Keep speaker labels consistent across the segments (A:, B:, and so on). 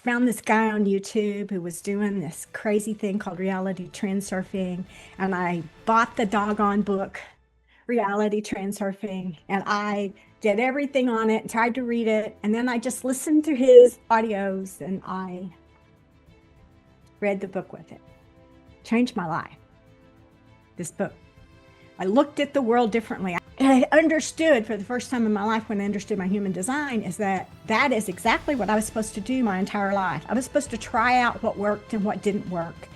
A: found this guy on YouTube who was doing this crazy thing called Reality Transurfing, and I bought the doggone book, Reality Transurfing, and I did everything on it and tried to read it, and then I just listened to his audios and I read the book with it. Changed my life. This book. I looked at the world differently. And I understood for the first time in my life when I understood my human design is that that is exactly what I was supposed to do my entire life. I was supposed to try out what worked and what didn't work.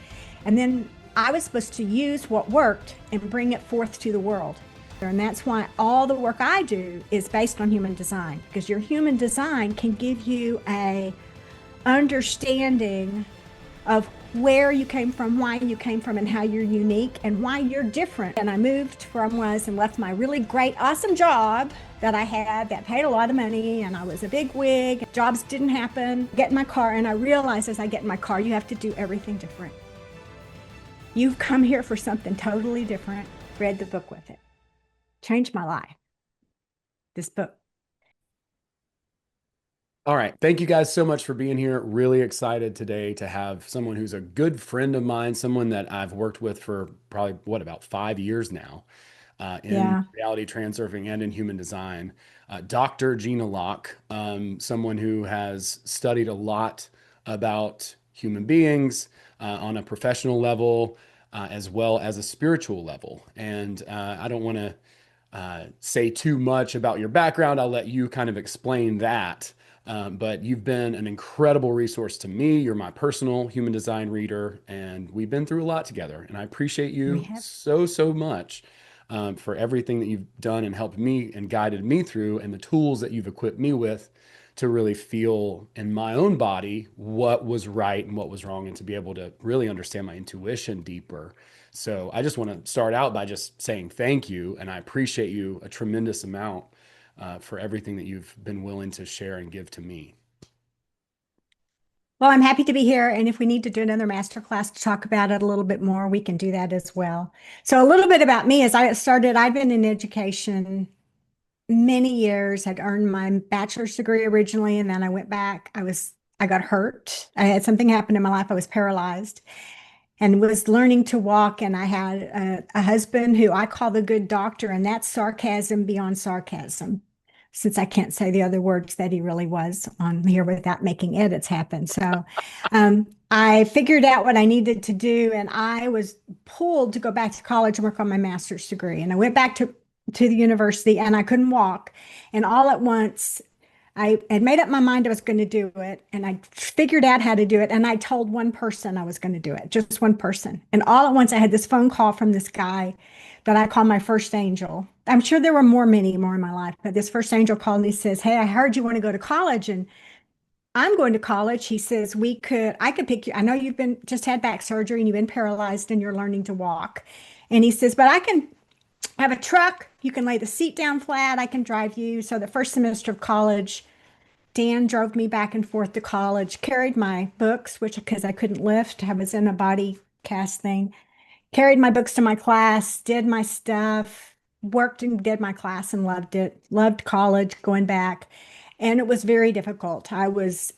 A: And then I was supposed to use what worked and bring it forth to the world. And that's why all the work I do is based on human design, because your human design can give you a understanding of where you came from, why you came from, and how you're unique and why you're different. And I moved from and left my really great, awesome job that I had that paid a lot of money, and I was a big wig. Jobs didn't happen. Get in my car, and I realized as I get in my car, you have to do everything different. You've come here for something totally different. Read the book with it. Changed my life. This book.
B: All right. Thank you guys so much for being here. Really excited today to have someone who's a good friend of mine, someone that I've worked with for probably, about 5 years now in
A: Yeah.
B: reality transurfing and in human design. Dr. Jeana Locke, someone who has studied a lot about human beings on a professional level as well as a spiritual level. And I don't want to say too much about your background. I'll let you kind of explain that. But you've been an incredible resource to me. You're my personal human design reader, and we've been through a lot together. And I appreciate
A: We
B: you
A: have.
B: so, so much for everything that you've done and helped me and guided me through, and the tools that you've equipped me with to really feel in my own body what was right and what was wrong, and to be able to really understand my intuition deeper. So I just want to start out by just saying thank you, and I appreciate you a tremendous amount for everything that you've been willing to share and give to me.
A: Well, I'm happy to be here. And if we need to do another masterclass to talk about it a little bit more, we can do that as well. So, a little bit about me as I've been in education many years. I'd earned my bachelor's degree originally, and then I went back. I got hurt. I had something happen in my life. I was paralyzed and was learning to walk. And I had a husband who I call the good doctor, and that's sarcasm beyond sarcasm, since I can't say the other words that he really was on here without making edits happen. So I figured out what I needed to do, and I was pulled to go back to college and work on my master's degree. And I went back to the university, and I couldn't walk. And all at once, I had made up my mind I was going to do it, and I figured out how to do it. And I told one person I was going to do it, just one person. And all at once, I had this phone call from this guy that I call my first angel. I'm sure there were many more in my life, but this first angel called and he says, "Hey, I heard you want to go to college, and I'm going to college." He says, I could pick you. I know you've just had back surgery and you've been paralyzed and you're learning to walk. And he says, but I can have a truck. You can lay the seat down flat. I can drive you. So the first semester of college, Dan drove me back and forth to college, carried my books, which because I couldn't lift, I was in a body cast thing, carried my books to my class, did my stuff, worked and did my class and loved it, loved college, going back. And it was very difficult. I was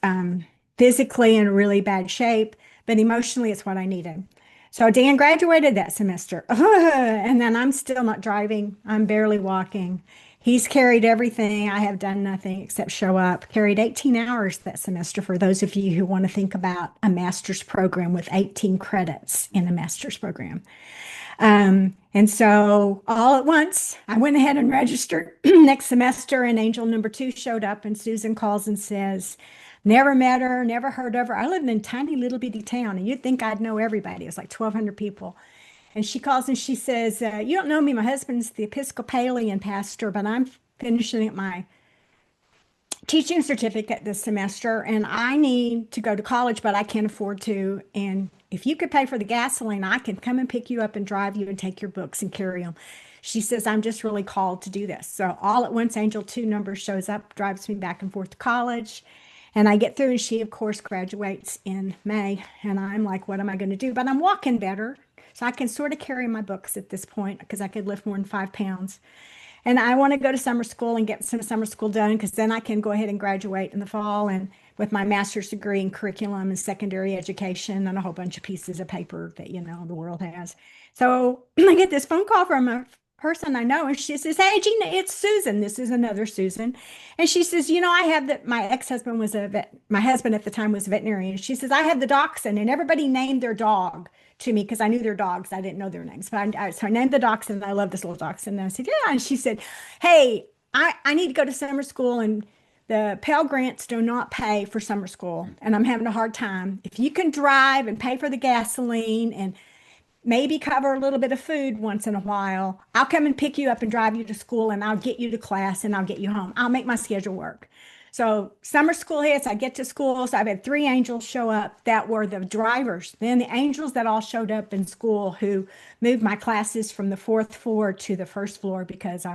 A: physically in really bad shape, but emotionally, it's what I needed. So Dan graduated that semester. And then I'm still not driving. I'm barely walking. He's carried everything. I have done nothing except show up. Carried 18 hours that semester for those of you who want to think about a master's program with 18 credits in a master's program. And so all at once, I went ahead and registered next semester, and angel number two showed up, and Susan calls and says, never met her, never heard of her. I lived in a tiny little bitty town, and you'd think I'd know everybody. It's like 1,200 people. And she calls and she says, you don't know me. My husband's the Episcopalian pastor, but I'm finishing my teaching certificate this semester, and I need to go to college, but I can't afford to. And if you could pay for the gasoline, I can come and pick you up and drive you and take your books and carry them. She says, I'm just really called to do this. So all at once, Angel 2 number shows up, drives me back and forth to college. And I get through, and she, of course, graduates in May. And I'm like, what am I going to do? But I'm walking better. So I can sort of carry my books at this point because I could lift more than 5 pounds. And I want to go to summer school and get some summer school done because then I can go ahead and graduate in the fall and with my master's degree in curriculum and secondary education and a whole bunch of pieces of paper that, the world has. So I get this phone call from a person I know, and she says, "Hey, Jeana, it's Susan." This is another Susan. And she says, I have that my ex-husband was my husband at the time was a veterinarian. She says, "I have the dachshund," and everybody named their dog to me because I knew their dogs. I didn't know their names. But so I named the dachshund. I love this little dachshund. And I said, "Yeah." And she said, "Hey, I need to go to summer school, and the Pell Grants do not pay for summer school, and I'm having a hard time. If you can drive and pay for the gasoline and maybe cover a little bit of food once in a while, I'll come and pick you up and drive you to school, and I'll get you to class, and I'll get you home. I'll make my schedule work." So summer school hits, I get to school. So I've had three angels show up that were the drivers. Then the angels that all showed up in school who moved my classes from the fourth floor to the first floor because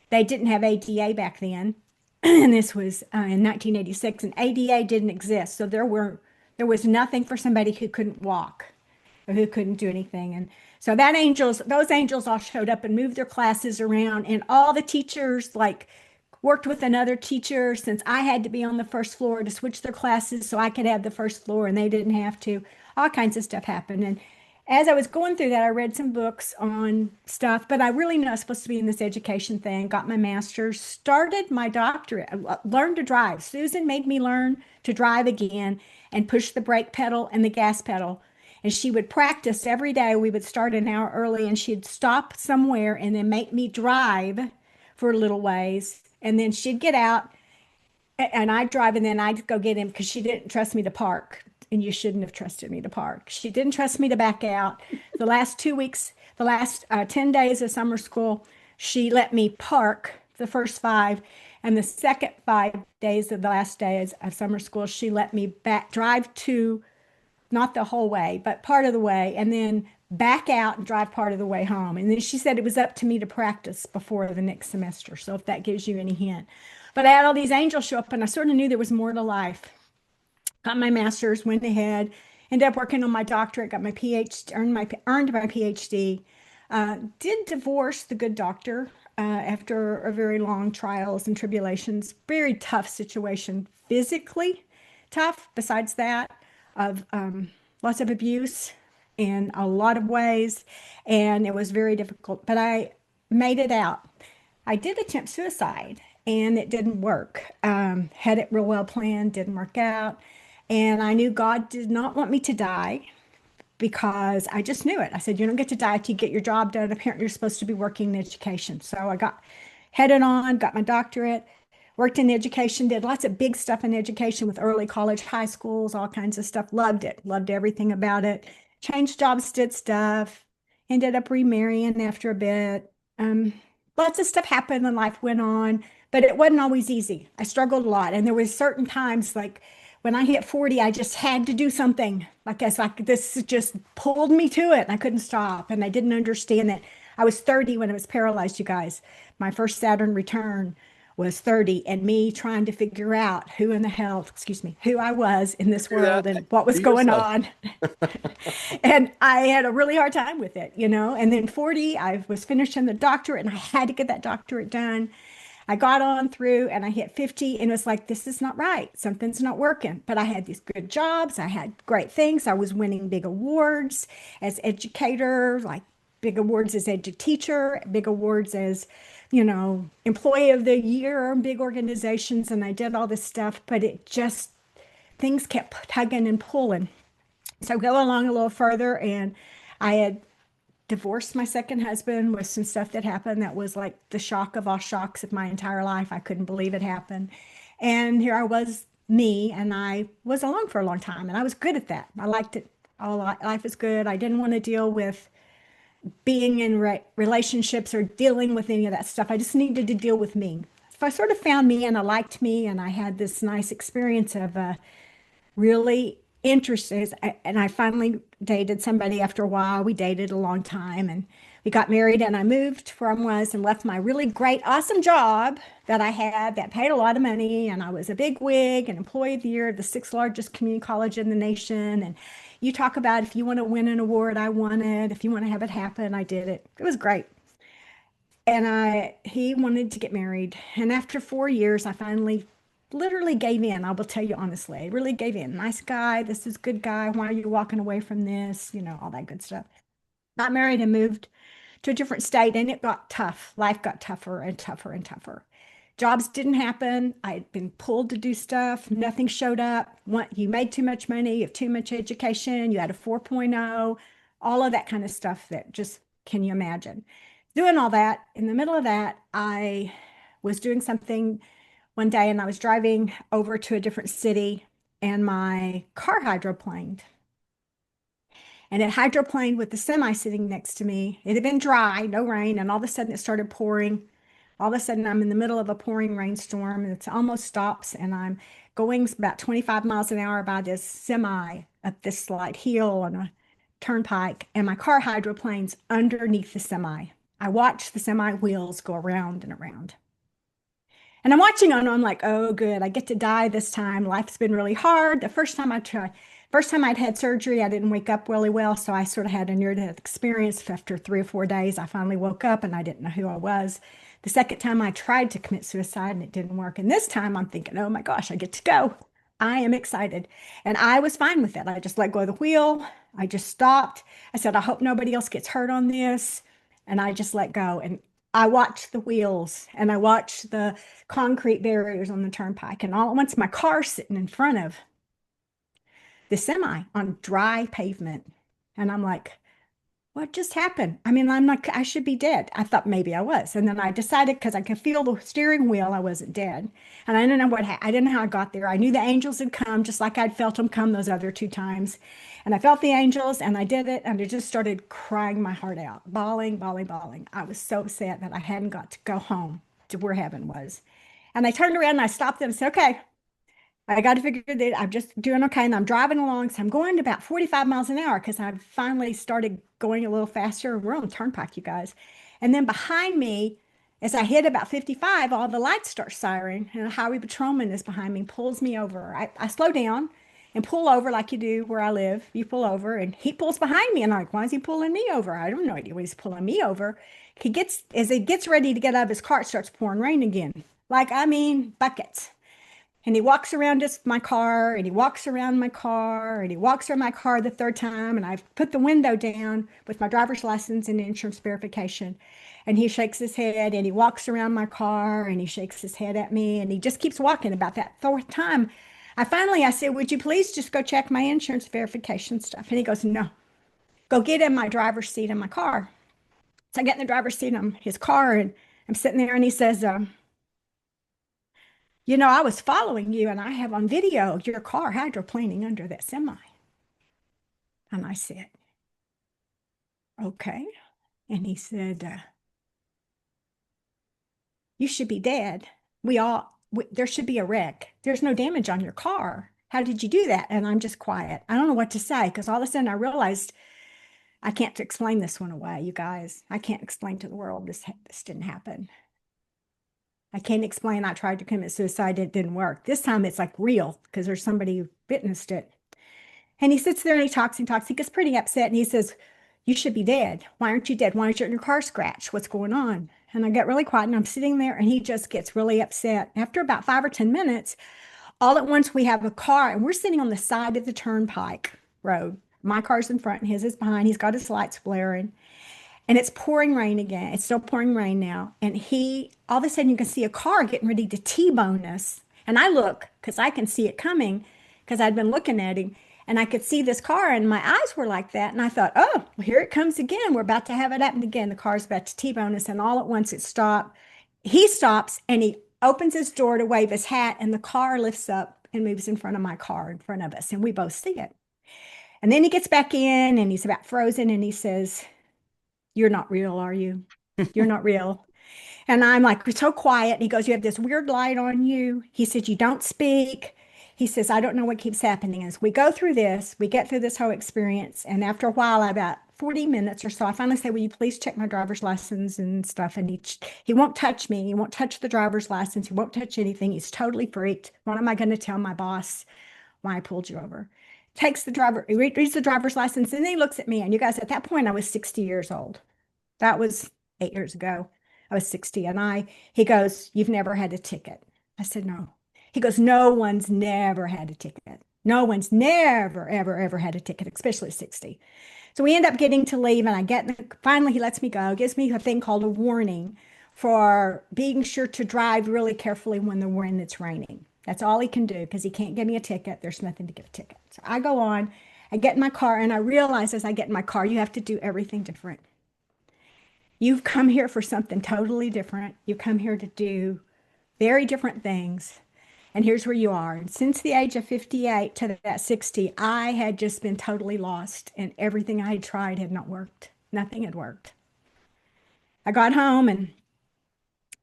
A: they didn't have ADA back then. And this was in 1986, and ADA didn't exist. So there was nothing for somebody who couldn't walk or who couldn't do anything. And so those angels all showed up and moved their classes around, and all the teachers like worked with another teacher since I had to be on the first floor to switch their classes so I could have the first floor and they didn't have to. All kinds of stuff happened. And as I was going through that, I read some books on stuff, but I really not supposed to be in this education thing. Got my master's, started my doctorate, learned to drive. Susan made me learn to drive again and push the brake pedal and the gas pedal. And she would practice every day. We would start an hour early, and she'd stop somewhere and then make me drive for a little ways. And then she'd get out and I'd drive, and then I'd go get him because she didn't trust me to park. And you shouldn't have trusted me to park. She didn't trust me to back out. The last 2 weeks, the last 10 days of summer school, she let me park the first five. And the second 5 days of the last days of summer school, she let me back drive to, not the whole way, but part of the way, and then back out and drive part of the way home. And then she said it was up to me to practice before the next semester. So if that gives you any hint. But I had all these angels show up, and I sort of knew there was more to life. Got my master's, went ahead, ended up working on my doctorate, got my PhD, earned my PhD. Did divorce the good doctor after a very long trials and tribulations. Very tough situation, physically tough. Besides that, of lots of abuse in a lot of ways, and it was very difficult. But I made it out. I did attempt suicide, and it didn't work. Had it real well planned, didn't work out. And I knew God did not want me to die because I just knew it. I said, you don't get to die till you get your job done. Apparently, you're supposed to be working in education. So I got headed on, got my doctorate, worked in education, did lots of big stuff in education with early college, high schools, all kinds of stuff. Loved it, loved everything about it. Changed jobs, did stuff, ended up remarrying after a bit. Lots of stuff happened and life went on, but it wasn't always easy. I struggled a lot. And there was certain times like when I hit 40, I just had to do something. Like it's like this just pulled me to it and I couldn't stop. And I didn't understand that. I was 30 when I was paralyzed, you guys. My first Saturn return was 30, and me trying to figure out who in the hell, excuse me, who I was in this world and what was
B: Be
A: going
B: yourself.
A: on. And I had a really hard time with it, And then 40, I was finishing the doctorate and I had to get that doctorate done. I got on through and I hit 50, and it was like, this is not right. Something's not working. But I had these good jobs. I had great things. I was winning big awards as educator, like big awards as teacher, big awards as, employee of the year, big organizations. And I did all this stuff, but things kept tugging and pulling. So go along a little further, and I had divorced my second husband with some stuff that happened that was like the shock of all shocks of my entire life. I couldn't believe it happened. And here I was, me, and I was alone for a long time, and I was good at that. I liked it. All life is good. I didn't want to deal with being in relationships or dealing with any of that stuff. I just needed to deal with me. So I sort of found me, and I liked me, and I had this nice experience of really interested. And I finally dated somebody after a while. We dated a long time, and we got married, and I moved where I was and left my really great, awesome job that I had that paid a lot of money. And I was a big wig and employee of the year of the sixth largest community college in the nation. And you talk about if you want to win an award, I won it. If you want to have it happen, I did it. It was great. And he wanted to get married. And after 4 years, I finally literally gave in. I will tell you honestly, I really gave in. Nice guy. This is good guy. Why are you walking away from this? All that good stuff. Got married and moved to a different state, and it got tough. Life got tougher and tougher and tougher. Jobs didn't happen. I'd been pulled to do stuff. Nothing showed up. You made too much money, you have too much education, you had a 4.0, all of that kind of stuff that just, can you imagine? Doing all that. In the middle of that, I was doing something one day and I was driving over to a different city and my car hydroplaned. And it hydroplaned with the semi sitting next to me. It had been dry, no rain, and all of a sudden it started pouring. All of a sudden I'm in the middle of a pouring rainstorm and it almost stops and I'm going about 25 miles an hour by this semi up this slight hill on a turnpike and my car hydroplanes underneath the semi. I watch the semi wheels go around and around. And I'm watching and I'm like, oh, good. I get to die this time. Life's been really hard. The first time I'd had surgery, I didn't wake up really well. So I sort of had a near-death experience. After 3 or 4 days, I finally woke up and I didn't know who I was. The second time I tried to commit suicide and it didn't work. And this time I'm thinking, oh my gosh, I get to go. I am excited. And I was fine with it. I just let go of the wheel. I just stopped. I said, I hope nobody else gets hurt on this. And I just let go. And I watched the wheels and I watched the concrete barriers on the turnpike. And all at once, my car sitting in front of the semi on dry pavement. And I'm like, what just happened? I mean, I'm like, I should be dead. I thought maybe I was. And then I decided because I could feel the steering wheel, I wasn't dead. And I didn't know I didn't know how I got there. I knew the angels had come just like I'd felt them come those other 2 times. And I felt the angels and I did it. And I just started crying my heart out, bawling, bawling, bawling. I was so sad that I hadn't got to go home to where heaven was. And I turned around and I stopped them and said, okay, I got to figure that I'm just doing okay. And I'm driving along. So I'm going to about 45 miles an hour because I finally started going a little faster. We're on the turnpike, you guys. And then behind me, as I hit about 55, all the lights start siren. And a highway patrolman is behind me, pulls me over. I slow down and pull over like you do where I live. You pull over and he pulls behind me. And I'm like, why is he pulling me over? I don't know why he's pulling me over. As he gets ready to get out of his car, it starts pouring rain again. Like, I mean, buckets. And he walks around my car and he walks around my car and he walks around my car the third time. And I've put the window down with my driver's license and insurance verification. And he shakes his head and he walks around my car and he shakes his head at me and he just keeps walking. About that fourth time, I said, would you please just go check my insurance verification stuff? And he goes, no, go get in my driver's seat in my car. So I get in the driver's seat of his car and I'm sitting there and he says, I was following you and I have on video your car hydroplaning under that semi. And I said, okay. And he said, you should be dead. There should be a wreck. There's no damage on your car. How did you do that? And I'm just quiet. I don't know what to say because all of a sudden I realized I can't explain this one away, you guys. I can't explain to the world this didn't happen. I can't explain I tried to commit suicide. It didn't work. This time it's like real because there's somebody who witnessed it. And he sits there and he talks and talks. He gets pretty upset and he says, you should be dead. Why aren't you dead? Why aren't you in your car scratched? What's going on? And I get really quiet and I'm sitting there and he just gets really upset. After about 5 or 10 minutes, all at once we have a car and we're sitting on the side of the turnpike road. My car's in front and his is behind. He's got his lights blaring. And it's pouring rain again. It's still pouring rain now. And all of a sudden, you can see a car getting ready to T-bone us. And I look because I can see it coming because I'd been looking at him. And I could see this car and my eyes were like that. And I thought, oh, well, here it comes again. We're about to have it happen again. The car's about to T-bone us. And all at once it stopped. He stops and he opens his door to wave his hat. And the car lifts up and moves in front of my car in front of us. And we both see it. And then he gets back in and he's about frozen and he says, you're not real, are you? You're not real. And I'm like, we're so quiet. He goes, you have this weird light on you. He said, you don't speak. He says, I don't know what keeps happening. As we go through this, we get through this whole experience. And after a while, about 40 minutes or so, I finally say, will you please check my driver's license and stuff? And he won't touch me. He won't touch the driver's license. He won't touch anything. He's totally freaked. What am I going to tell my boss why I pulled you over? He reads the driver's license and then he looks at me. And you guys, at that point, I was 60 years old. That was 8 years ago. I was 60 and he goes, you've never had a ticket. I said, no. He goes, no one's never had a ticket. No one's never, ever, ever had a ticket, especially 60. So we end up getting to leave, and finally he lets me go, gives me a thing called a warning for being sure to drive really carefully when it's raining. That's all he can do because he can't give me a ticket. There's nothing to give a ticket. So I go on, I get in my car, and I realize as I get in my car, you have to do everything different. You've come here for something totally different. You come here to do very different things. And here's where you are. And since the age of 58 to that 60, I had just been totally lost, and everything I had tried had not worked. Nothing had worked. I got home and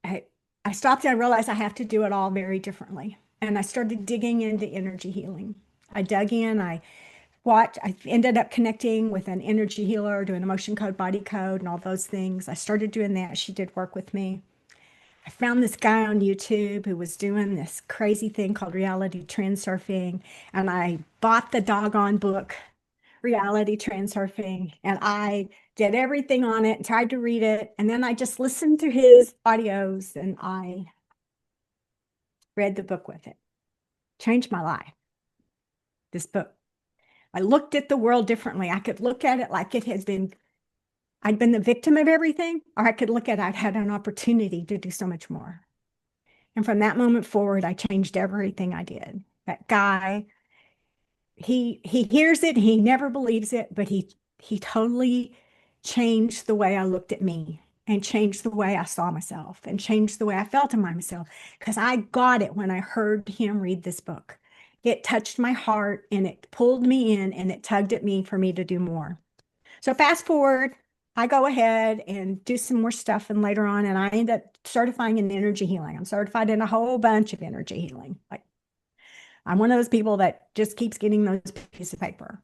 A: I, I stopped and I realized I have to do it all very differently. And I started digging into energy healing. I dug in, I ended up connecting with an energy healer, doing emotion code, body code, and all those things. I started doing that. She did work with me. I found this guy on YouTube who was doing this crazy thing called Reality Transurfing, and I bought the doggone book, Reality Transurfing, and I did everything on it and tried to read it. And then I just listened to his audios and I read the book with it. Changed my life, this book. I looked at the world differently. I could look at it like I'd been the victim of everything, or I could look at it, I'd had an opportunity to do so much more. And from that moment forward, I changed everything I did. That guy, he hears it, he never believes it, but he totally changed the way I looked at me and changed the way I saw myself and changed the way I felt in myself because I got it when I heard him read this book. It touched my heart and it pulled me in and it tugged at me for me to do more. So fast forward, I go ahead and do some more stuff and later on, and I end up certifying in energy healing. I'm certified in a whole bunch of energy healing. Like I'm one of those people that just keeps getting those pieces of paper.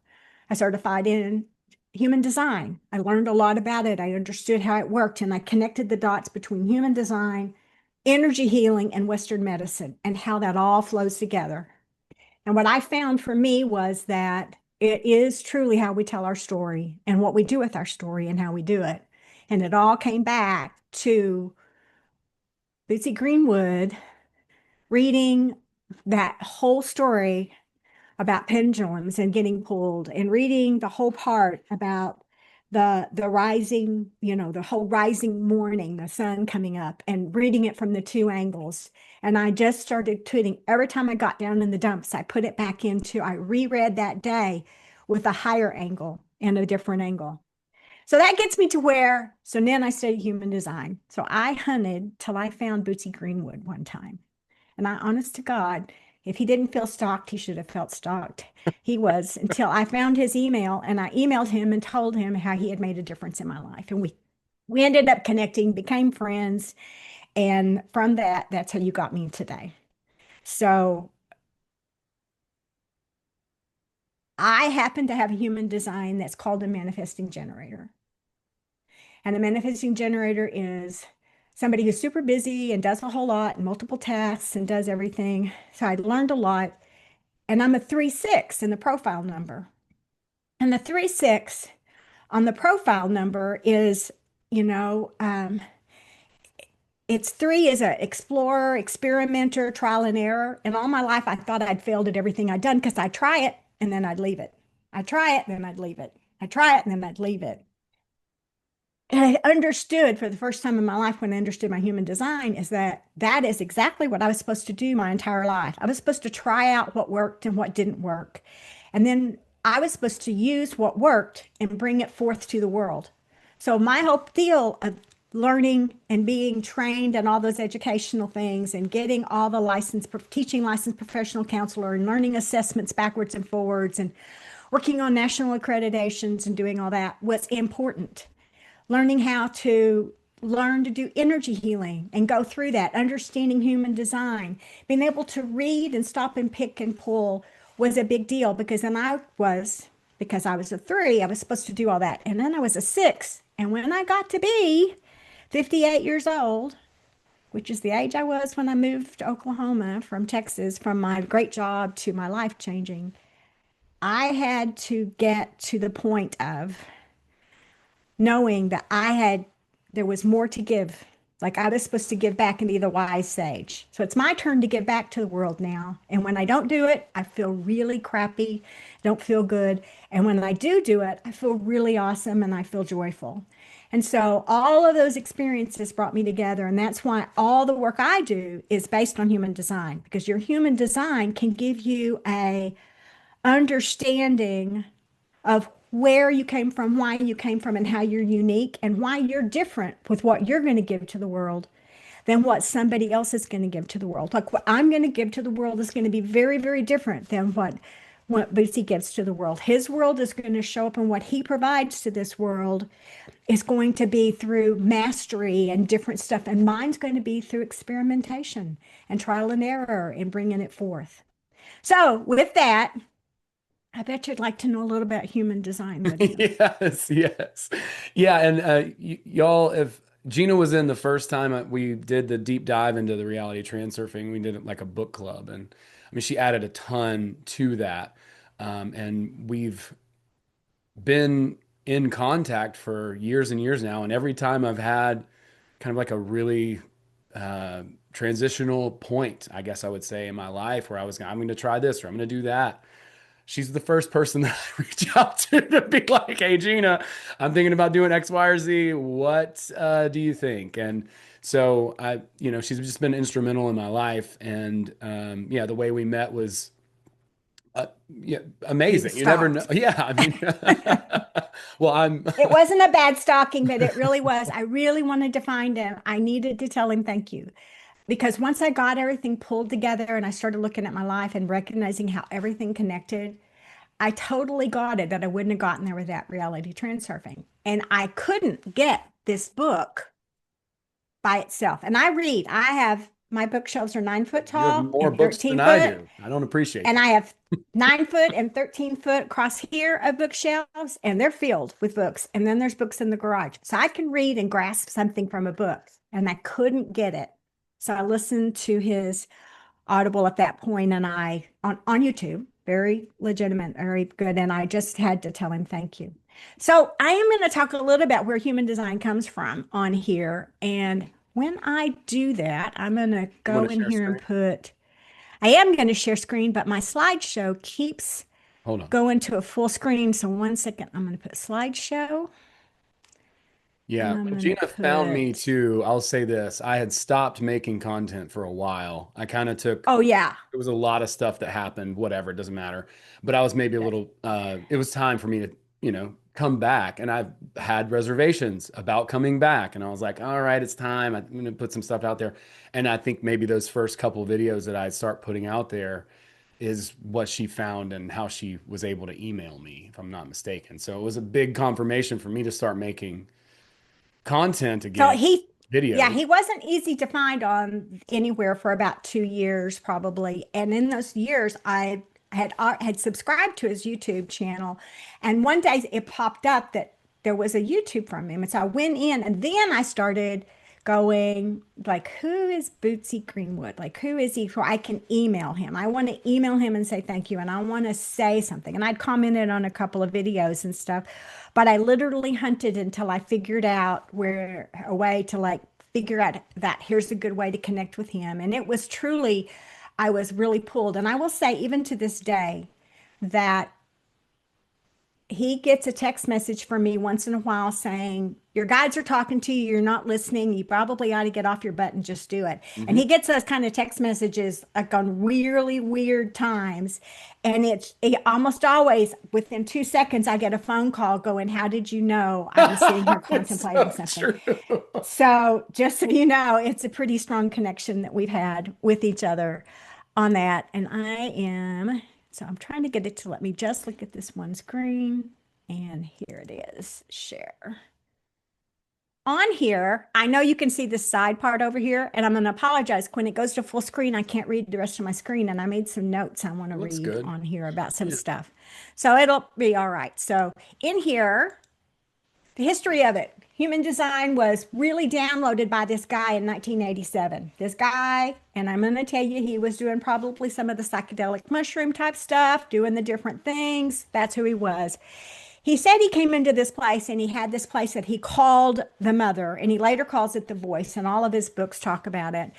A: I certified in human design. I learned a lot about it. I understood how it worked, and I connected the dots between human design, energy healing, and Western medicine, and how that all flows together. And what I found for me was that it is truly how we tell our story and what we do with our story and how we do it. And it all came back to Bootsy Greenwood reading that whole story about pendulums and getting pulled and reading the whole part about the rising, the whole rising morning, the sun coming up and reading it from the two angles. And I just started putting, every time I got down in the dumps, I put it back I reread that day with a higher angle and a different angle. So that gets me to so then I studied human design. So I hunted till I found Bootsy Greenwood one time. And honest to God, if he didn't feel stalked, he should have felt stalked. He was until I found his email and I emailed him and told him how he had made a difference in my life. And we ended up connecting, became friends. And from that's how you got me today. So I happen to have a human design that's called a manifesting generator. And a manifesting generator is somebody who's super busy and does a whole lot and multiple tasks and does everything. So I learned a lot. And I'm a 3/6 in the profile number. And the 3/6 on the profile number is, you know, um, it's three is a explorer, experimenter, trial and error. And all my life, I thought I'd failed at everything I'd done because I'd try it and then I'd leave it. I'd try it, and then I'd leave it. I'd try it, and then I'd leave it. And I understood for the first time in my life when I understood my human design is that is exactly what I was supposed to do my entire life. I was supposed to try out what worked and what didn't work. And then I was supposed to use what worked and bring it forth to the world. So my whole deal of learning and being trained and all those educational things and getting all the teaching licensed professional counselor and learning assessments backwards and forwards and working on national accreditations and doing all that was important. Learning how to learn to do energy healing and go through that, understanding human design, being able to read and stop and pick and pull was a big deal because because I was a 3, I was supposed to do all that. And then I was a 6. And when I got to be 58 years old, which is the age I was when I moved to Oklahoma from Texas, from my great job to my life changing, I had to get to the point of knowing that there was more to give Like I was supposed to give back and be the wise sage. So it's my turn to give back to the world now. And when I don't do it, I feel really crappy, don't feel good. And when I do it, I feel really awesome and I feel joyful. And so all of those experiences brought me together. And that's why all the work I do is based on human design, because your human design can give you a understanding of where you came from, why you came from, and how you're unique and why you're different with what you're going to give to the world than what somebody else is going to give to the world. Like what I'm going to give to the world is going to be very, very different than what Bootsy gives to the world. His world is going to show up, and what he provides to this world is going to be through mastery and different stuff. And mine's going to be through experimentation and trial and error and bringing it forth. So with that, I bet you'd like to know a little about human design, wouldn't you?
B: Yes, yes. Yeah, and y'all, if Jeana was in the first time we did the deep dive into the reality transurfing, we did it like a book club. And I mean, she added a ton to that. And we've been in contact for years and years now. And every time I've had kind of like a really transitional point, I guess I would say, in my life where I'm going to try this or I'm going to do that. She's the first person that I reach out to be like, "Hey, Jeana, I'm thinking about doing X, Y, or Z. What do you think?" And so she's just been instrumental in my life. And yeah, the way we met was yeah,
A: You
B: amazing. You never know.
A: stalked.
B: Yeah, I mean, well, I'm
A: It wasn't a bad stalking, but it really was. I really wanted to find him. I needed to tell him thank you. Because once I got everything pulled together and I started looking at my life and recognizing how everything connected, I totally got it that I wouldn't have gotten there without reality transurfing. And I couldn't get this book by itself. And I have my bookshelves are 9 foot
B: you have
A: tall
B: more
A: and
B: books than
A: 13
B: I
A: foot.
B: do. I don't appreciate
A: And
B: that.
A: I have 9 foot and 13 foot across here of bookshelves, and they're filled with books. And then there's books in the garage. So I can read and grasp something from a book, and I couldn't get it. So I listened to his Audible at that point, and I on YouTube, very legitimate, very good. And I just had to tell him thank you. So I am going to talk a little about where human design comes from on here. And when I do that, I'm going to
B: You want
A: go
B: to
A: in
B: share
A: here and
B: screen?
A: put I am going to share screen, but my slideshow keeps
B: Hold on.
A: going to a full screen. So 1 second, I'm going to put slideshow and
B: Yeah,
A: I'm
B: when
A: going to
B: Gina found me
A: put,
B: too, I'll say this. I had stopped making content for a while. I kind of took,
A: oh yeah.
B: there was a lot of stuff that happened, whatever, it doesn't matter. But I was maybe a little, it was time for me to, come back. And I've had reservations about coming back. And I was like, all right, it's time. I'm going to put some stuff out there. And I think maybe those first couple videos that I start putting out there is what she found and how she was able to email me, if I'm not mistaken. So it was a big confirmation for me to start making content
A: So
B: again,
A: yeah,
B: videos.
A: he wasn't easy to find on anywhere for about 2 years probably. And in those years, I had subscribed to his YouTube channel, and one day it popped up that there was a YouTube from him, and so I went in, and then I started going like, who is Bootsy Greenwood? Like, who is he? So I can email him. I want to email him and say thank you, and I want to say something. And I'd commented on a couple of videos and stuff, but I literally hunted until I figured out where a way to like figure out that here's a good way to connect with him. And it was truly, I was really pulled. And I will say, even to this day, that he gets a text message from me once in a while saying, your guides are talking to you, you're not listening, you probably ought to get off your butt and just do it. And
B: Hmm.
A: he gets those kind of text messages like on really weird times. And it almost always within 2 seconds, I get a phone call going, how did you know I was sitting here
B: It's
A: contemplating
B: so
A: something?
B: true.
A: So just so you know, it's a pretty strong connection that we've had with each other on that. And so I'm trying to get it to let me just look at this one screen. And here it is, share. On here, I know you can see the side part over here, and I'm going to apologize. When it goes to full screen, I can't read the rest of my screen, and I made some notes I want to
B: Looks
A: read
B: good.
A: on here about some
B: Yeah.
A: stuff. So it'll be all right. So in here, the history of it. Human design was really downloaded by this guy in 1987. This guy, and I'm going to tell you, he was doing probably some of the psychedelic mushroom type stuff, doing the different things. That's who he was. He said he came into this place and he had this place that he called the mother, and he later calls it the voice, and all of his books talk about it.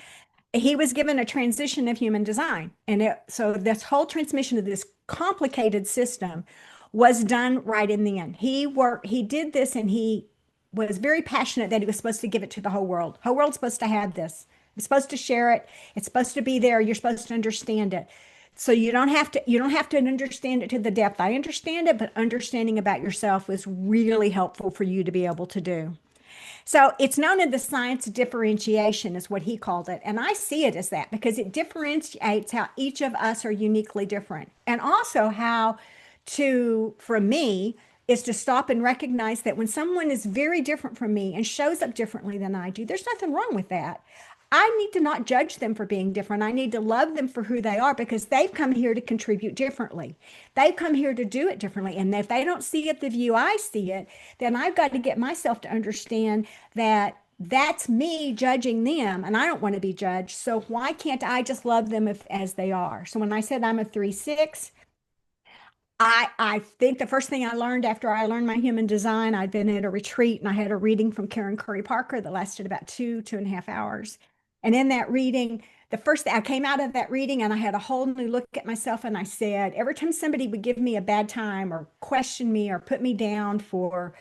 A: He was given a transition of human design. So this whole transmission of this complicated system was done right in the end. He did this, and he was very passionate that he was supposed to give it to the whole world. Whole world's supposed to have this. It's supposed to share it. It's supposed to be there. You're supposed to understand it. So you don't have to understand it to the depth. I understand it, but understanding about yourself was really helpful for you to be able to do. So it's known as the science of differentiation, is what he called it. And I see it as that because it differentiates how each of us are uniquely different. And also how for me, is to stop and recognize that when someone is very different from me and shows up differently than I do, there's nothing wrong with that. I need to not judge them for being different. I need to love them for who they are because they've come here to contribute differently. They've come here to do it differently. And if they don't see it the view I see it, then I've got to get myself to understand that that's me judging them, and I don't want to be judged. So why can't I just love them as they are? So when I said I'm a 3/6, I think the first thing I learned after I learned my human design, I'd been at a retreat and I had a reading from Karen Curry Parker that lasted about 2.5 hours. And in that reading, the first thing I came out of that reading and I had a whole new look at myself, and I said, every time somebody would give me a bad time or question me or put me down for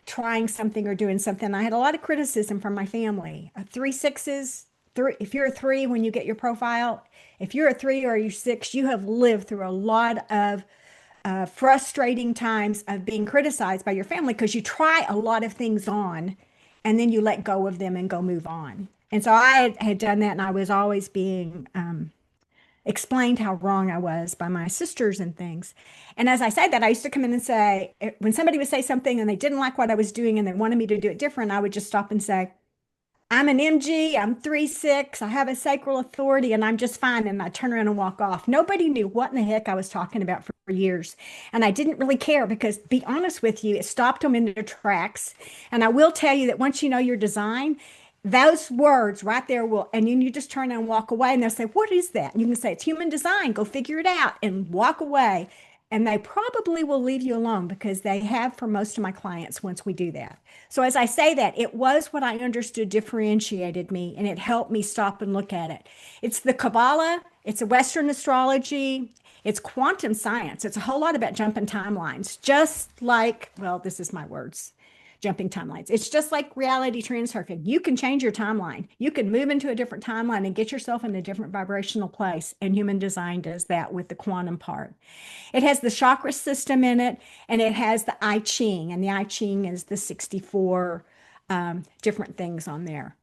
A: trying something or doing something, I had a lot of criticism from my family. 3/6s, if you're a 3 when you get your profile, if you're a 3 or you're 6, you have lived through a lot of frustrating times of being criticized by your family because you try a lot of things on and then you let go of them and go move on. And so I had done that, and I was always being explained how wrong I was by my sisters and things. And as I said that, I used to come in and say, when somebody would say something and they didn't like what I was doing and they wanted me to do it different, I would just stop and say, I'm an MG, I'm 3/6, I have a sacral authority, and I'm just fine. And I turn around and walk off. Nobody knew what in the heck I was talking about for years. And I didn't really care because, be honest with you, it stopped them in their tracks. And I will tell you that once you know your design, those words right there will, and then you just turn and walk away, and they'll say, what is that? And you can say, it's human design, go figure it out, and walk away. And they probably will leave you alone because they have for most of my clients once we do that. So as I say that, it was what I understood differentiated me, and it helped me stop and look at it. It's the Kabbalah, it's a Western astrology, it's quantum science. It's a whole lot about jumping timelines, just like, well, this is my words, jumping timelines. It's just like reality transurfing. You can change your timeline. You can move into a different timeline and get yourself in a different vibrational place. And human design does that with the quantum part. It has the chakra system in it, and it has the I Ching. And the I Ching is the 64 different things on there.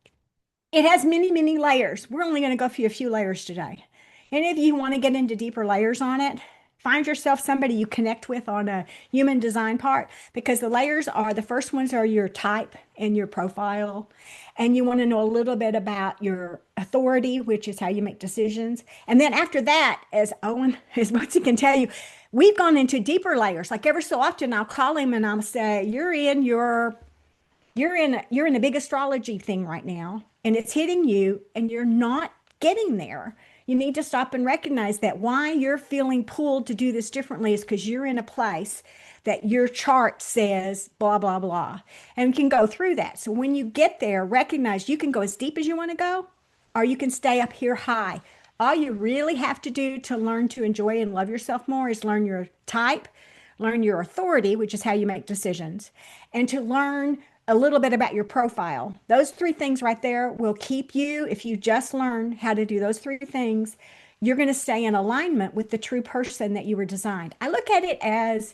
A: It has many, many layers. We're only going to go through a few layers today. And if you want to get into deeper layers on it, find yourself somebody you connect with on a human design part, because the layers are, the first ones are your type and your profile. And you want to know a little bit about your authority, which is how you make decisions. And then after that, as Bootsy can tell you, we've gone into deeper layers. Like ever so often I'll call him and I'll say, you're in a big astrology thing right now, and it's hitting you and you're not getting there. You need to stop and recognize that why you're feeling pulled to do this differently is because you're in a place that your chart says blah, blah, blah, and can go through that. So when you get there, recognize you can go as deep as you want to go, or you can stay up here high. All you really have to do to learn to enjoy and love yourself more is learn your type, learn your authority, which is how you make decisions, and to learn a little bit about your profile. Those 3 things right there will keep you, if you just learn how to do those 3 things, you're going to stay in alignment with the true person that you were designed. I look at it as,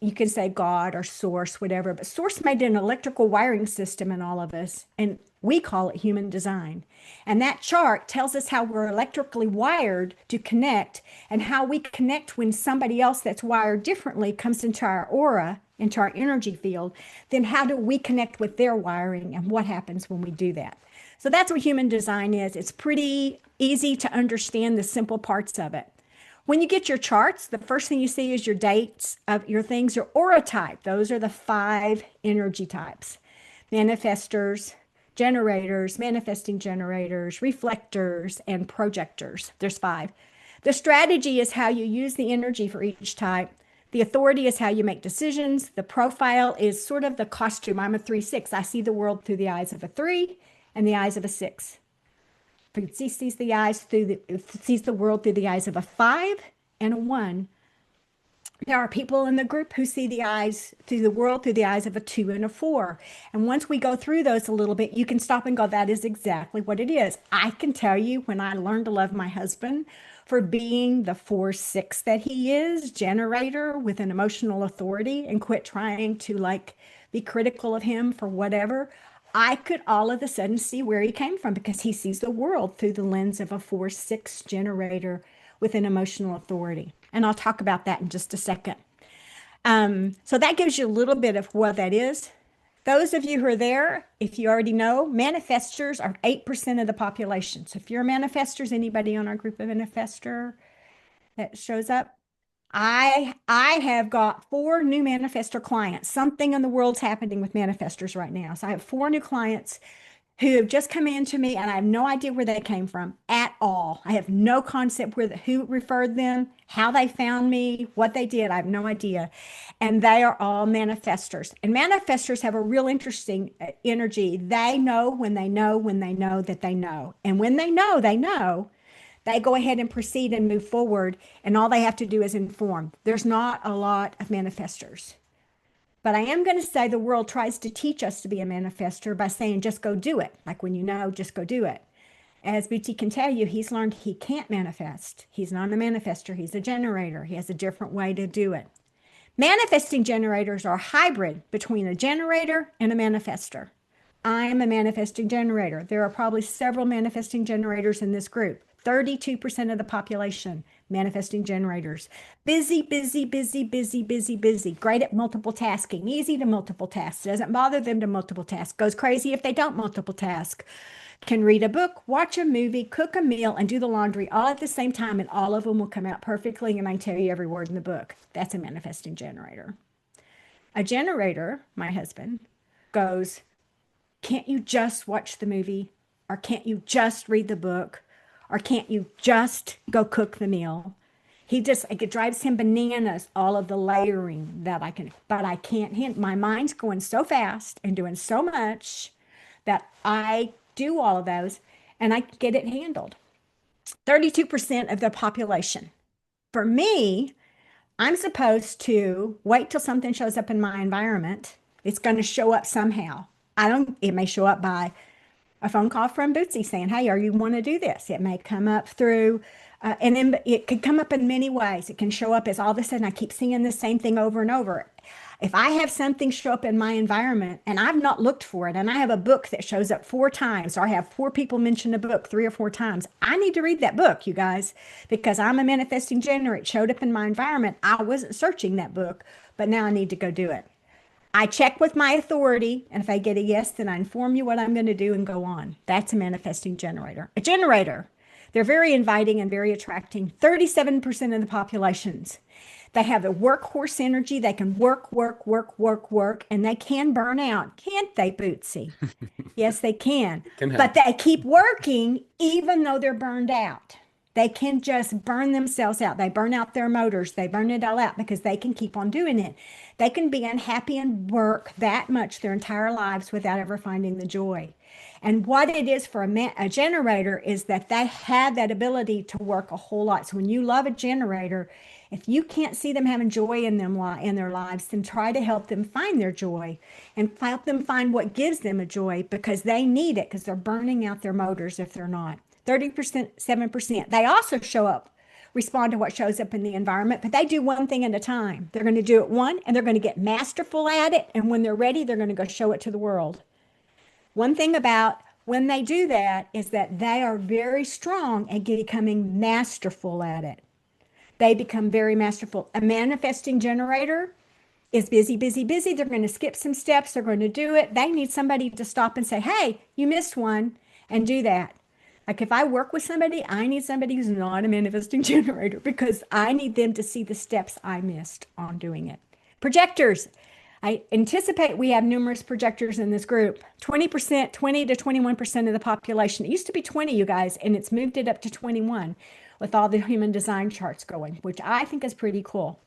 A: you can say God or source, whatever, but source made an electrical wiring system in all of us, and we call it human design. And that chart tells us how we're electrically wired to connect, and how we connect when somebody else that's wired differently comes into our aura, into our energy field. Then how do we connect with their wiring, and what happens when we do that? So that's what human design is. It's pretty easy to understand the simple parts of it. When you get your charts, the first thing you see is your dates of your things, your aura type. Those are the 5 energy types: manifestors, generators, manifesting generators, reflectors, and projectors. There's 5. The strategy is how you use the energy for each type The authority is how you make decisions. The profile is sort of the costume. I'm a 3-6. I see the world through the eyes of a 3 and the eyes of a 6. Bootsy sees the world through the eyes of a 5 and a 1. There are people in the group who see the world through the eyes of a 2 and a 4. And once we go through those a little bit, you can stop and go, that is exactly what it is. I can tell you when I learned to love my husband for being the 4-6 that he is, generator with an emotional authority, and quit trying to like be critical of him for whatever, I could all of a sudden see where he came from because he sees the world through the lens of a 4-6 generator with an emotional authority. And I'll talk about that in just a second. So that gives you a little bit of what that is. Those of you who are there, if you already know, manifestors are 8% of the population. So if you're a manifestor, is anybody on our group of manifestor that shows up? I have got 4 new manifestor clients. Something in the world's happening with manifestors right now. So I have 4 new clients who have just come into me, and I have no idea where they came from at all. I have no concept who referred them, how they found me, what they did. I have no idea. And they are all manifestors. And manifestors have a real interesting energy. They know when they know when they know that they know. And when they know, they go ahead and proceed and move forward. And all they have to do is inform. There's not a lot of manifestors. But I am going to say the world tries to teach us to be a manifestor by saying, just go do it. Like when you know, just go do it. As Bootsy can tell you, he's learned he can't manifest. He's not a manifestor. He's a generator. He has a different way to do it. Manifesting generators are a hybrid between a generator and a manifestor. I'm a manifesting generator. There are probably several manifesting generators in this group. 32% of the population, manifesting generators. Busy, busy, busy, busy, busy, busy. Great at multiple tasking. Easy to multiple task. Doesn't bother them to multiple task. Goes crazy if they don't multiple task. Can read a book, watch a movie, cook a meal, and do the laundry all at the same time, and all of them will come out perfectly, and I tell you every word in the book. That's a manifesting generator. A generator, my husband, goes, can't you just watch the movie? Or can't you just read the book? Or can't you just go cook the meal? It drives him bananas, all of the layering that but I can't, my mind's going so fast and doing so much that I do all of those and I get it handled. 32% of the population. For me, I'm supposed to wait till something shows up in my environment. It's going to show up somehow. It may show up by a phone call from Bootsy saying, hey, are you want to do this? It may come up through, and then it could come up in many ways. It can show up as all of a sudden I keep seeing the same thing over and over. If I have something show up in my environment and I've not looked for it, and I have a book that shows up 4 times, or I have 4 people mention a book 3 or 4 times, I need to read that book, you guys, because I'm a manifesting generator. It showed up in my environment. I wasn't searching that book, but now I need to go do it. I check with my authority, and if I get a yes, then I inform you what I'm going to do and go on. That's a manifesting generator. A generator, they're very inviting and very attracting. 37% of the populations. They have a workhorse energy. They can work, and they can burn out. Can't they, Bootsy? Yes, they can. But they keep working even though they're burned out. They can just burn themselves out. They burn out their motors. They burn it all out because they can keep on doing it. They can be unhappy and work that much their entire lives without ever finding the joy. And what it is for a generator is that they have that ability to work a whole lot. So when you love a generator, if you can't see them having joy in their lives, then try to help them find their joy and help them find what gives them a joy, because they need it, because they're burning out their motors if they're not. 30%, 7%. They also respond to what shows up in the environment, but they do one thing at a time. They're going to do it one, and they're going to get masterful at it. And when they're ready, they're going to go show it to the world. One thing about when they do that is that they are very strong at becoming masterful at it. They become very masterful. A manifesting generator is busy, busy, busy. They're going to skip some steps. They're going to do it. They need somebody to stop and say, hey, you missed one, and do that. Like if I work with somebody, I need somebody who's not a manifesting generator, because I need them to see the steps I missed on doing it. Projectors. I anticipate we have numerous projectors in this group. 20%, 20 to 21% of the population. It used to be 20, you guys, and it's moved it up to 21 with all the human design charts going, which I think is pretty cool.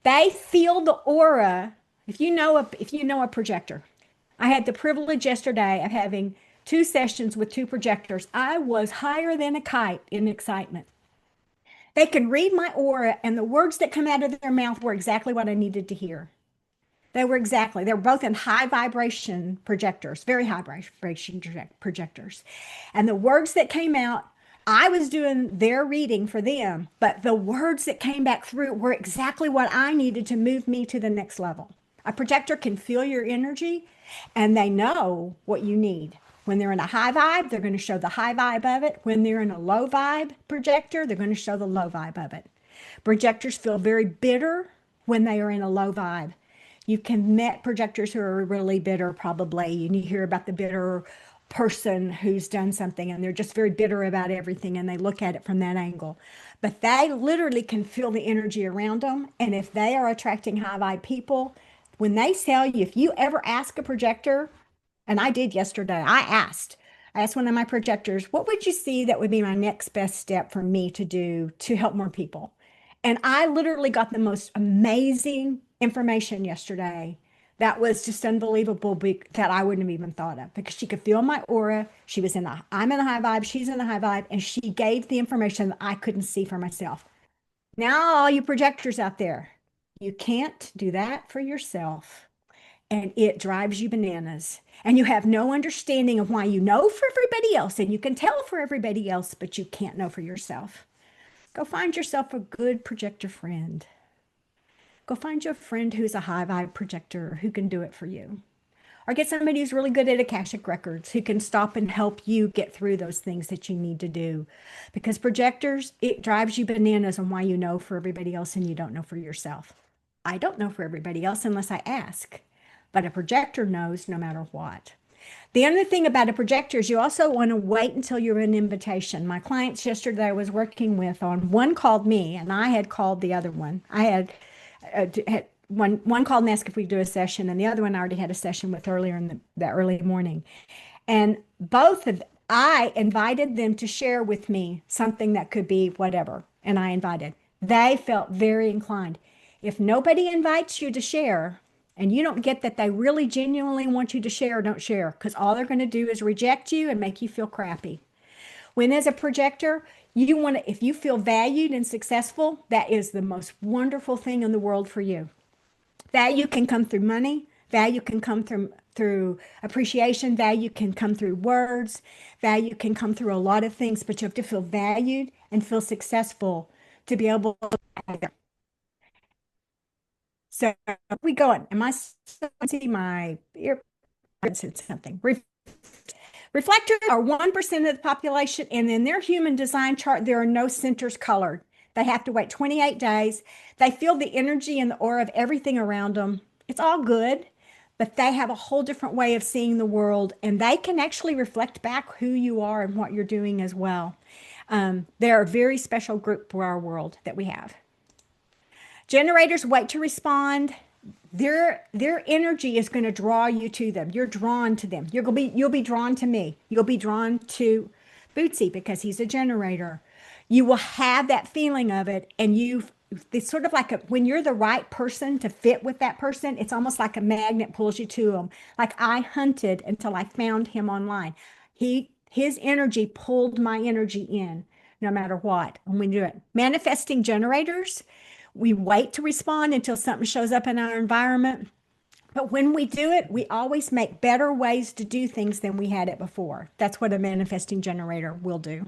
A: They feel the aura. If you know a projector, I had the privilege yesterday of having two sessions with two projectors. I was higher than a kite in excitement. They can read my aura, and the words that come out of their mouth were exactly what I needed to hear. They were both in high vibration projectors, very high vibration projectors. And the words that came out, I was doing their reading for them, but the words that came back through were exactly what I needed to move me to the next level. A projector can feel your energy and they know what you need. When they're in a high vibe, they're going to show the high vibe of it. When they're in a low vibe projector, they're going to show the low vibe of it. Projectors feel very bitter when they are in a low vibe. You can met projectors who are really bitter, probably, and you hear about the bitter person who's done something and they're just very bitter about everything and they look at it from that angle. But they literally can feel the energy around them. And if they are attracting high vibe people, when they tell you, if you ever ask a projector, and I did yesterday, I asked one of my projectors, what would you see that would be my next best step for me to do to help more people? And I literally got the most amazing information yesterday that was just unbelievable that I wouldn't have even thought of because she could feel my aura. I'm in a high vibe, she's in a high vibe, and she gave the information that I couldn't see for myself. Now, all you projectors out there, you can't do that for yourself, and it drives you bananas. And you have no understanding of why you know for everybody else, and you can tell for everybody else, but you can't know for yourself. Go find yourself a good projector friend. Go find you a friend who's a high vibe projector who can do it for you. Or get somebody who's really good at Akashic Records who can stop and help you get through those things that you need to do. Because projectors, it drives you bananas on why you know for everybody else and you don't know for yourself. I don't know for everybody else unless I ask. But a projector knows no matter what. The other thing about a projector is you also want to wait until you're an invitation. My clients yesterday I was working with on one called me and I had called the other one. I had one called and asked if we'd do a session, and the other one I already had a session with earlier in the early morning. And I invited them to share with me something that could be whatever. And I invited. They felt very inclined. If nobody invites you to share, and you don't get that they really genuinely want you to share, don't share, because all they're going to do is reject you and make you feel crappy. When as a projector, if you feel valued and successful, that is the most wonderful thing in the world for you. Value can come through money. Value can come through appreciation. Value can come through words. Value can come through a lot of things, but you have to feel valued and feel successful to be able to. So we going. Am I see my ear? I said something. Reflectors are 1% of the population, and in their human design chart, there are no centers colored. They have to wait 28 days. They feel the energy and the aura of everything around them. It's all good, but they have a whole different way of seeing the world, and they can actually reflect back who you are and what you're doing as well. They're a very special group for our world that we have. Generators wait to respond. Their energy is going to draw you to them. You're drawn to them. You'll be drawn to me. You'll be drawn to Bootsy because he's a generator. You will have that feeling of it, and it's sort of like when you're the right person to fit with that person, it's almost like a magnet pulls you to them. Like I hunted until I found him online. His energy pulled my energy in no matter what. And we do it. Manifesting generators, we wait to respond until something shows up in our environment. But when we do it, we always make better ways to do things than we had it before. That's what a manifesting generator will do.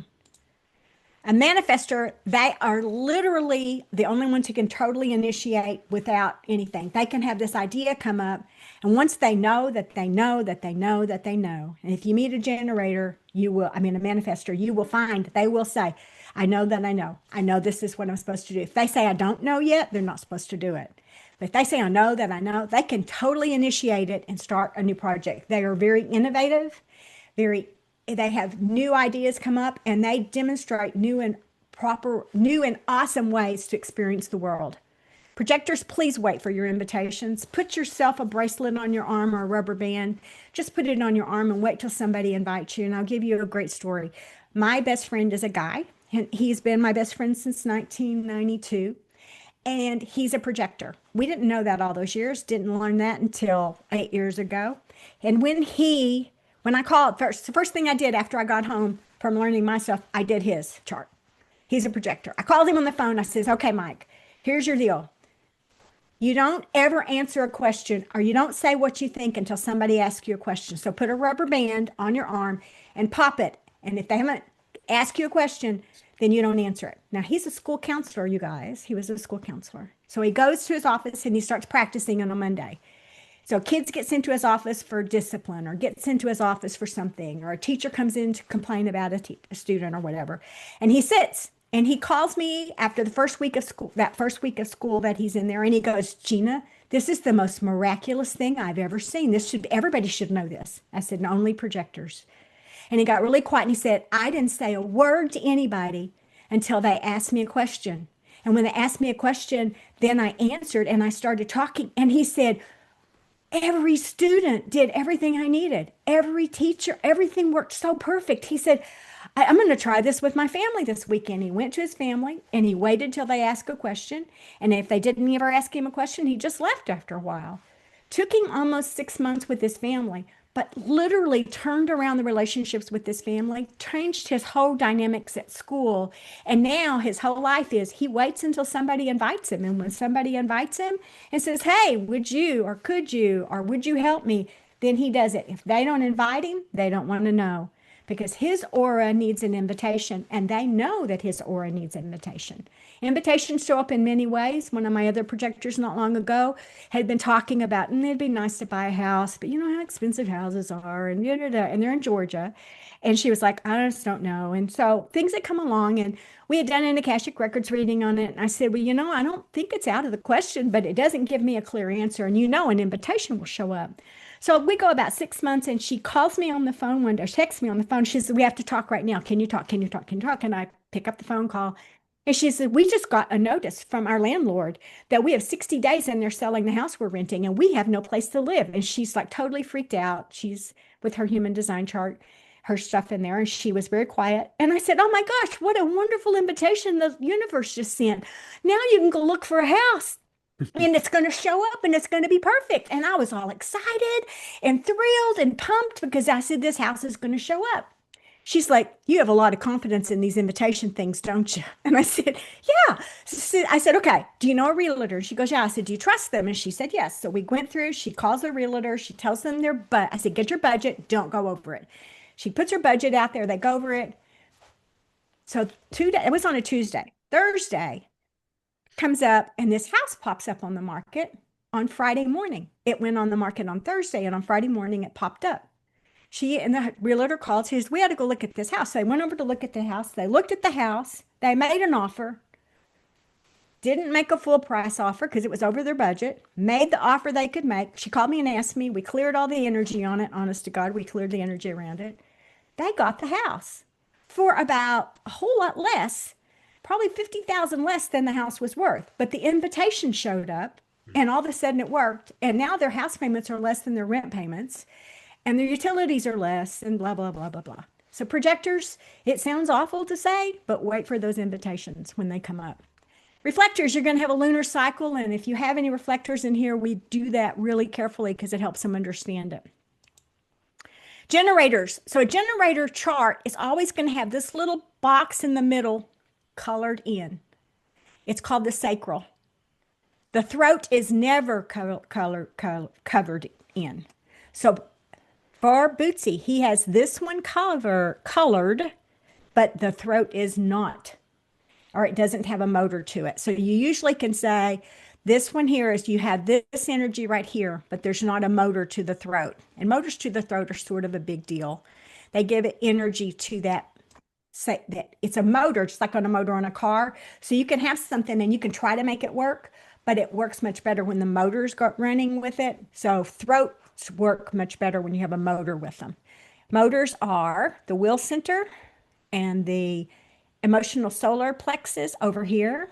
A: A manifester, they are literally the only ones who can totally initiate without anything. They can have this idea come up, and once they know that they know that they know that they know, and if you meet a generator, a manifester, you will find they will say, I know that I know. I know this is what I'm supposed to do. If they say I don't know yet, they're not supposed to do it. But if they say I know that I know, they can totally initiate it and start a new project. They are very innovative, they have new ideas come up, and they demonstrate new and awesome ways to experience the world. Projectors, please wait for your invitations. Put yourself a bracelet on your arm or a rubber band. Just put it on your arm and wait till somebody invites you. And I'll give you a great story. My best friend is a guy, and he's been my best friend since 1992. and he's a projector. We didn't know that all those years, didn't learn that until 8 years ago. And when I called first, the first thing I did after I got home from learning my stuff, I did his chart. He's a projector. I called him on the phone. I says, okay, Mike, here's your deal. You don't ever answer a question or you don't say what you think until somebody asks you a question. So put a rubber band on your arm and pop it. And if they haven't asked you a question, then you don't answer it. Now, he's a school counselor, you guys. He was a school counselor. So he goes to his office and he starts practicing on a Monday. So kids gets into his office for discipline or gets into his office for something, or a teacher comes in to complain about a student or whatever. And he sits and he calls me after the first week of school, that first week of school that he's in there. And he goes, Jeana, this is the most miraculous thing I've ever seen. Everybody should know this. I said, only projectors. And he got really quiet and he said, I didn't say a word to anybody until they asked me a question. And when they asked me a question, then I answered and I started talking. And he said, every student did everything I needed. Every teacher, everything worked so perfect. He said, I'm going to try this with my family this weekend. He went to his family and he waited till they asked a question. And if they didn't ever ask him a question, he just left after a while. Took him almost 6 months with his family, but literally turned around the relationships with his family, changed his whole dynamics at school. And now his whole life is he waits until somebody invites him. And when somebody invites him and says, hey, would you, or could you, or would you help me? Then he does it. If they don't invite him, they don't want to know, because his aura needs an invitation, and they know that his aura needs an invitation. Invitations show up in many ways. One of my other projectors not long ago had been talking about, and it'd be nice to buy a house, but you know how expensive houses are, and and they're in Georgia. And she was like, I just don't know. And so things had come along, and we had done an Akashic Records reading on it. And I said, well, I don't think it's out of the question, but it doesn't give me a clear answer. And an invitation will show up. So we go about 6 months, and she calls me on the phone one day, texts me on the phone. She said, we have to talk right now. Can you talk? Can you talk? Can you talk? And I pick up the phone call. And she said, we just got a notice from our landlord that we have 60 days and they're selling the house we're renting and we have no place to live. And she's like totally freaked out. She's with her human design chart, her stuff in there. And she was very quiet. And I said, oh my gosh, what a wonderful invitation the universe just sent. Now you can go look for a house. And it's going to show up and it's going to be perfect. And I was all excited and thrilled and pumped because I said, this house is going to show up. She's like, you have a lot of confidence in these invitation things, don't you? And I said, yeah. So I said, okay, do you know a realtor? She goes, yeah. I said, do you trust them? And she said, yes. So we went through, she calls the realtor. She tells them I said, get your budget. Don't go over it. She puts her budget out there. They go over it. So it was on a Tuesday. Thursday comes up and this house pops up on the market on Friday morning. It went on the market on Thursday and on Friday morning it popped up. She and the realtor called. She says, we had to go look at this house. So they went over to look at the house. They looked at the house. They made an offer. Didn't make a full price offer because it was over their budget. Made the offer they could make. She called me and asked me. We cleared all the energy on it. Honest to God, we cleared the energy around it. They got the house for about a whole lot less, probably 50,000 less than the house was worth. But the invitation showed up and all of a sudden it worked. And now their house payments are less than their rent payments. And their utilities are less and blah, blah, blah, blah, blah. So projectors, it sounds awful to say, but wait for those invitations when they come up. Reflectors, you're going to have a lunar cycle. And if you have any reflectors in here, we do that really carefully because it helps them understand it. Generators. So a generator chart is always going to have this little box in the middle colored in. It's called the sacral. The throat is never covered in. So for Bootsy, he has this one colored, but the throat is not, or it doesn't have a motor to it. So you usually can say, this one here is you have this energy right here, but there's not a motor to the throat. And motors to the throat are sort of a big deal. They give it energy to that. Say that it's a motor, just like on a motor on a car. So you can have something and you can try to make it work, but it works much better when the motor's got running with it. So throats work much better when you have a motor with them. Motors are the will center and the emotional solar plexus over here.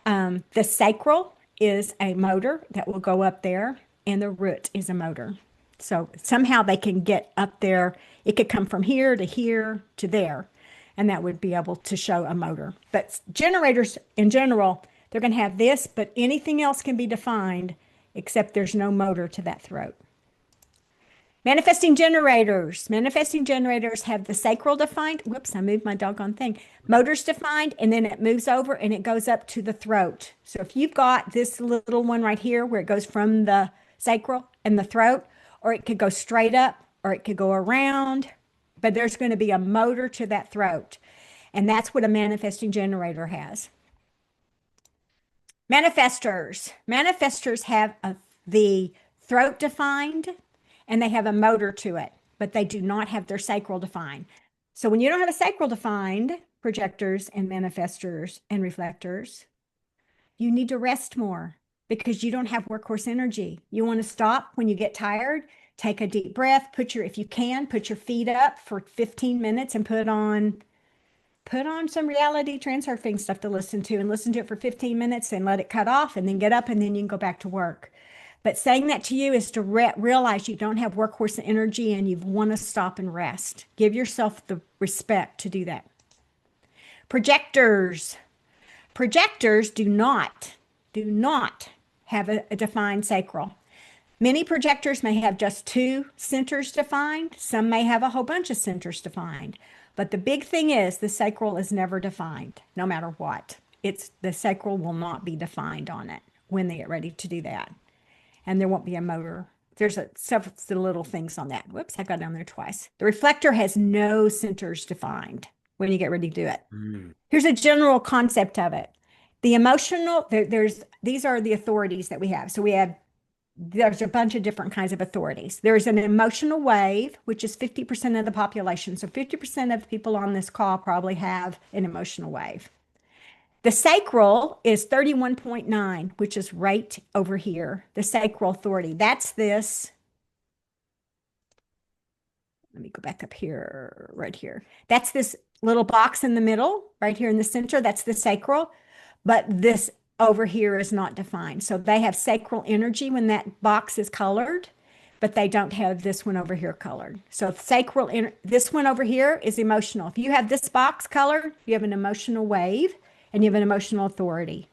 A: The sacral is a motor that will go up there, and the root is a motor. So somehow they can get up there. It could come from here to there, and that would be able to show a motor. But generators in general, They're going to have this, but anything else can be defined except there's no motor to that throat. Manifesting generators. Manifesting generators have the sacral defined. Whoops, I moved my doggone thing. Motors defined, and then it moves over and it goes up to the throat. So if you've got this little one right here where it goes from the sacral and the throat, or it could go straight up, or it could go around, but there's going to be a motor to that throat. And that's what a manifesting generator has. Manifestors. Manifestors have the throat defined and they have a motor to it, but they do not have their sacral defined. So when you don't have a sacral defined, projectors and manifestors and reflectors, you need to rest more because you don't have workhorse energy. You want to stop when you get tired, take a deep breath, if you can, put your feet up for 15 minutes and put on some reality transurfing stuff to listen to and listen to it for 15 minutes and let it cut off and then get up and then you can go back to work. But saying that to you is to realize you don't have workhorse energy and you want to stop and rest. Give yourself the respect to do that. Projectors. Projectors do not have a defined sacral. Many projectors may have just 2 centers defined. Some may have a whole bunch of centers defined. But the big thing is the sacral is never defined, no matter what. The sacral will not be defined on it when they get ready to do that. And there won't be a motor. There's several little things on that. Whoops, I got down there twice. The reflector has no centers defined when you get ready to do it. Here's a general concept of it. The emotional, these are the authorities that we have. So there's a bunch of different kinds of authorities. There's an emotional wave, which is 50% of the population. So 50% of the people on this call probably have an emotional wave. The sacral is 31.9, which is right over here. The sacral authority. That's this. Let me go back up here, right here. That's this little box in the middle, right here in the center. That's the sacral. But this over here is not defined. So they have sacral energy when that box is colored, but they don't have this one over here colored. So this one over here is emotional. If you have this box colored, you have an emotional wave and you have an emotional authority.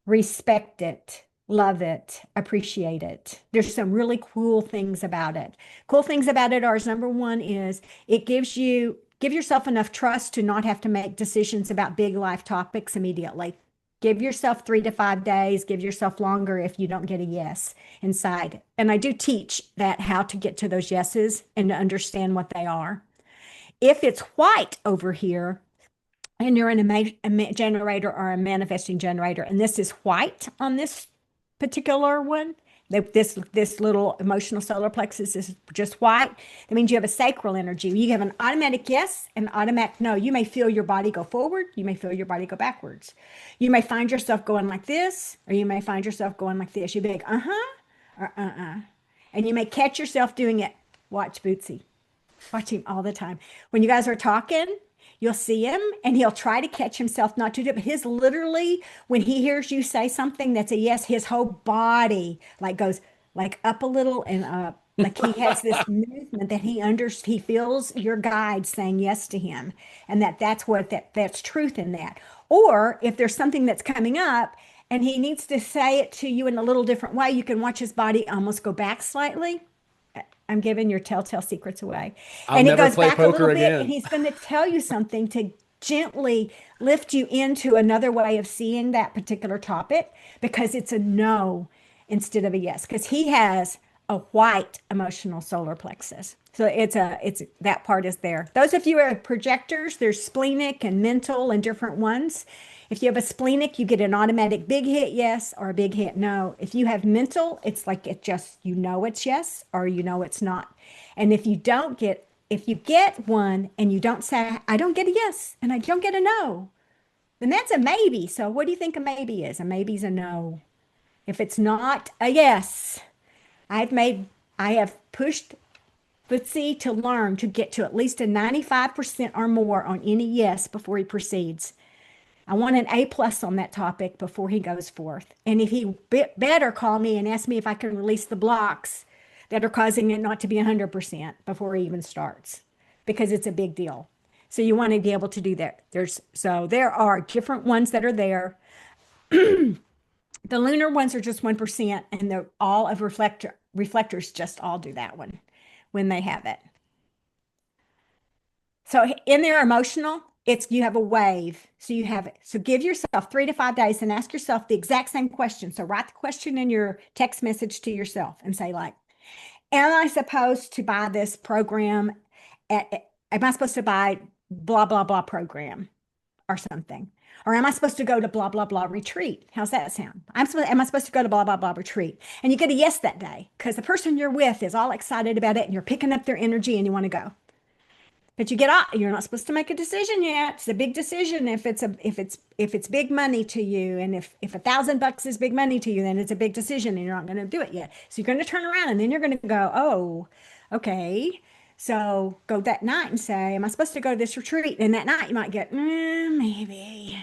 A: Respect it, love it, appreciate it. There's some really cool things about it. Cool things about it are, number one is it give yourself enough trust to not have to make decisions about big life topics immediately. Give yourself 3 to 5 days, give yourself longer if you don't get a yes inside. And I do teach that how to get to those yeses and to understand what they are. If it's white over here, and you're in a generator or a manifesting generator, and this is white on this particular one, this little emotional solar plexus is just white. That means you have a sacral energy. You have an automatic yes and automatic no. You may feel your body go forward. You may feel your body go backwards. You may find yourself going like this, or you may find yourself going like this. You'd be like, uh-huh, or uh-uh. And you may catch yourself doing it. Watch Bootsy. Watch him all the time. When you guys are talking, you'll see him and he'll try to catch himself not to do it. But his literally, when he hears you say something that's a yes, his whole body like goes like up a little and up. Like he has this movement that he feels your guide saying yes to him. And that's truth in that. Or if there's something that's coming up and he needs to say it to you in a little different way, you can watch his body almost go back slightly. I'm giving your telltale secrets away.
B: I'll
A: And he
B: never
A: goes
B: play
A: back a
B: poker
A: little bit
B: again.
A: and he's going to tell you something to gently lift you into another way of seeing that particular topic because it's a no instead of a yes. Because he has a white emotional solar plexus. So it's that part is there. Those of you who are projectors, there's splenic and mental and different ones. If you have a splenic, you get an automatic big hit yes or a big hit no. If you have mental, it's like it's yes or it's not. And if you get one and you don't say, I don't get a yes and I don't get a no, then that's a maybe. So what do you think a maybe is? A maybe's a no. If it's not a yes, I have pushed Bootsy to learn to get to at least a 95% or more on any yes before he proceeds. I want an A+ on that topic before he goes forth. And if he better call me and ask me if I can release the blocks that are causing it not to be 100% before he even starts, because it's a big deal. So you want to be able to do that. There are different ones that are there. The lunar ones are just 1%, and the all of reflectors just all do that one when they have it. So in their emotional, it's you have a wave. So you have it. So give yourself 3 to 5 days and ask yourself the exact same question. So write the question in your text message to yourself and say, like, am I supposed to buy this program? Am I supposed to buy blah, blah, blah program or something? Or am I supposed to go to blah, blah, blah retreat? How's that sound? Am I supposed to go to blah, blah, blah retreat? And you get a yes that day because the person you're with is all excited about it and you're picking up their energy and you want to go. But you get off, you're not supposed to make a decision yet. It's a big decision if it's big money to you. And if $1,000 is big money to you, then it's a big decision and you're not going to do it yet. So you're going to turn around and then you're going to go, oh, okay. So go that night and say, am I supposed to go to this retreat? And that night you might get, maybe.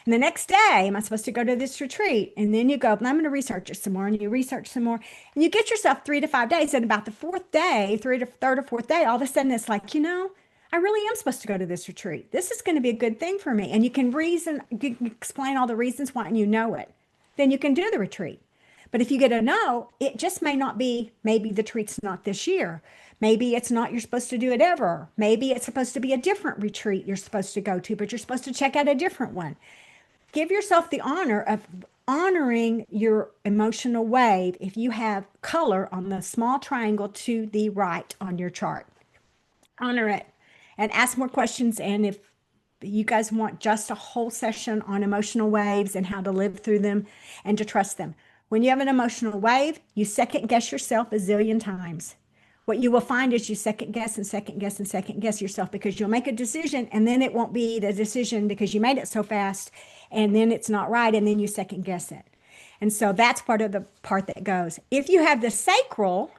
A: And the next day, am I supposed to go to this retreat? And then you go, I'm going to research it some more. And you research some more. And you get yourself 3 to 5 days. And about the fourth day, third or fourth day, all of a sudden it's like, I really am supposed to go to this retreat. This is going to be a good thing for me. And you can explain all the reasons why, and you know it. Then you can do the retreat. But if you get a no, it just may not be, maybe the retreat's not this year. Maybe it's not, you're supposed to do it ever. Maybe it's supposed to be a different retreat you're supposed to go to, but you're supposed to check out a different one. Give yourself the honor of honoring your emotional wave if you have color on the small triangle to the right on your chart. Honor it and ask more questions. And if you guys want just a whole session on emotional waves and how to live through them and to trust them, when you have an emotional wave, you second guess yourself a zillion times. What you will find is you second guess and second guess and second guess yourself because you'll make a decision and then it won't be the decision because you made it so fast and then it's not right and then you second guess it. And so that's part of the part that goes. If you have the sacral,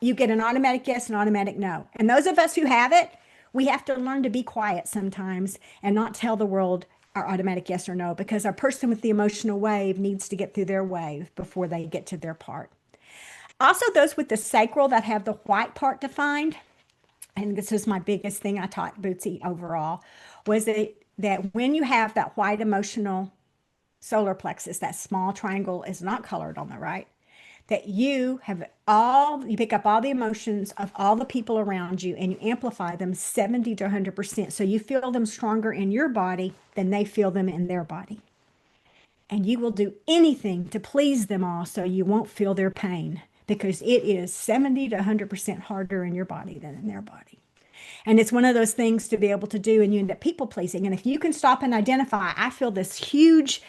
A: you get an automatic yes and automatic no. And those of us who have it, we have to learn to be quiet sometimes and not tell the world our automatic yes or no because our person with the emotional wave needs to get through their wave before they get to their part. Also, those with the sacral that have the white part defined, and this is my biggest thing I taught Bootsy overall, was that when you have that white emotional solar plexus, that small triangle is not colored on the right, that you pick up all the emotions of all the people around you and you amplify them 70 to 100%. So you feel them stronger in your body than they feel them in their body. And you will do anything to please them all so you won't feel their pain because it is 70 to 100% harder in your body than in their body. And it's one of those things to be able to do, and you end up people pleasing. And if you can stop and identify, I feel this huge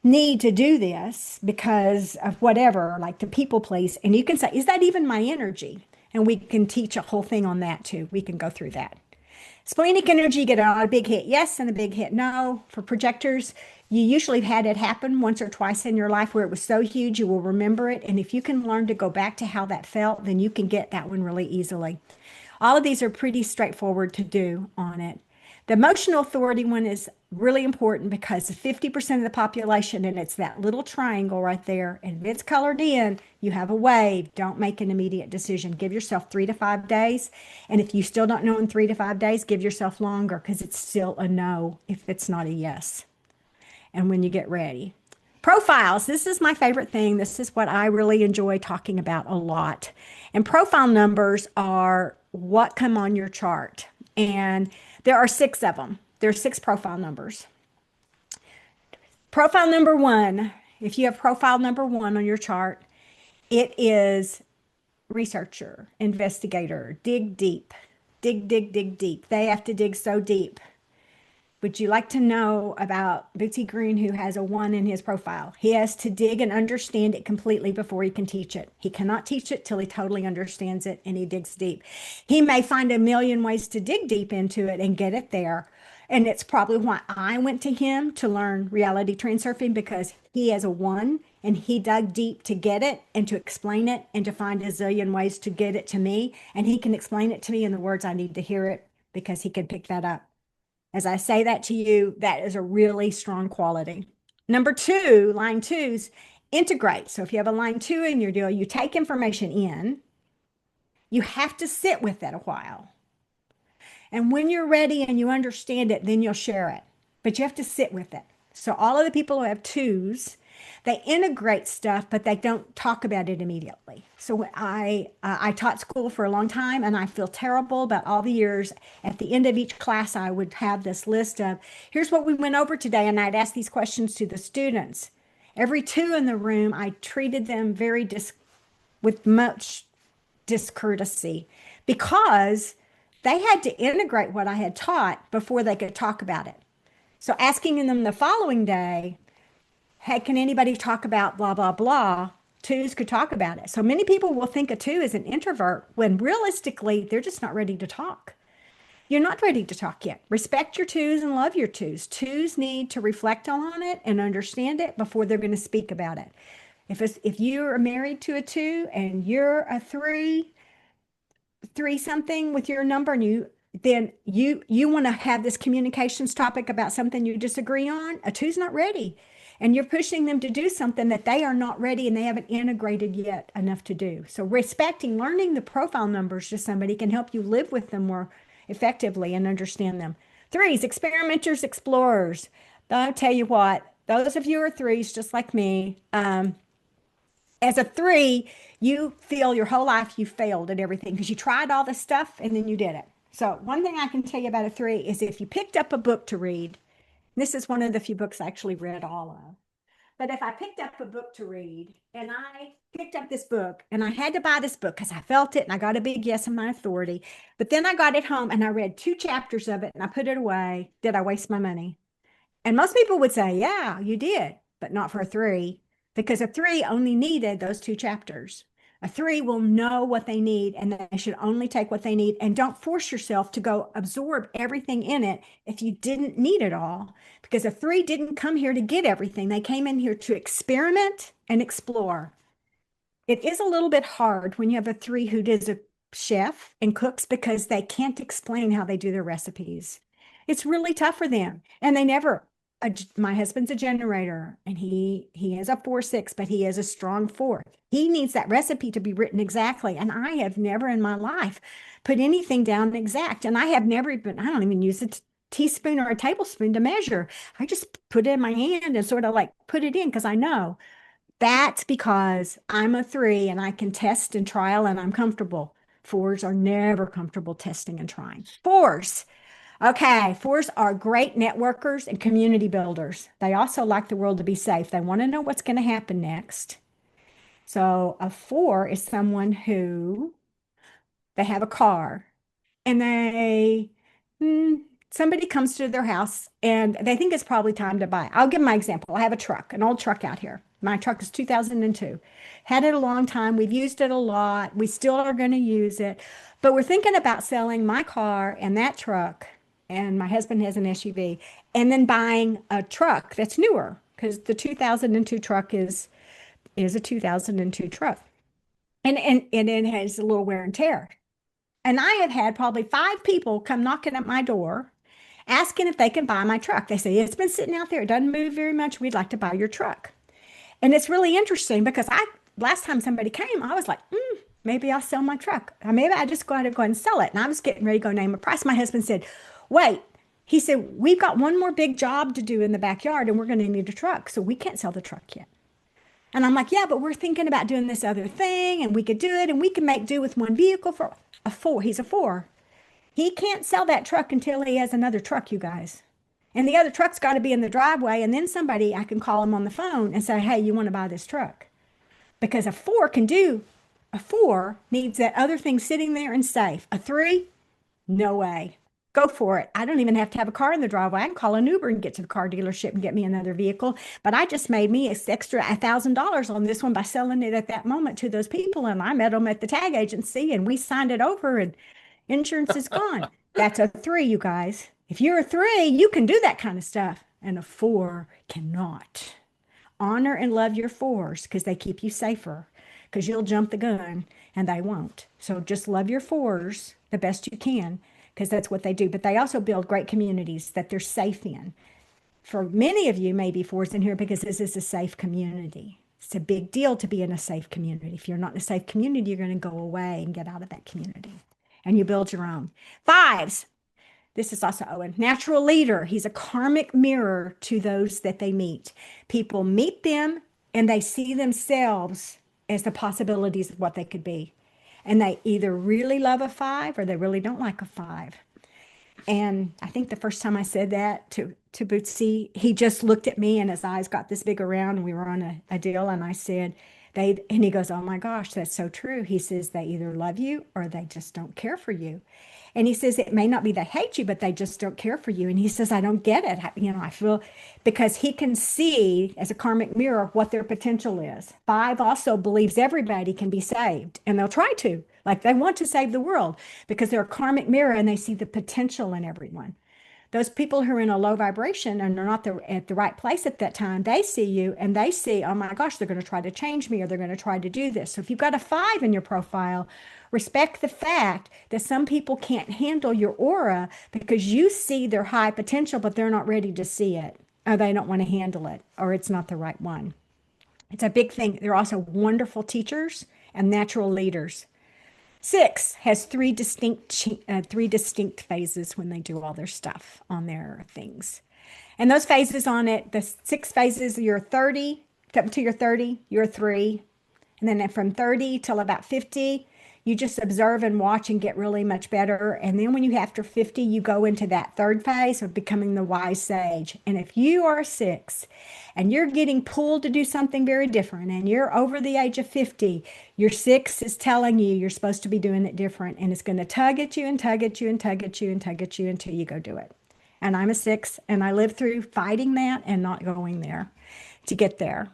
A: need to do this because of whatever, like to people please. And you can say, is that even my energy? And we can teach a whole thing on that too. We can go through that. Splenic energy, you get a big hit yes and a big hit no. For projectors, you usually have had it happen once or twice in your life where it was so huge you will remember it. And if you can learn to go back to how that felt, then you can get that one really easily. All of these are pretty straightforward to do on it. The emotional authority one is really important because 50% of the population, and it's that little triangle right there, and if it's colored in, you have a wave. Don't make an immediate decision. Give yourself 3 to 5 days. And if you still don't know in 3 to 5 days, give yourself longer because it's still a no if it's not a yes. And when you get ready. Profiles, this is my favorite thing. This is what I really enjoy talking about a lot. And profile numbers are what come on your chart. And there are 6 of them. There are 6 profile numbers. Profile number 1, if you have profile number 1 on your chart, it is researcher, investigator, dig deep, dig, dig, dig deep. They have to dig so deep. Would you like to know about Bootsy Green, who has a 1 in his profile? He has to dig and understand it completely before he can teach it. He cannot teach it till he totally understands it and he digs deep. He may find a million ways to dig deep into it and get it there. And it's probably why I went to him to learn reality transurfing because he has a 1 and he dug deep to get it and to explain it and to find a zillion ways to get it to me. And he can explain it to me in the words I need to hear it because he can pick that up. As I say that to you, that is a really strong quality. Number 2, line 2s, integrate. So if you have a line 2 in your deal, you take information in, you have to sit with it a while. And when you're ready and you understand it, then you'll share it. But you have to sit with it. So all of the people who have twos, they integrate stuff, but they don't talk about it immediately. So I taught school for a long time, and I feel terrible about all the years. At the end of each class, I would have this list of, here's what we went over today, and I'd ask these questions to the students. Every two in the room, I treated them with much discourtesy because they had to integrate what I had taught before they could talk about it. So asking them the following day, hey, can anybody talk about blah, blah, blah? Twos could talk about it. So many people will think a two is an introvert when realistically, they're just not ready to talk. You're not ready to talk yet. Respect your twos and love your twos. Twos need to reflect on it and understand it before they're going to speak about it. If you are married to a two and you're a three something with your number, and you want to have this communications topic about something you disagree on, a two's not ready. And you're pushing them to do something that they are not ready and they haven't integrated yet enough to do. So learning the profile numbers to somebody can help you live with them more effectively and understand them. Threes, experimenters, explorers. I'll tell you what, those of you who are threes, just like me, as a three, you feel your whole life you failed at everything because you tried all this stuff and then you did it. So one thing I can tell you about a three is if you picked up a book to read, this is one of the few books I actually read all of. But if I picked up a book to read and I picked up this book and I had to buy this book because I felt it and I got a big yes in my authority, but then I got it home and I read 2 chapters of it and I put it away, did I waste my money? And most people would say, yeah, you did, but not for a three, because a three only needed those 2 chapters. A three will know what they need and they should only take what they need. And don't force yourself to go absorb everything in it if you didn't need it all, because a three didn't come here to get everything. They came in here to experiment and explore. It is a little bit hard when you have a three who is a chef and cooks because they can't explain how they do their recipes. It's really tough for them. And they never, my husband's a generator and he is a 4-6, but he is a strong four. He needs that recipe to be written exactly. And I have never in my life put anything down exact. And I have never even, I don't even use a teaspoon or a tablespoon to measure. I just put it in my hand and sort of like put it in because I know. That's because I'm a three and I can test and trial and I'm comfortable. Fours are never comfortable testing and trying. Fours. Okay, fours are great networkers and community builders. They also like the world to be safe. They want to know what's going to happen next. So a four is someone who they have a car and somebody comes to their house and they think it's probably time to buy. I'll give my example. I have a truck, an old truck out here. My truck is 2002. Had it a long time. We've used it a lot. We still are going to use it. But we're thinking about selling my car and that truck, and my husband has an SUV, and then buying a truck that's newer because the 2002 truck is a 2002 truck. And it has a little wear and tear. And I have had probably 5 people come knocking at my door asking if they can buy my truck. They say, it's been sitting out there. It doesn't move very much. We'd like to buy your truck. And it's really interesting because last time somebody came, I was like, maybe I'll sell my truck. Or maybe I just go ahead and sell it. And I was getting ready to go name a price. My husband said, wait. He said, we've got one more big job to do in the backyard and we're going to need a truck. So we can't sell the truck yet. And I'm like, yeah, but we're thinking about doing this other thing and we could do it and we can make do with one vehicle for a four. He's a four. He can't sell that truck until he has another truck, you guys. And the other truck's got to be in the driveway. And then I can call him on the phone and say, hey, you want to buy this truck? Because a four needs that other thing sitting there and safe. A three, no way. Go for it. I don't even have to have a car in the driveway. I can call an Uber and get to the car dealership and get me another vehicle. But I just made me an extra $1,000 on this one by selling it at that moment to those people. And I met them at the tag agency and we signed it over and insurance is gone. That's a three, you guys. If you're a three, you can do that kind of stuff. And a four cannot. Honor and love your fours because they keep you safer, because you'll jump the gun and they won't. So just love your fours the best you can because that's what they do. But they also build great communities that they're safe in. For many of you, maybe fours in here because this is a safe community. It's a big deal to be in a safe community. If you're not in a safe community, you're going to go away and get out of that community and you build your own. Fives. This is also Owen. Natural leader. He's a karmic mirror to those that they meet. People meet them and they see themselves as the possibilities of what they could be. And they either really love a five or they really don't like a five. And I think the first time I said that to Bootsy, he just looked at me and his eyes got this big around. And we were on a deal, and I said, and he goes, "Oh my gosh, that's so true." He says, "They either love you or they just don't care for you." And he says, "It may not be they hate you, but they just don't care for you." And he says, "I don't get it. I feel," because he can see as a karmic mirror what their potential is. Five also believes everybody can be saved, and they'll try to. Like they want to save the world because they're a karmic mirror and they see the potential in everyone. Those people who are in a low vibration and are not at the right place at that time, they see you and they see, oh my gosh, they're going to try to change me or they're going to try to do this. So if you've got a five in your profile, respect the fact that some people can't handle your aura because you see their high potential, but they're not ready to see it, or they don't want to handle it, or it's not the right one. It's a big thing. They're also wonderful teachers and natural leaders. Six has three distinct phases when they do all their stuff on their things. And those phases on it, the six phases, you're 30, up to your 30, you're three. And then from 30 till about 50, you just observe and watch and get really much better. And then when you after 50, you go into that third phase of becoming the wise sage. And if you are a six and you're getting pulled to do something very different and you're over the age of 50, your six is telling you you're supposed to be doing it different. And it's going to tug at you and tug at you and tug at you and tug at you until you go do it. And I'm a six and I lived through fighting that and not going there to get there.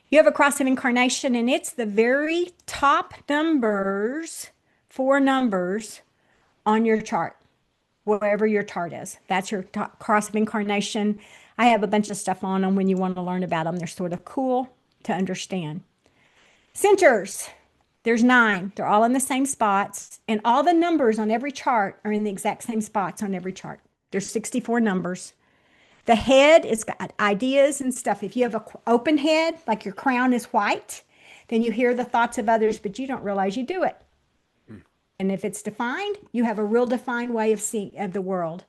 A: You have a cross of incarnation, and it's the very top numbers, four numbers on your chart, wherever your chart is. That's your top cross of incarnation. I have a bunch of stuff on them when you want to learn about them. They're sort of cool to understand. Centers, there's 9. They're all in the same spots, and all the numbers on every chart are in the exact same spots on every chart. There's 64 numbers. The head is got ideas and stuff. If you have an open head, like your crown is white, then you hear the thoughts of others, but you don't realize you do it. And if it's defined, you have a real defined way of seeing of the world.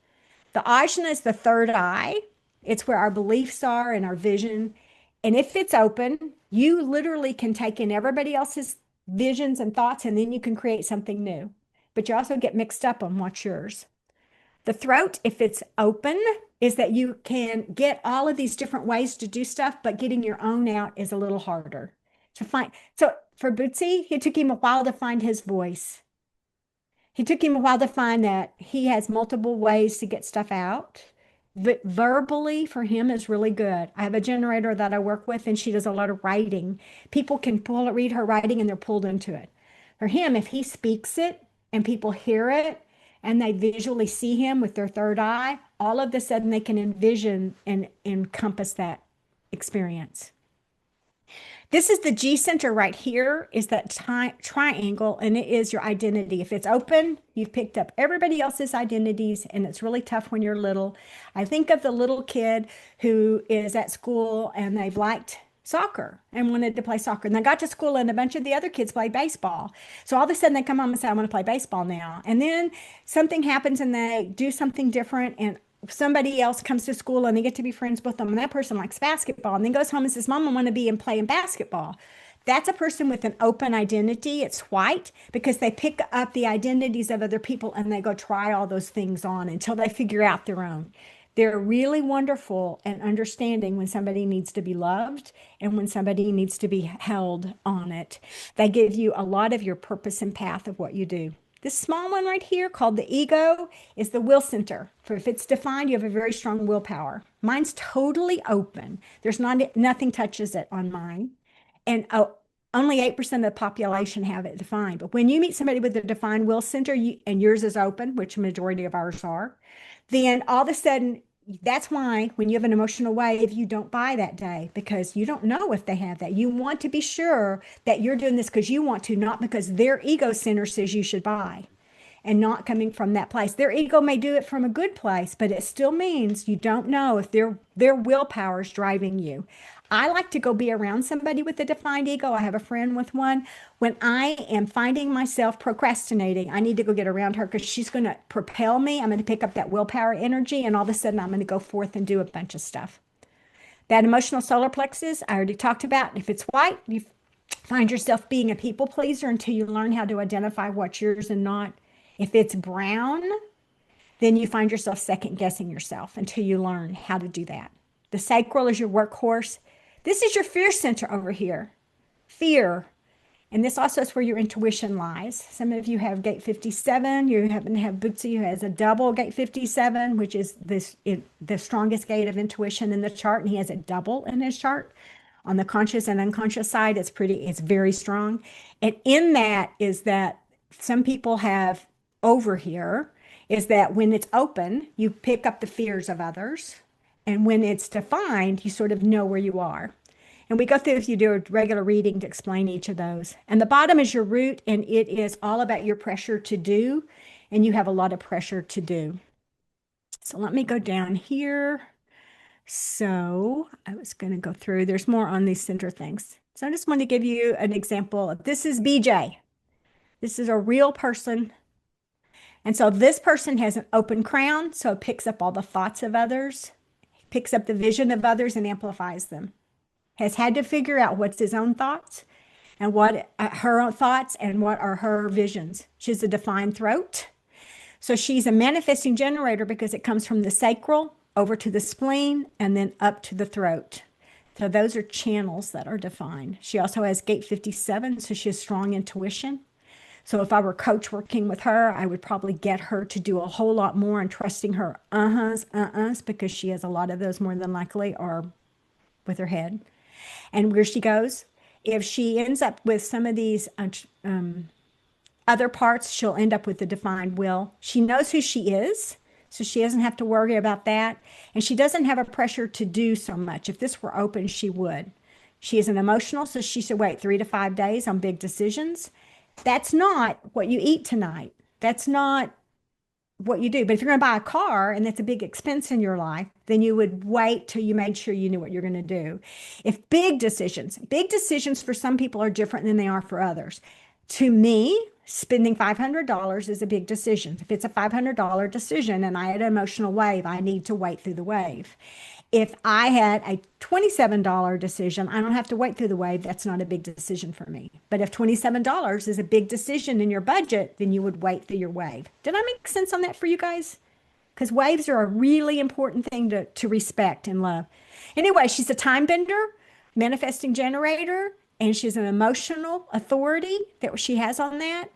A: The ajna is the third eye. It's where our beliefs are and our vision. And if it's open, you literally can take in everybody else's visions and thoughts, and then you can create something new. But you also get mixed up on what's yours. The throat, if it's open, is that you can get all of these different ways to do stuff, but getting your own out is a little harder to find. So for Bootsy, it took him a while to find his voice. It took him a while to find that he has multiple ways to get stuff out. But verbally for him is really good. I have a generator that I work with, and she does a lot of writing. People can read her writing, and they're pulled into it. For him, if he speaks it and people hear it, and they visually see him with their third eye, all of a sudden they can envision and encompass that experience. This is the G center right here, is that triangle, and it is your identity. If it's open, you've picked up everybody else's identities, and it's really tough when you're little. I think of the little kid who is at school and they've liked soccer and wanted to play soccer. And they got to school and a bunch of the other kids played baseball. So all of a sudden they come home and say, I want to play baseball now. And then something happens and they do something different, and somebody else comes to school and they get to be friends with them. And that person likes basketball and then goes home and says, Mom, I want to be and play in basketball. That's a person with an open identity. It's white because they pick up the identities of other people and they go try all those things on until they figure out their own. They're really wonderful and understanding when somebody needs to be loved and when somebody needs to be held on it. They give you a lot of your purpose and path of what you do. This small one right here called the ego is the will center. For if it's defined, you have a very strong willpower. Mine's totally open. There's nothing touches it on mine. And only 8% of the population have it defined. But when you meet somebody with a defined will center, and yours is open, which majority of ours are, then all of a sudden, that's why when you have an emotional wave, you don't buy that day because you don't know if they have that. You want to be sure that you're doing this because you want to, not because their ego center says you should buy, and not coming from that place. Their ego may do it from a good place, but it still means you don't know if their willpower is driving you. I like to go be around somebody with a defined ego. I have a friend with one. When I am finding myself procrastinating, I need to go get around her because she's going to propel me. I'm going to pick up that willpower energy, and all of a sudden, I'm going to go forth and do a bunch of stuff. That emotional solar plexus, I already talked about. If it's white, you find yourself being a people pleaser until you learn how to identify what's yours and not. If it's brown, then you find yourself second guessing yourself until you learn how to do that. The sacral is your workhorse. This is your fear center over here. Fear. And this also is where your intuition lies. Some of you have gate 57. You happen to have Bootsy who has a double gate 57, which is the strongest gate of intuition in the chart. And he has a double in his chart. On the conscious and unconscious side, it's very strong. And in that is that some people have over here is that when it's open, you pick up the fears of others. And when it's defined, you sort of know where you are. And we go through, if you do a regular reading, to explain each of those. And the bottom is your root, and it is all about your pressure to do. And you have a lot of pressure to do. So let me go down here. So I was going to go through, there's more on these center things. So I just want to give you an example. This is BJ. This is a real person. And so this person has an open crown, so it picks up all the thoughts of others, picks up the vision of others and amplifies them. Has had to figure out what's his own thoughts and what her own thoughts and what are her visions. She's a defined throat. So she's a manifesting generator because it comes from the sacral over to the spleen and then up to the throat. So those are channels that are defined. She also has gate 57, so she has strong intuition. So if I were coach working with her, I would probably get her to do a whole lot more and trusting her uh-huhs, because she has a lot of those more than likely, or with her head. And where she goes, if she ends up with some of these other parts, she'll end up with the defined will. She knows who she is, so she doesn't have to worry about that. And she doesn't have a pressure to do so much. If this were open, she would. She is an emotional, so she should wait 3 to 5 days on big decisions. That's not what you eat tonight. That's not what you do. But if you're going to buy a car and that's a big expense in your life, then you would wait till you made sure you knew what you're going to do. If big decisions for some people are different than they are for others. To me, spending $500 is a big decision. If it's a $500 decision and I had an emotional wave, I need to wait through the wave. If I had a $27 decision, I don't have to wait through the wave. That's not a big decision for me. But if $27 is a big decision in your budget, then you would wait through your wave. Did I make sense on that for you guys? Because waves are a really important thing to respect and love. Anyway, she's a time bender, manifesting generator, and she's an emotional authority that she has on that.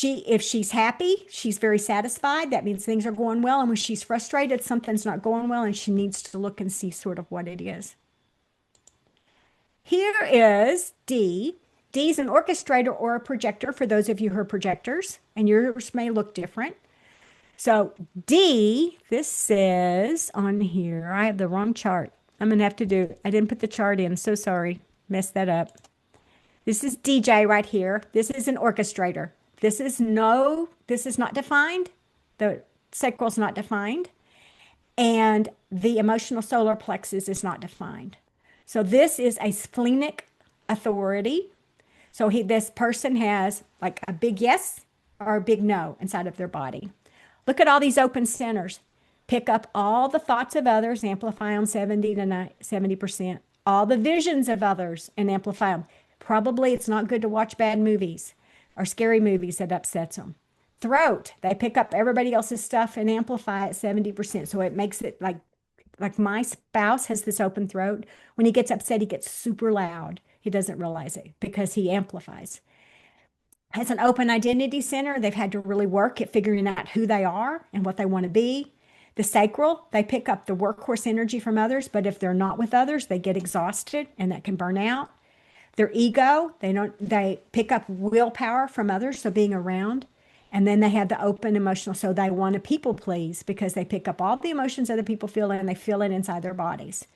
A: If she's happy, she's very satisfied. That means things are going well. And when she's frustrated, something's not going well, and she needs to look and see sort of what it is. Here is D. D is an orchestrator or a projector for those of you who are projectors, and yours may look different. So D, this says on here, I have the wrong chart. I'm going to have to do, I didn't put the chart in. So sorry. Messed that up. This is DJ right here. This is an orchestrator. This is not defined. The sacral's not defined. And the emotional solar plexus is not defined. So this is a splenic authority. So this person has like a big yes or a big no inside of their body. Look at all these open centers. Pick up all the thoughts of others, amplify them 70%. All the visions of others and amplify them. Probably it's not good to watch bad movies or scary movies that upsets them. Throat, they pick up everybody else's stuff and amplify it 70%. So it makes it like my spouse has this open throat. When he gets upset, he gets super loud. He doesn't realize it because he amplifies. Has an open identity center. They've had to really work at figuring out who they are and what they want to be. The sacral, they pick up the workhorse energy from others, but if they're not with others, they get exhausted and that can burn out. Their ego, they pick up willpower from others, so being around. And then they have the open emotional, so they want to people please because they pick up all the emotions other people feel and they feel it inside their bodies.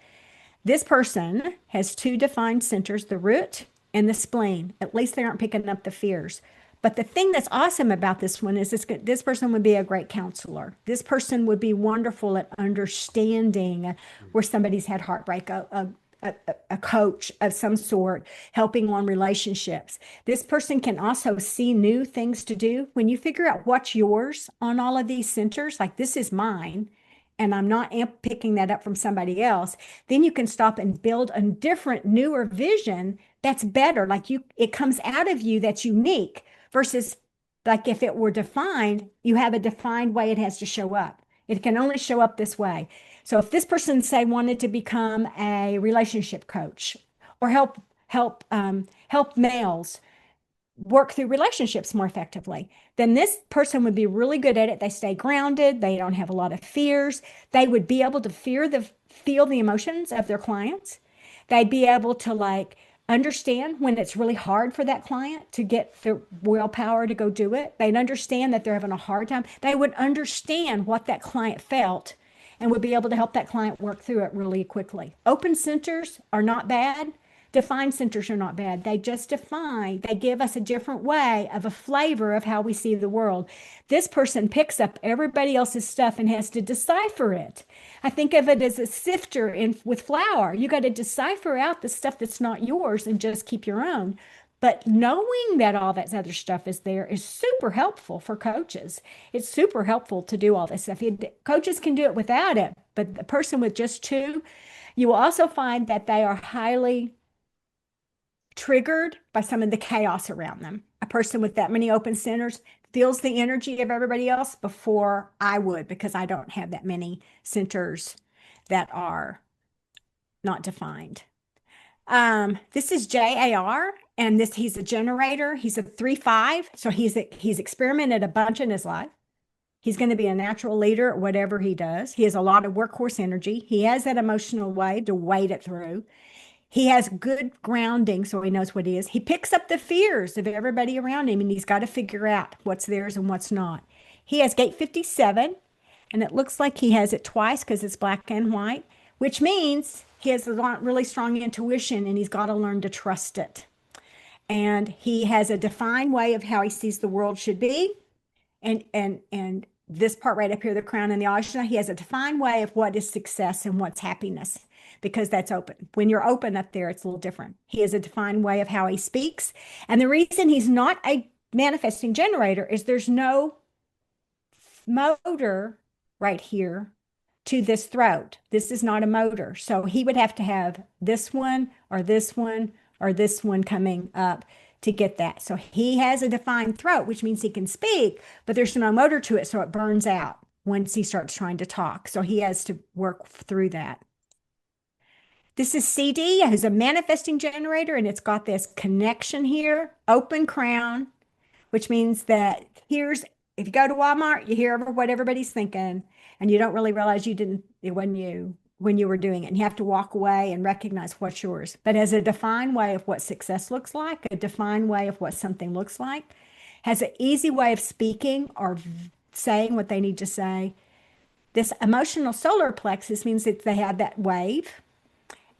A: This person has 2 defined centers, the root and the spleen. At least they aren't picking up the fears. But the thing that's awesome about this one is this person would be a great counselor. This person would be wonderful at understanding where somebody's had heartbreak, a a coach of some sort, helping on relationships. This person can also see new things to do. When you figure out what's yours on all of these centers, like this is mine, and I'm not picking that up from somebody else, then you can stop and build a different, newer vision that's better. Like it comes out of you that's unique versus like if it were defined, you have a defined way it has to show up. It can only show up this way. So if this person say wanted to become a relationship coach or help males work through relationships more effectively, then this person would be really good at it. They stay grounded. They don't have a lot of fears. They would be able to feel the emotions of their clients. They'd be able to like understand when it's really hard for that client to get the willpower to go do it. They'd understand that they're having a hard time. They would understand what that client felt and would be able to help that client work through it really quickly. Open centers are not bad. Defined centers are not bad. They just define, they give us a different way of a flavor of how we see the world. This person picks up everybody else's stuff and has to decipher it. I think of it as a sifter with flour. You got to decipher out the stuff that's not yours and just keep your own. But knowing that all that other stuff is there is super helpful for coaches. It's super helpful to do all this stuff. Coaches can do it without it, but the person with just two, you will also find that they are highly triggered by some of the chaos around them. A person with that many open centers feels the energy of everybody else before I would, because I don't have that many centers that are not defined. This is JAR, and he's a generator. He's a 3-5, so he's experimented a bunch in his life. He's going to be a natural leader at whatever he does. He has a lot of workhorse energy. He has that emotional way to wade it through. He has good grounding, so he knows what he is. He picks up the fears of everybody around him, and he's got to figure out what's theirs and what's not. He has gate 57, and it looks like he has it twice because it's black and white, which means he has a really strong intuition, and he's got to learn to trust it. And he has a defined way of how he sees the world should be. And this part right up here, the crown and the ajna, he has a defined way of what is success and what's happiness, because that's open. When you're open up there, it's a little different. He has a defined way of how he speaks. And the reason he's not a manifesting generator is there's no motor right here to this throat. This is not a motor. So he would have to have this one or this one or this one coming up to get that. So he has a defined throat, which means he can speak, but there's no motor to it. So it burns out once he starts trying to talk. So he has to work through that. This is CD, who's a manifesting generator, and it's got this connection here, open crown, which means that if you go to Walmart, you hear what everybody's thinking, and you don't really realize you didn't when you were doing it. And you have to walk away and recognize what's yours. But as a defined way of what success looks like, a defined way of what something looks like, has an easy way of speaking or saying what they need to say. This emotional solar plexus means that they have that wave,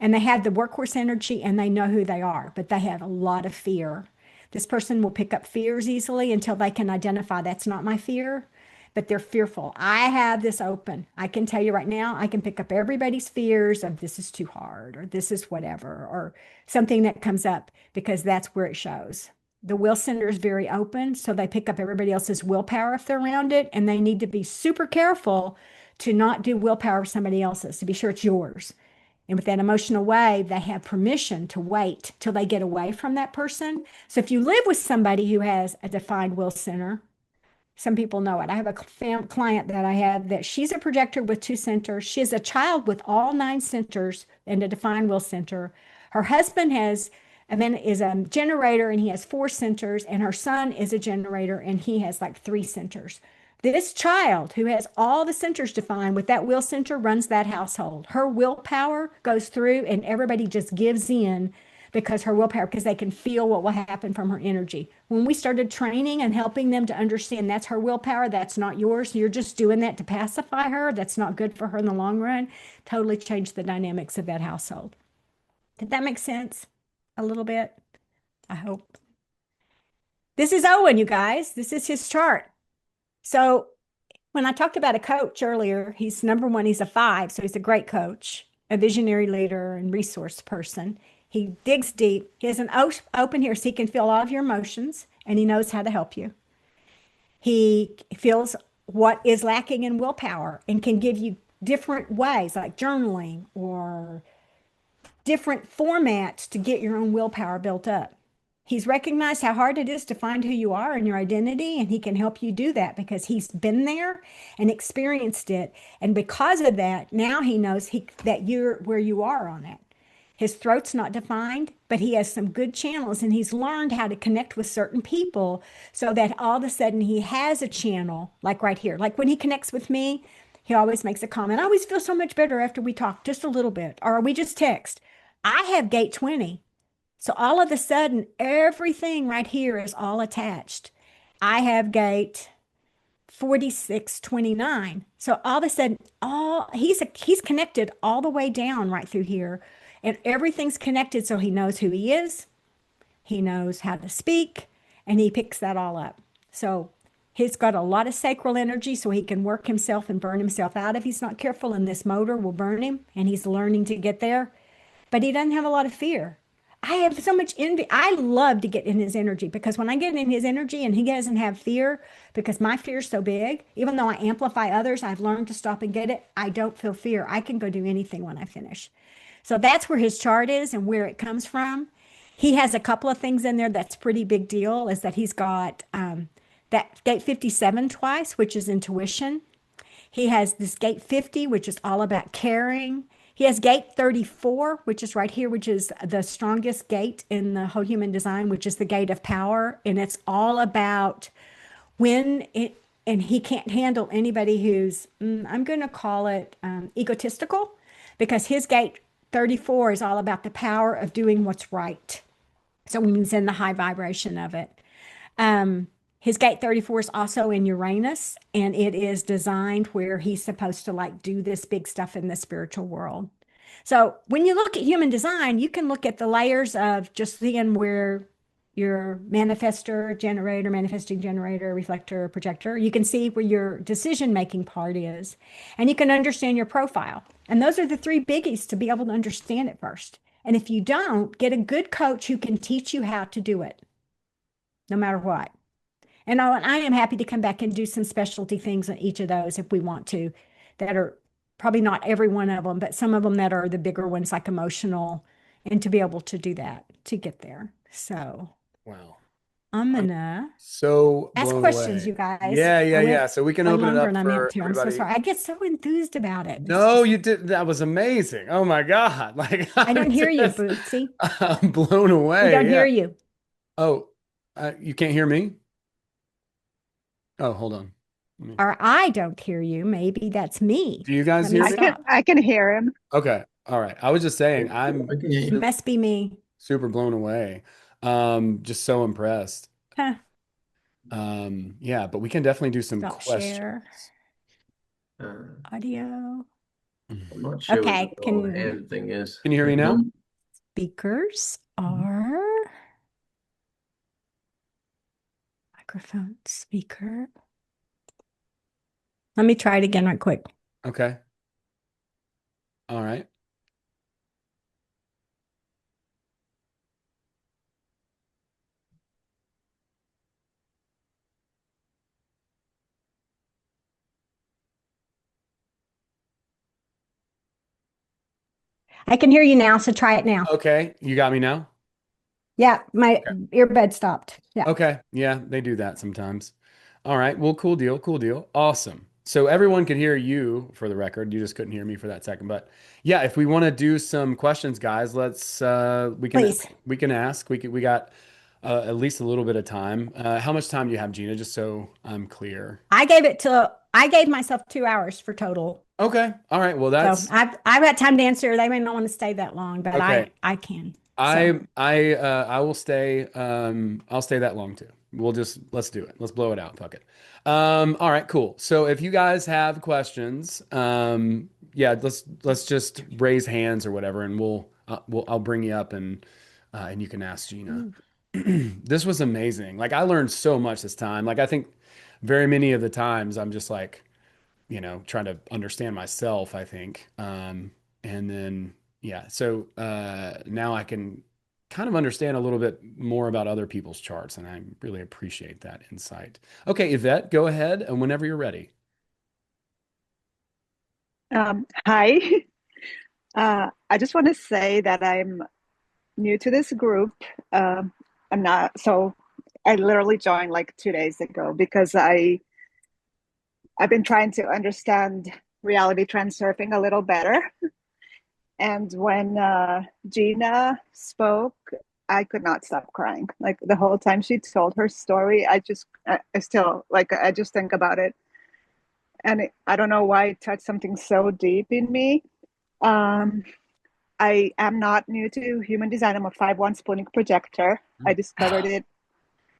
A: and they have the workhorse energy, and they know who they are, but they have a lot of fear. This person will pick up fears easily until they can identify that's not my fear, but they're fearful. I have this open. I can tell you right now, I can pick up everybody's fears of this is too hard, or this is whatever, or something that comes up, because that's where it shows. The will center is very open, so they pick up everybody else's willpower if they're around it, and they need to be super careful to not do willpower with somebody else's, to be sure it's yours. And with that emotional wave, they have permission to wait till they get away from that person. So if you live with somebody who has a defined will center, some people know it. I have a client that I have that she's a projector with 2 centers. She has a child with all 9 centers and a defined will center. Her husband is a generator, and he has 4 centers, and her son is a generator, and he has like 3 centers. This child who has all the centers defined with that will center runs that household. Her willpower goes through, and everybody just gives in because they can feel what will happen from her energy. When we started training and helping them to understand that's her willpower, that's not yours, you're just doing that to pacify her, that's not good for her in the long run, totally changed the dynamics of that household. Did that make sense a little bit? I hope. This is Owen, you guys. This is his chart. So when I talked about a coach earlier, he's number 1, he's a 5, so he's a great coach. a visionary leader and resource person. He digs deep. He has an open here so he can feel all of your emotions and he knows how to help you. He feels what is lacking in willpower and can give you different ways like journaling or different formats to get your own willpower built up. He's recognized how hard it is to find who you are and your identity, and he can help you do that because he's been there and experienced it. And because of that, now he knows that you're where you are on it. His throat's not defined, but he has some good channels and he's learned how to connect with certain people so that all of a sudden he has a channel, like right here. Like when he connects with me, he always makes a comment. I always feel so much better after we talk just a little bit, or we just text. I have gate 20. So all of a sudden, everything right here is all attached. I have gate 4629. So all of a sudden, he's connected all the way down right through here, and everything's connected so he knows who he is, he knows how to speak, and he picks that all up. So he's got a lot of sacral energy so he can work himself and burn himself out if he's not careful, and this motor will burn him, and he's learning to get there. But he doesn't have a lot of fear. I have so much envy. I love to get in his energy because when I get in his energy and he doesn't have fear, because my fear is so big, even though I amplify others, I've learned to stop and get it. I don't feel fear. I can go do anything when I finish. So that's where his chart is and where it comes from. He has a couple of things in there that's pretty big deal is that he's got that gate 57 twice, which is intuition. He has this gate 50, which is all about caring. He has gate 34, which is right here, which is the strongest gate in the whole human design, which is the gate of power. And it's all about and he can't handle anybody who's, I'm going to call it egotistical, because his gate 34 is all about the power of doing what's right. So when he's in the high vibration of it. His gate 34 is also in Uranus, and it is designed where he's supposed to like do this big stuff in the spiritual world. So when you look at human design, you can look at the layers of just seeing where your manifestor, generator, manifesting generator, reflector, projector, you can see where your decision making part is, and you can understand your profile. And those are the three biggies to be able to understand it first. And if you don't, get a good coach who can teach you how to do it, no matter what. And I am happy to come back and do some specialty things on each of those if we want to, that are probably not every one of them, but some of them that are the bigger ones, like emotional, and to be able to do that to get there. So
B: Wow.
A: I'm
B: I'm
A: gonna
B: so
A: ask
B: blown
A: questions,
B: away.
A: you guys.
B: Yeah,
A: I
B: yeah,
A: went
B: yeah. So we can
A: way
B: open it
A: longer
B: up
A: than I meant
B: for
A: to. I'm so
B: everybody.
A: sorry. I get so enthused about it. It's
B: No,
A: just,
B: you did. That was amazing. Oh my God. Like
A: I
B: I'm
A: don't hear you,
B: just,
A: Bootsy.
B: I'm blown
A: We don't
B: away.
A: hear
B: Yeah.
A: you.
B: Oh, you can't hear me? Oh, hold on.
A: Or I don't hear you. Maybe that's me.
B: Do you guys
A: Let me
B: hear
C: I
B: me?
C: can
A: stop.
C: I can hear him.
B: Okay. All right. I was just saying, I'm
D: I can hear
A: It
D: you.
A: must be me.
B: super blown away. Just so impressed.
A: Huh.
B: Yeah, but we can definitely do some
A: Stop share.
B: questions.
D: Uh,
A: Audio.
D: I'm not sure what the
A: Okay.
D: little
A: Can
D: hand thing is.
B: Can you hear me
D: Hang
B: now?
D: on.
A: speakers are microphone speaker? Let me try it again right quick.
B: Okay. All right.
A: I can hear you now, so try it now.
B: Okay. You got me now?
A: Yeah, my
B: Okay.
A: earbud stopped. Yeah.
B: Okay. Yeah, they do that sometimes. All right. Well, cool deal. Cool deal. Awesome. So everyone could hear you for the record. You just couldn't hear me for that second. But yeah, if we want to do some questions, guys, let's
A: Please.
B: we can ask. We got at least a little bit of time. How much time do you have, Gina? Just so I'm clear.
A: I gave myself 2 hours for total.
B: Okay. All right. Well,
A: So
B: that's
A: I've got time to answer. They may not want to stay that long, but
B: okay.
A: I can. So
B: I will stay I'll stay that long too. Let's do it. Let's blow it out. Fuck it. All right, cool. So if you guys have questions, yeah, let's just raise hands or whatever and I'll bring you up and you can ask Gina. This was amazing. Like I learned so much this time. Like I think very many of the times I'm just like, trying to understand myself, I think. And then, yeah, so now I can kind of understand a little bit more about other people's charts, and I really appreciate that insight. Okay, Yvette, go ahead, and whenever you're ready.
C: Hi. I just want to say that I'm new to this group. Um, I'm not, so I literally joined like 2 days ago because I've been trying to understand reality transurfing a little better. And when Jeana spoke, I could not stop crying. Like the whole time she told her story, I still, like, I just think about it. And I don't know why it touched something so deep in me. Um, I am not new to human design. I'm a 5-1 spooning projector. I discovered it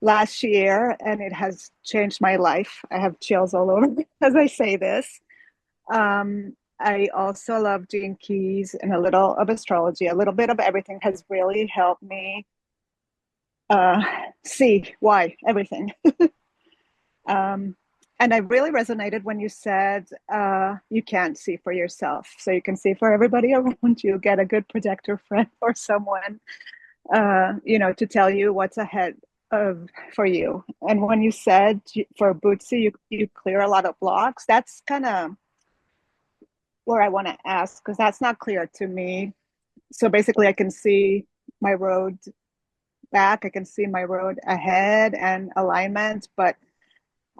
C: last year and it has changed my life. I have chills all over as I say this. I also love Gene Keys and a little of astrology. A little bit of everything has really helped me uh, see why everything. Um, and I really resonated when you said you can't see for yourself, so you can see for everybody around you. Get a good projector friend or someone, to tell you what's ahead of for you. And when you said for Bootsy, you clear a lot of blocks. That's kind of where I want to ask because that's not clear to me. So basically, I can see my road back. I can see my road ahead and alignment, but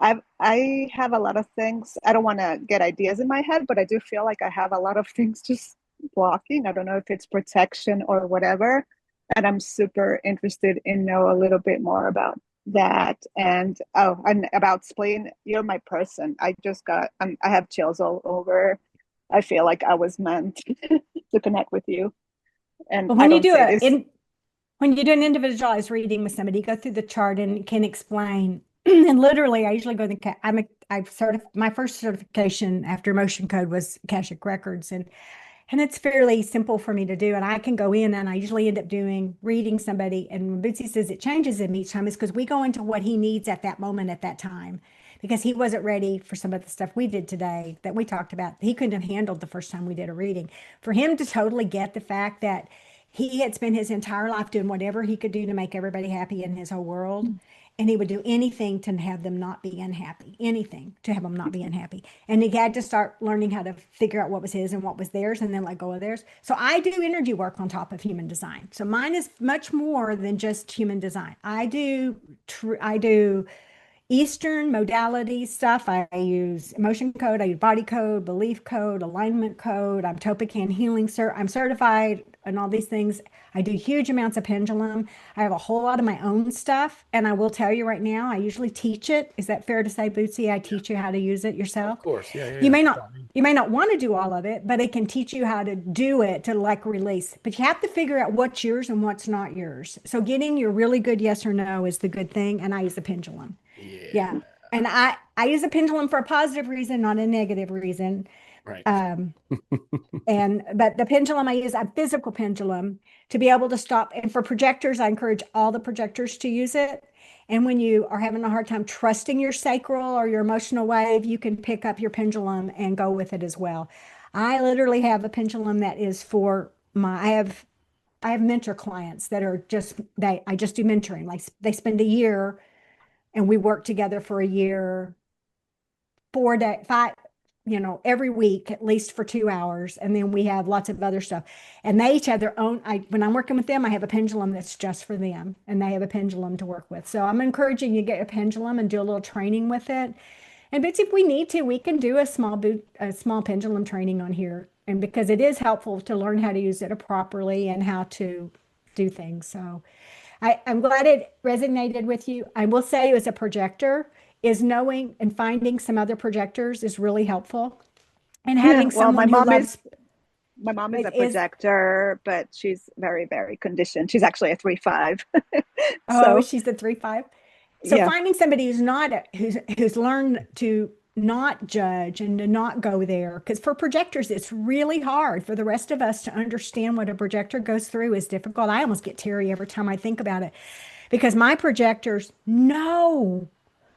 C: I have a lot of things. I don't want to get ideas in my head, but I do feel like I have a lot of things just blocking. I don't know if it's protection or whatever. And I'm super interested in know a little bit more about that. And about spleen, you're my person. I have chills all over. I feel like I was meant to connect with you. And
A: But
C: I
A: when you
C: don't
A: do
C: say
A: it
C: this.
A: in when you do an individualized reading with somebody, go through the chart and can explain. And literally, I usually go to the, my first certification after Motion Code was Akashic Records, and it's fairly simple for me to do. And I can go in and I usually end up reading somebody. And when Bootsy says it changes him each time, is because we go into what he needs at that moment at that time. Because he wasn't ready for some of the stuff we did today that we talked about. He couldn't have handled the first time we did a reading. For him to totally get the fact that he had spent his entire life doing whatever he could do to make everybody happy in his whole world. And he would do anything to have them not be unhappy, anything to have them not be unhappy. And he had to start learning how to figure out what was his and what was theirs and then let go of theirs. So I do energy work on top of human design. So mine is much more than just human design. I do Eastern modality stuff. I use emotion code, I use body code, belief code, alignment code. I'm Topican healing I'm certified and all these things. I do huge amounts of pendulum. I have a whole lot of my own stuff. And I will tell you right now, I usually teach it. Is that fair to say, Bootsy? I teach you how to use it
B: Of
A: yourself.
B: course. Yeah, yeah,
A: You
B: yeah.
A: may not you may not want to do all of it, but it can teach you how to do it to like release. But you have to figure out what's yours and what's not yours. So getting your really good yes or no is the good thing. And I use the pendulum.
B: Yeah.
A: Yeah. And I use a pendulum for a positive reason, not a negative reason.
B: Right.
A: Um, but the pendulum I use, a physical pendulum to be able to stop. And for projectors, I encourage all the projectors to use it. And when you are having a hard time trusting your sacral or your emotional wave, you can pick up your pendulum and go with it as well. I literally have a pendulum that is for I have mentor clients that are I just do mentoring. Like they spend a year and we work together for a year, 4 day, five, every week at least for 2 hours, and then we have lots of other stuff. And they each have their own. When I'm working with them, I have a pendulum that's just for them, and they have a pendulum to work with. So I'm encouraging you to get a pendulum and do a little training with it. And Bitsy, if we need to, we can do a small pendulum training on here, and because it is helpful to learn how to use it properly and how to do things. So. I'm glad it resonated with you. I will say, as a projector, is knowing and finding some other projectors is really helpful. And
C: Yeah,
A: having
C: well,
A: someone who loves
C: my mom is
A: it
C: a
A: is,
C: projector, but she's very, very conditioned. She's actually a 3-5.
A: oh,
C: So
A: she's a 3-5. So
C: yeah.
A: finding somebody who's learned to not judge and to not go there, because for projectors, it's really hard. For the rest of us to understand what a projector goes through is difficult. I almost get teary every time I think about it because my projectors know.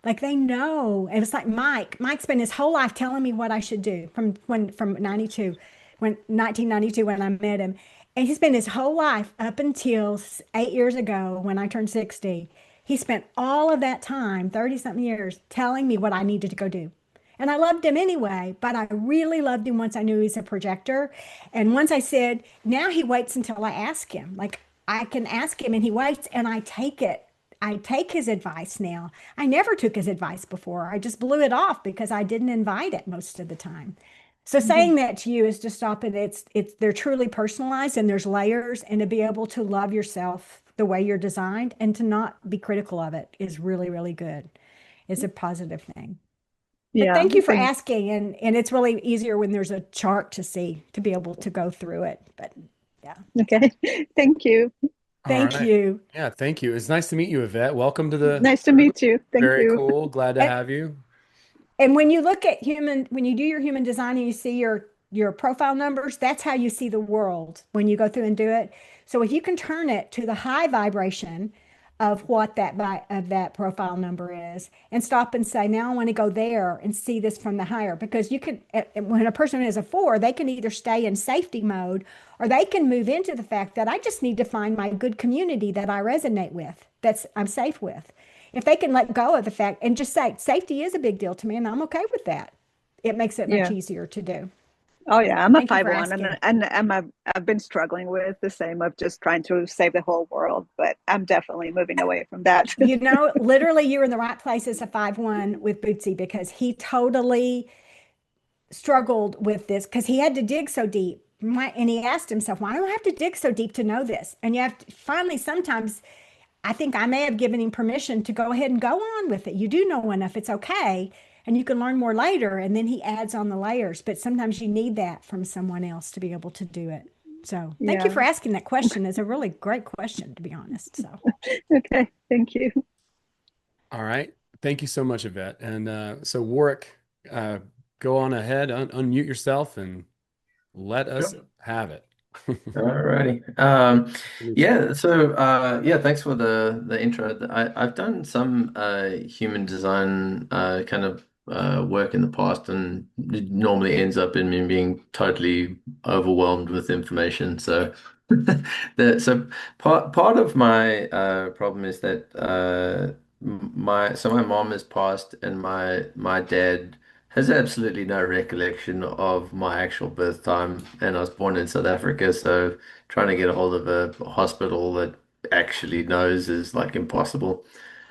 A: Like they know. And it's like Mike. Mike spent his whole life telling me what I should do from 92. when 1992 when I met him. And he spent his whole life up until 8 years ago when I turned 60. He spent all of that time, 30 something years, telling me what I needed to go do. And I loved him anyway, but I really loved him once I knew he's a projector. And once I said, now he waits until I ask him. Like I can ask him and he waits and I take it. I take his advice now. I never took his advice before. I just blew it off because I didn't invite it most of the time. So saying that to you is to stop it. They're truly personalized and there's layers, and to be able to love yourself the way you're designed and to not be critical of it is really, really good. It's a positive thing. But
C: Yeah,
A: thank you for asking. And it's really easier when there's a chart to see, to be able to go through it. But yeah.
C: okay. Thank you.
B: All
A: Thank
B: right.
A: you.
B: Yeah, thank you. It's nice to meet you, Yvette. Welcome to the
C: Nice to
B: group.
C: meet you. Thank
B: Very
C: you.
B: cool. Glad to
A: And,
B: have you.
A: and when you look at when you do your human design and you see your profile numbers, that's how you see the world when you go through and do it. So if you can turn it to the high vibration of what that profile number is, and stop and say, now I want to go there and see this from the higher, because you can, when a person is a 4, they can either stay in safety mode or they can move into the fact that I just need to find my good community that I resonate with, that's I'm safe with. If they can let go of the fact and just say safety is a big deal to me and I'm okay with that, it makes it much
C: Yeah.
A: easier to do.
C: Oh yeah, I'm a
A: Thank you for
C: 5-1,
A: asking.
C: and I've been struggling with the same of just trying to save the whole world, but I'm definitely moving away from that.
A: You know, literally, you're in the right place as a 5-1 with Bootsy, because he totally struggled with this because he had to dig so deep. And he asked himself, why do I have to dig so deep to know this? And you have to finally, sometimes I think I may have given him permission to go ahead and go on with it. You do know enough, it's okay. And you can learn more later. And then he adds on the layers. But sometimes you need that from someone else to be able to do it. So thank you
C: Yeah.
A: for asking that question. It's a really great question, to be honest. So
C: Okay. Thank you.
B: All right. Thank you so much, Yvette. And so Warwick, go on ahead, unmute yourself and let us
D: Sure.
B: have it.
D: Alrighty. Yeah, so yeah, thanks for the intro. I've done some human design kind of work in the past, and it normally ends up in me being totally overwhelmed with information. So so part of my problem is that my mom has passed, and my dad has absolutely no recollection of my actual birth time, and I was born in South Africa, so trying to get a hold of a hospital that actually knows is like impossible.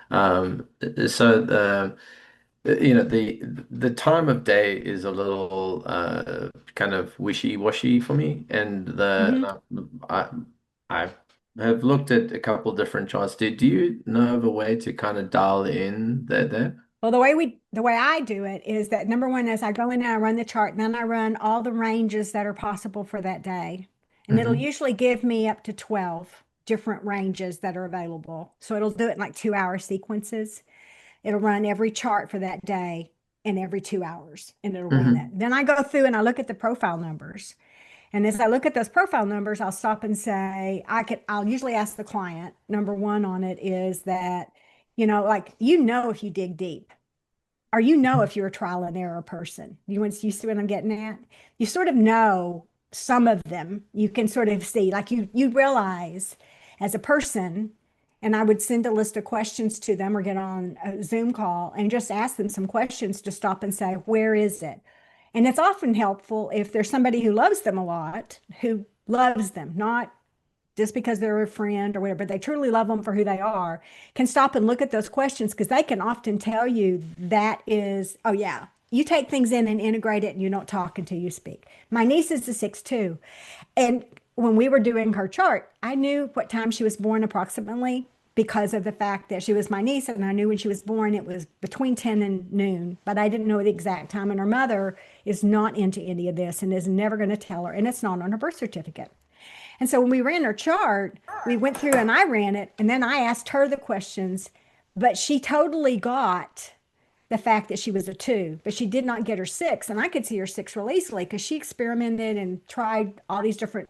D: So the time of day is a little kind of wishy-washy for me, and
A: mhm.
D: I have looked at a couple different charts. Do you know of a way to kind of dial in that?
A: Well, the way I do it is that number one is I go in and I run the chart, and then I run all the ranges that are possible for that day. And it'll
D: Hmm.
A: usually give me up to 12 different ranges that are available. So it'll do it in like 2-hour sequences. It'll run every chart for that day in every 2 hours, and it'll run that.
D: Hmm.
A: Then I go through and I look at the profile numbers. And as I look at those profile numbers, I'll stop and say, I'll usually ask the client, number one on it is that, like, if you dig deep, or if you're a trial and error person. You see what I'm getting at? You sort of know some of them. You can sort of see, like you realize as a person, and I would send a list of questions to them or get on a Zoom call and just ask them some questions to stop and say, where is it? And it's often helpful if there's somebody who loves them a lot, who loves them, not just because they're a friend or whatever, but they truly love them for who they are, can stop and look at those questions, because they can often tell you that is, oh yeah, you take things in and integrate it and you don't talk until you speak. My niece is a 6'2", and when we were doing her chart, I knew what time she was born approximately, because of the fact that she was my niece, and I knew when she was born it was between 10 and noon, but I didn't know the exact time. And her mother is not into any of this and is never going to tell her, and it's not on her birth certificate. And so when we ran her chart, we went through and I ran it, and then I asked her the questions, but she totally got the fact that she was a 2, but she did not get her 6. And I could see her 6 real easily because she experimented and tried all these different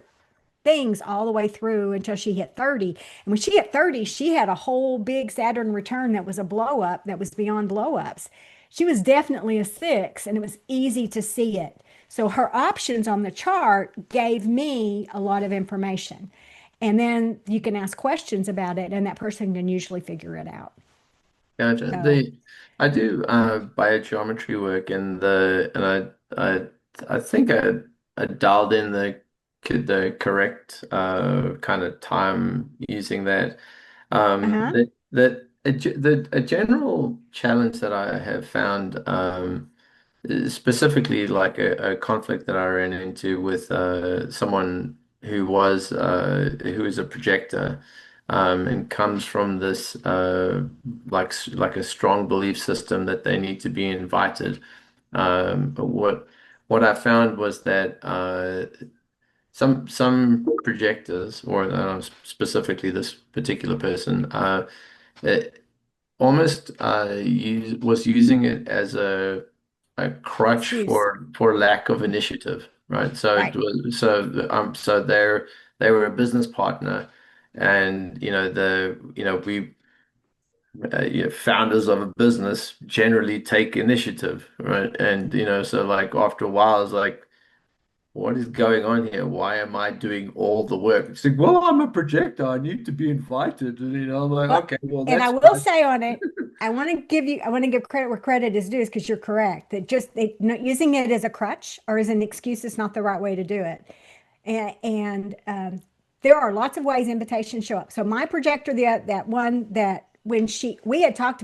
A: things all the way through until she hit 30. And when she hit 30, she had a whole big Saturn return that was a blow up that was beyond blow ups. She was definitely a 6, and it was easy to see it. So her options on the chart gave me a lot of information. And then you can ask questions about it, and that person can usually figure it out.
D: Gotcha.
A: So,
D: I do biogeometry work, and I think I dialed in the correct kind of time using that.
A: uh-huh.
D: A general challenge that I have found, specifically like a conflict that I ran into with someone who is a projector, and comes from this like a strong belief system that they need to be invited. But what I found was that some projectors, or specifically this particular person, it almost was using it as a crutch
A: Excuse.
D: for lack of initiative, right? So it
A: Right.
D: was so they were a business partner, and we founders of a business generally take initiative, right? And so like after a while, it's like, what is going on here? Why am I doing all the work? It's like, well, I'm a projector. I need to be invited. And I'm like,
A: Well,
D: okay, well,
A: and I
D: that's
A: will
D: fine.
A: say on it, I want to give credit where credit is due, because you're correct that using it as a crutch or as an excuse is not the right way to do it. And there are lots of ways invitations show up. So my projector, that one that when she had talked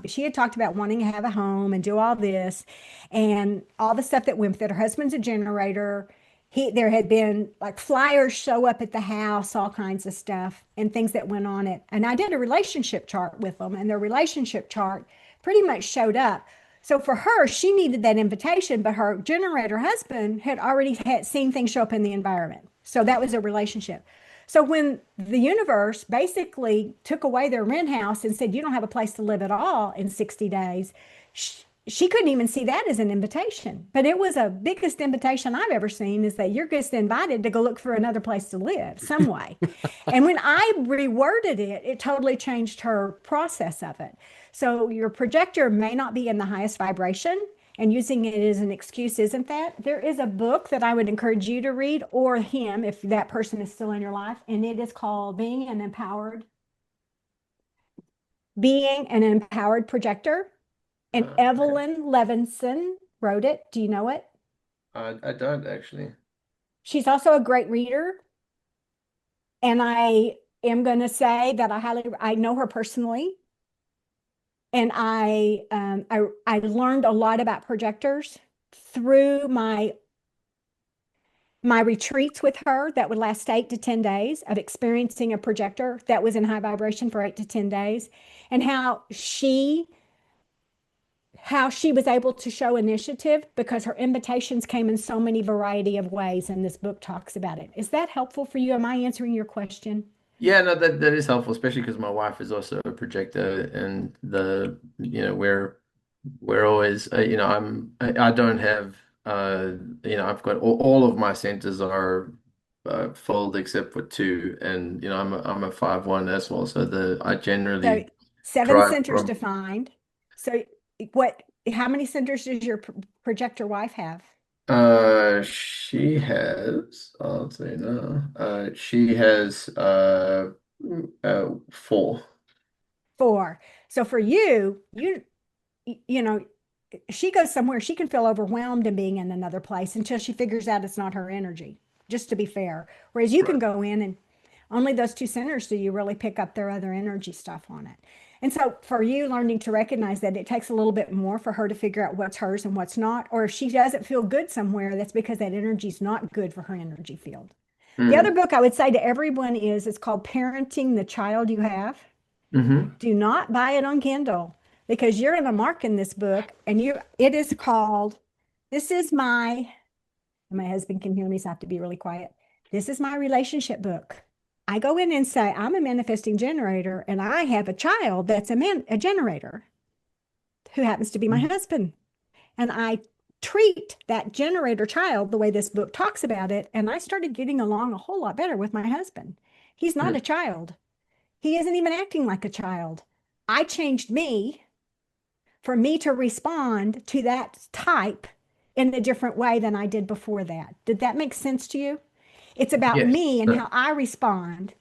A: about wanting to have a home and do all this and all the stuff that went with it. Her husband's a generator. There had been like flyers show up at the house, all kinds of stuff and things that went on it. And I did a relationship chart with them, and their relationship chart pretty much showed up. So for her, she needed that invitation, but her generator husband had already had seen things show up in the environment. So that was a relationship. So when the universe basically took away their rent house and said, you don't have a place to live at all in 60 days, she couldn't even see that as an invitation. But it was a biggest invitation I've ever seen, is that you're just invited to go look for another place to live some way. And when I reworded it, it totally changed her process of it. So your projector may not be in the highest vibration, and using it as an excuse isn't that. There is a book that I would encourage you to read, or him if that person is still in your life, and it is called Being an Empowered Projector. And
D: Okay.
A: Evelyn Levinson wrote it. Do you know it?
D: I don't actually.
A: She's also a great reader. And I am going to say that I know her personally. And I learned a lot about projectors through my retreats with her that would last 8 to 10 days of experiencing a projector that was in high vibration for 8 to 10 days, and how she was able to show initiative because her invitations came in so many variety of ways, and this book talks about it. Is that helpful for you? Am I answering your question?
D: Yeah, no, that is helpful, especially because my wife is also a projector, and we're always I don't have I've got all of my centers are filled except for two, and I'm a 5/1 as well, so the I
A: So
D: generally drive7
A: centers
D: from.
A: defined. So what, how many centers does your projector wife have?
D: She has, I'll say now, she has four.
A: 4. So for you know, she goes somewhere, she can feel overwhelmed in being in another place until she figures out it's not her energy, just to be fair. Whereas you can
D: Right.
A: go in and only those 2 centers do you really pick up their other energy stuff on it. And so for you, learning to recognize that it takes a little bit more for her to figure out what's hers and what's not, or if she doesn't feel good somewhere, that's because that energy is not good for her energy field. The other
D: Mm.
A: book I would say to everyone is it's called Parenting the Child You Have.
D: Hmm.
A: Do not buy it on Kindle, because you're going to mark in this book, and it is called, this is my husband can hear me, so I have to be really quiet. This is my relationship book. I go in and say, I'm a manifesting generator, and I have a child that's a generator who happens to be my husband. And I treat that generator child the way this book talks about it. And I started getting along a whole lot better with my husband. He's not a child. He isn't even acting like a child. I changed me for me to respond to that type in a different way than I did before that. Did that make sense to you? It's about
D: Yes.
A: me and how I respond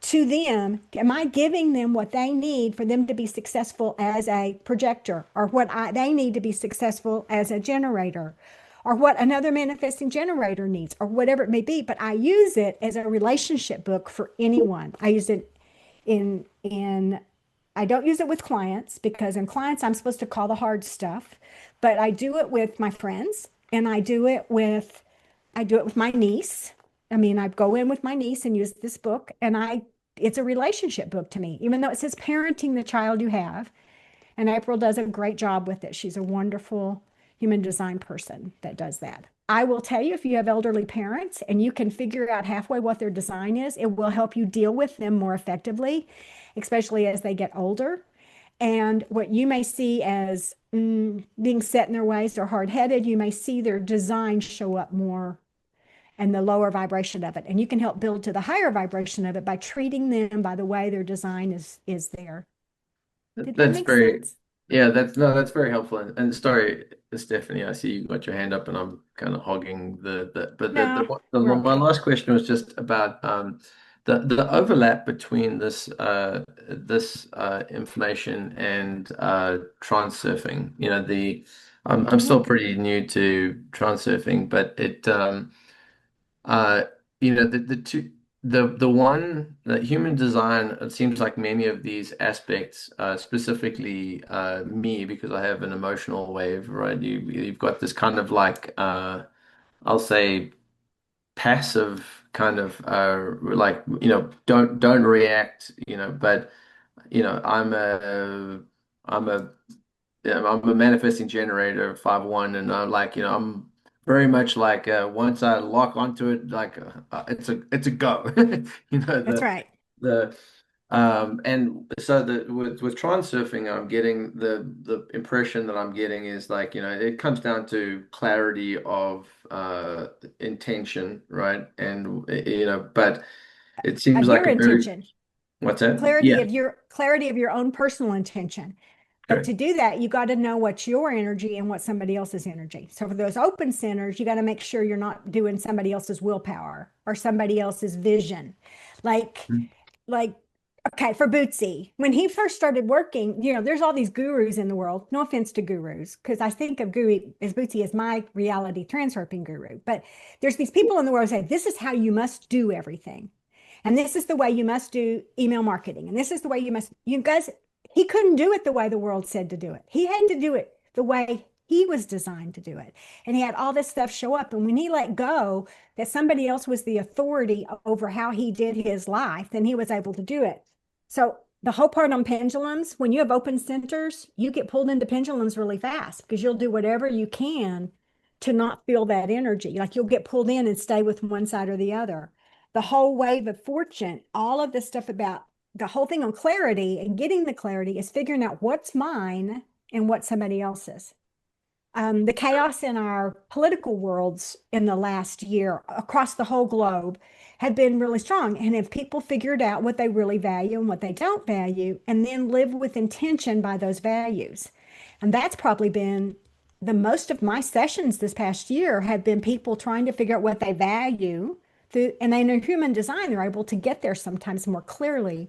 A: to them. Am I giving them what they need for them to be successful as a projector, or what they need to be successful as a generator, or what another manifesting generator needs, or whatever it may be? But I use it as a relationship book for anyone. I use it in I don't use it with clients, because in clients I'm supposed to call the hard stuff, but I do it with my friends, and I do it with my niece. I mean, I go in with my niece and use this book, and it's a relationship book to me, even though it says parenting the child you have. And April does a great job with it. She's a wonderful human design person that does that. I will tell you, if you have elderly parents and you can figure out halfway what their design is, it will help you deal with them more effectively, especially as they get older. And what you may see as being set in their ways or hard-headed, you may see their design show up more and the lower vibration of it. And you can help build to the higher vibration of it by treating them by the way their design is there. Did that
D: That's
A: make
D: very,
A: sense?
D: yeah, that's very helpful. And sorry, Stephanie, I see you got your hand up, and I'm kind of hogging but
A: No, we're
D: my
A: okay.
D: last question was just about the overlap between this information and transurfing. I'm
A: Mhm.
D: still pretty new to transurfing, but uh, the two, the one, the human design, it seems like many of these aspects, specifically me, because I have an emotional wave, right? You've got this kind of like, I'll say, passive kind of, like, don't react, but I'm a yeah, I'm a manifesting generator, 5-1, and I'm like, I'm very much like, once I lock onto it, like, it's a go. You know,
A: That's
D: the
A: right.
D: the and so with transurfing, I'm getting the impression that I'm getting is like, it comes down to clarity of intention, right? And but it
A: Of
D: seems like
A: your
D: a very,
A: intention,
D: what's that? Yeah,
A: clarity of your own personal intention. But
D: correct.
A: to do that, you got to know what's your energy and what's somebody else's energy. So for those open centers, you got to make sure you're not doing somebody else's willpower or somebody else's vision. Like, like, okay, for Bootsy, when he first started working, there's all these gurus in the world. No offense to gurus, because I think of guru as Bootsy as my reality transurfing guru. But there's these people in the world who say, this is how you must do everything. And this is the way you must do email marketing. And this is the way you guys, he couldn't do it the way the world said to do it. He had to do it the way he was designed to do it. And he had all this stuff show up. And when he let go that somebody else was the authority over how he did his life, then he was able to do it. So the whole part on pendulums, when you have open centers, you get pulled into pendulums really fast because you'll do whatever you can to not feel that energy. Like you'll get pulled in and stay with one side or the other. The whole wave of fortune, all of this stuff about the whole thing on clarity and getting the clarity is figuring out what's mine and what's somebody else's. The chaos in our political worlds in the last year across the whole globe had been really strong. And if people figured out what they really value and what they don't value, and then live with intention by those values. And that's probably been the most of my sessions this past year have been people trying to figure out what they value through, and they know human design, they're able to get there sometimes more clearly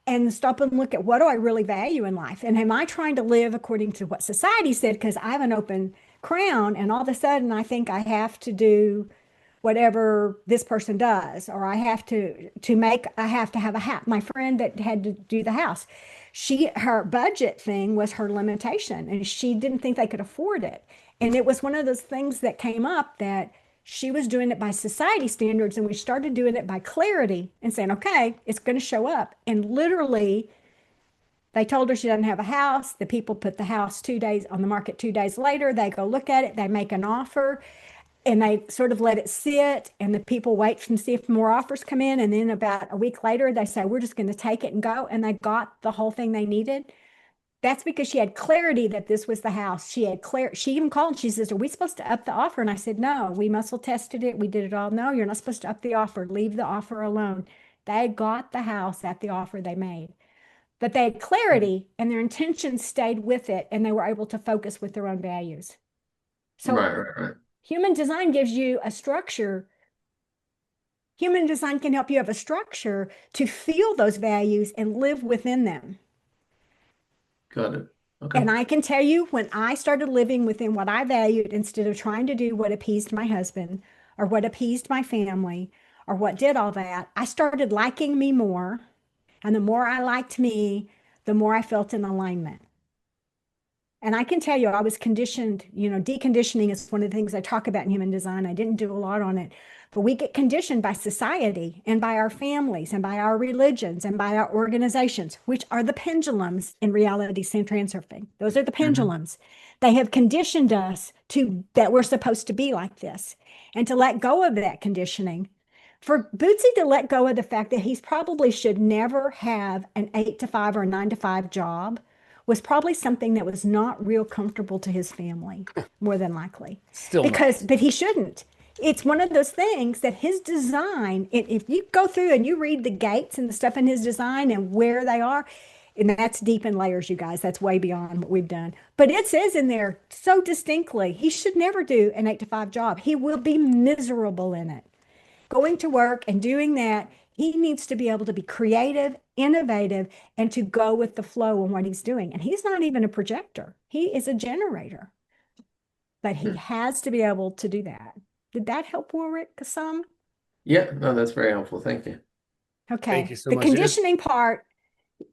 A: and stop and look at what do I really value in life? And am I trying to live according to what society said? Because I have an open crown, and all of a sudden I think I have to do whatever this person does, or I have to have a house. My friend that had to do the house, her budget thing was her limitation, and she didn't think they could afford it. And it was one of those things that came up that she was doing it by society standards, and we started doing it by clarity and saying, okay, it's going to show up. And literally, they told her she doesn't have a house. The people put the house 2 days on the market. 2 days later, they go look at it, they make an offer, and they sort of let it sit. And the people wait and see if more offers come in. And then about a week later, they say, we're just going to take it and go. And they got the whole thing they needed. That's because she had clarity that this was the house. She had she even called, she says, are we supposed to up the offer? And I said, no, we muscle tested it. We did it all. No, you're not supposed to up the offer. Leave the offer alone. They got the house at the offer they made. But they had clarity and their intentions stayed with it and they were able to focus with their own values. So
D: Right.
A: human design gives you a structure. Human design can help you have a structure to feel those values and live within them.
D: Got it. Okay.
A: And I can tell you when I started living within what I valued instead of trying to do what appeased my husband or what appeased my family or what did all that, I started liking me more. And the more I liked me, the more I felt in alignment. And I can tell you, I was conditioned, deconditioning is one of the things I talk about in human design. I didn't do a lot on it, but we get conditioned by society and by our families and by our religions and by our organizations, which are the pendulums in reality transurfing. Those are the pendulums. They have conditioned us to that we're supposed to be like this and to let go of that conditioning. For Bootsy to let go of the fact that he's probably should never have an 8 to 5 or a 9 to 5 job was probably something that was not real comfortable to his family, more than likely.
B: Still not.
A: But he shouldn't. It's one of those things that his design, if you go through and you read the gates and the stuff in his design and where they are, and that's deep in layers, you guys, that's way beyond what we've done. But it says in there so distinctly, he should never do an 8 to 5 job. He will be miserable in it. Going to work and doing that, he needs to be able to be creative, innovative, and to go with the flow on what he's doing. And he's not even a projector. He is a generator. But he has to be able to do that. Did that help, Warwick, some?
D: Yeah, no, that's very helpful. Thank you.
A: Okay.
B: Thank you so
A: The
B: much.
A: conditioning part,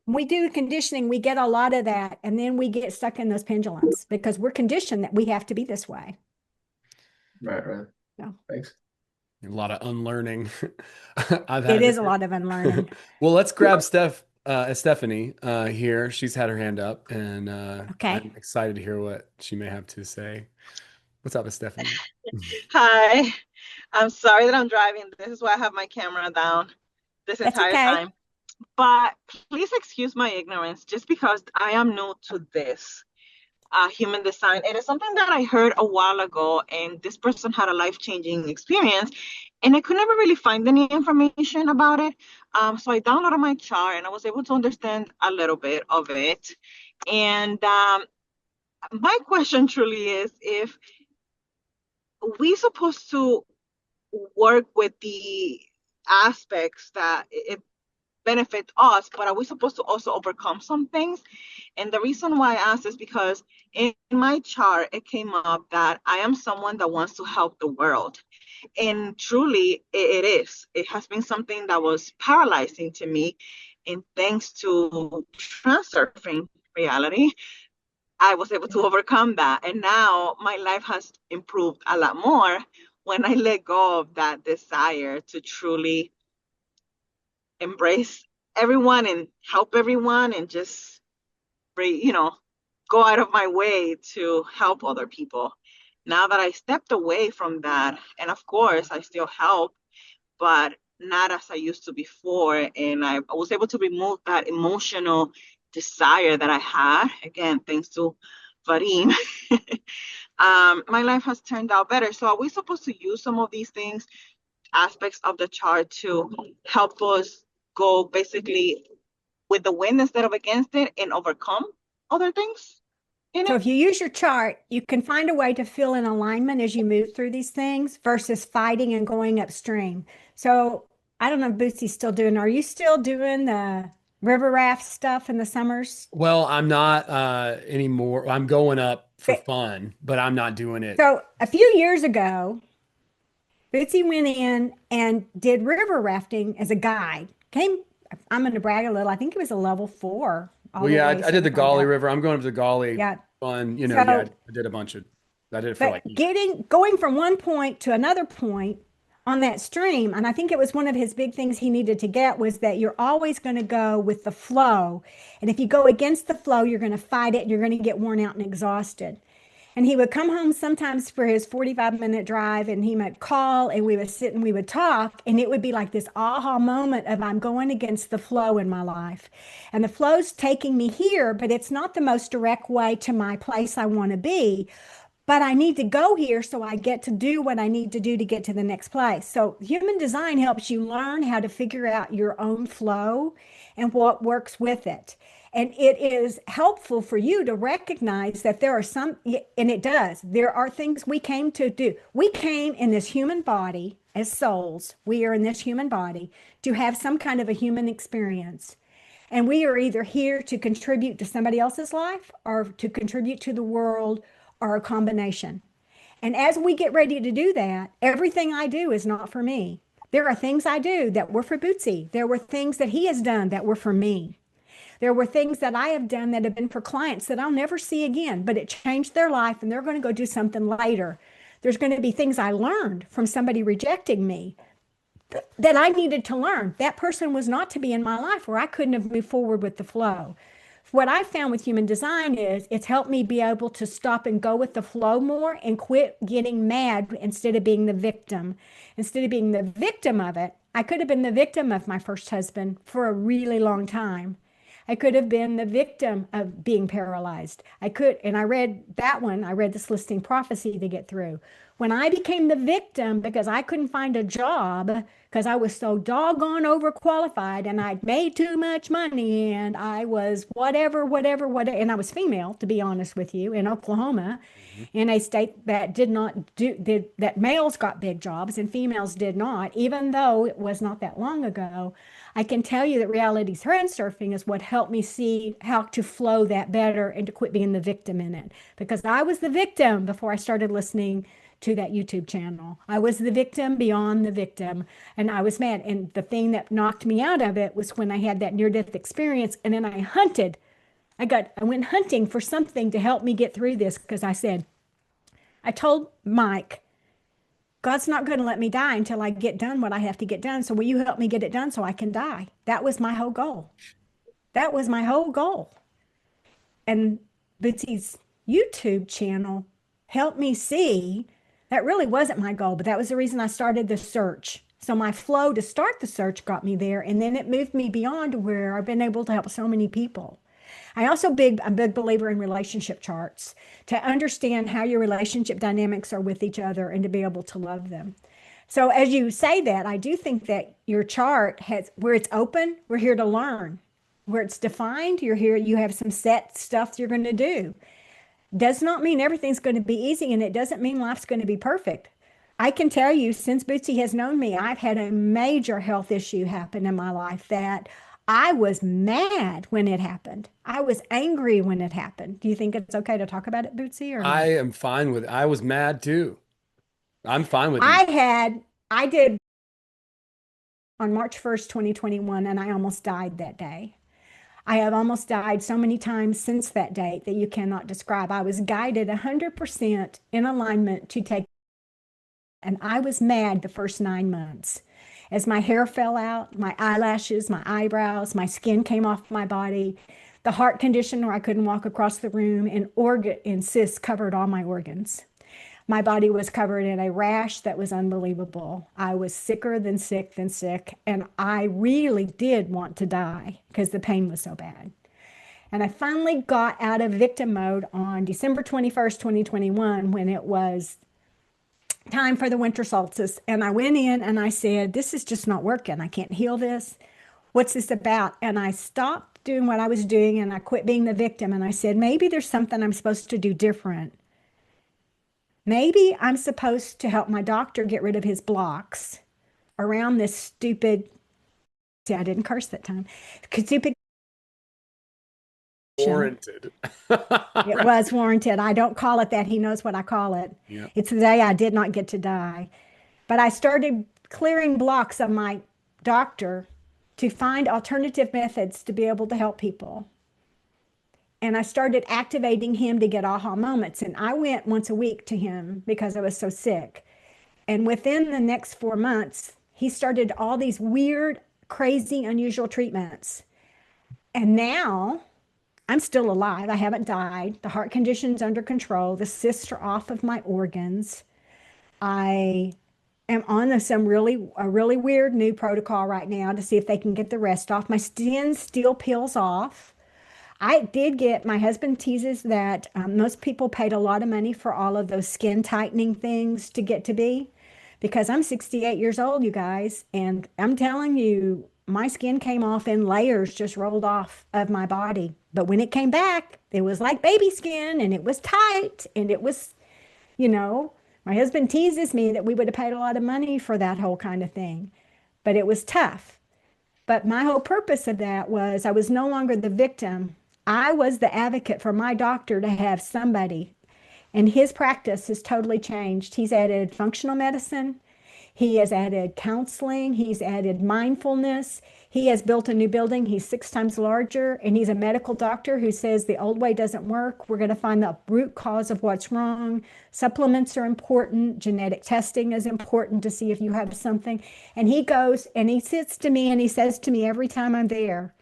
A: we do the conditioning, we get a lot of that, and then we get stuck in those pendulums because we're conditioned that we have to be this way.
D: Right.
A: So.
D: Thanks.
B: A lot of unlearning.
A: It is a lot of unlearning.
B: Well, let's grab Stephanie here. She's had her hand up, and
A: Okay.
B: I'm excited to hear what she may have to say. What's up, Stephanie?
E: Hi. I'm sorry that I'm driving. This is why I have my camera down this
A: That's
E: entire
A: okay.
E: time. But please excuse my ignorance just because I am new to this human design. It is something that I heard a while ago, and this person had a life-changing experience, and I could never really find any information about it. So I downloaded my chart, and I was able to understand a little bit of it. And my question truly is if we supposed to work with the aspects that it benefit us, but are we supposed to also overcome some things? And the reason why I asked is because in my chart, it came up that I am someone that wants to help the world. And truly, it is. It has been something that was paralyzing to me. And thanks to transurfing reality, I was able to overcome that. And now my life has improved a lot more when I let go of that desire to truly embrace everyone and help everyone and just, go out of my way to help other people. Now that I stepped away from that, and of course I still help, but not as I used to before. And I was able to remove that emotional desire that I had, again, thanks to Vadim. My life has turned out better. So are we supposed to use some of these things, aspects of the chart, to help us go basically with the wind instead of against it and overcome other things in
A: So
E: it?
A: if you use your chart, you can find a way to feel in alignment as you move through these things versus fighting and going upstream. So I don't know if Bootsy's still doing, are you still doing the river raft stuff in the summers?
B: Well, I'm not anymore. I'm going up for
A: But-
B: fun, but I'm not doing it.
A: So a few years ago, Bootsy went in and did river rafting as a guide. I'm going to brag a little. I think it was a level 4.
B: Well, yeah, I did the Golly
A: River.
B: River. I'm going to the Golly.
A: Yeah.
B: Fun,
A: So-
B: yeah, I did a bunch of. I did it for
A: But
B: like
A: going from one point to another point on that stream, and I think it was one of his big things he needed to get was that you're always going to go with the flow. And if you go against the flow, you're going to fight it, you're going to get worn out and exhausted. And he would come home sometimes for his 45-minute drive, and he might call, and we would sit and we would talk. And it would be like this aha moment of I'm going against the flow in my life. And the flow's taking me here, but it's not the most direct way to my place I want to be. But I need to go here so I get to do what I need to do to get to the next place. So human design helps you learn how to figure out your own flow and what works with it. And it is helpful for you to recognize that there are some, and it does, there are things we came to do. We came in this human body as souls. We are in this human body to have some kind of a human experience. And we are either here to contribute to somebody else's life or to contribute to the world or a combination. And as we get ready to do that, everything I do is not for me. There are things I do that were for Bootsy. There were things that he has done that were for me. There were things that I have done that have been for clients that I'll never see again, but it changed their life and they're going to go do something later. There's going to be things I learned from somebody rejecting me that I needed to learn. That person was not to be in my life, or I couldn't have moved forward with the flow. What I found with human design is it's helped me be able to stop and go with the flow more and quit getting mad instead of being the victim. Instead of being the victim of it, I could have been the victim of my first husband for a really long time. I could have been the victim of being paralyzed. And I read that one, I read this listing prophecy to get through. When I became the victim because I couldn't find a job because I was so doggone overqualified and I'd made too much money and I was whatever, and I was female, to be honest with you, in Oklahoma, in a state that that males got big jobs and females did not, even though it was not that long ago. I can tell you that reality transurfing is what helped me see how to flow that better and to quit being the victim in it. Because I was the victim before I started listening to that YouTube channel. I was the victim beyond the victim, and I was mad. And the thing that knocked me out of it was when I had that near-death experience, and then I hunted. I went hunting for something to help me get through this because I told Mike, God's not going to let me die until I get done what I have to get done. So will you help me get it done so I can die? That was my whole goal. That was my whole goal. And Bootsy's YouTube channel helped me see that really wasn't my goal, but that was the reason I started the search. So my flow to start the search got me there, and then it moved me beyond to where I've been able to help so many people. I'm a big believer in relationship charts to understand how your relationship dynamics are with each other and to be able to love them. So as you say that, I do think that your chart has, where it's open, we're here to learn. Where it's defined, you're here, you have some set stuff you're going to do. Does not mean everything's going to be easy, and it doesn't mean life's going to be perfect. I can tell you, since Bootsy has known me, I've had a major health issue happen in my life that I was mad when it happened. I was angry when it happened. Do you think it's okay to talk about it, Bootsy, or
B: I
A: no?
B: am fine with it. I was mad too. I'm fine with you.
A: I did on March 1st, 2021, and I almost died that day. I have almost died so many times since that date that you cannot describe. I was guided 100% in alignment to take, and I was mad the first 9 months. As my hair fell out, my eyelashes, my eyebrows, my skin came off my body, the heart condition where I couldn't walk across the room, and cysts covered all my organs. My body was covered in a rash that was unbelievable. I was sicker than sick, and I really did want to die because the pain was so bad. And I finally got out of victim mode on December 21st, 2021, when it was time for the winter solstice. And I went in and I said, this is just not working. I can't heal this. What's this about? And I stopped doing what I was doing and I quit being the victim. And I said, maybe there's something I'm supposed to do different. Maybe I'm supposed to help my doctor get rid of his blocks around this stupid, see, I didn't curse that time, stupid.
B: Warranted.
A: It was warranted. I don't call it that. He knows what I call it.
B: Yeah.
A: It's the day I did not get to die. But I started clearing blocks of my doctor to find alternative methods to be able to help people. And I started activating him to get aha moments. And I went once a week to him because I was so sick. And within the next 4 months, he started all these weird, crazy, unusual treatments. And now I'm still alive. I haven't died. The heart condition's under control. The cysts are off of my organs. I am on a really weird new protocol right now to see if they can get the rest off. My skin still peels off. I did get, my husband teases that most people paid a lot of money for all of those skin tightening things to get to be, because I'm 68 years old, you guys, and I'm telling you, my skin came off in layers, just rolled off of my body. But when it came back, it was like baby skin and it was tight and it was, you know, my husband teases me that we would have paid a lot of money for that whole kind of thing, but it was tough. But my whole purpose of that was I was no longer the victim. I was the advocate for my doctor to have somebody. And his practice has totally changed. He's added functional medicine. He has added counseling. He's added mindfulness. He has built a new building. He's 6 times larger. And he's a medical doctor who says the old way doesn't work. We're going to find the root cause of what's wrong. Supplements are important. Genetic testing is important to see if you have something. And he goes and he sits to me and he says to me every time I'm there,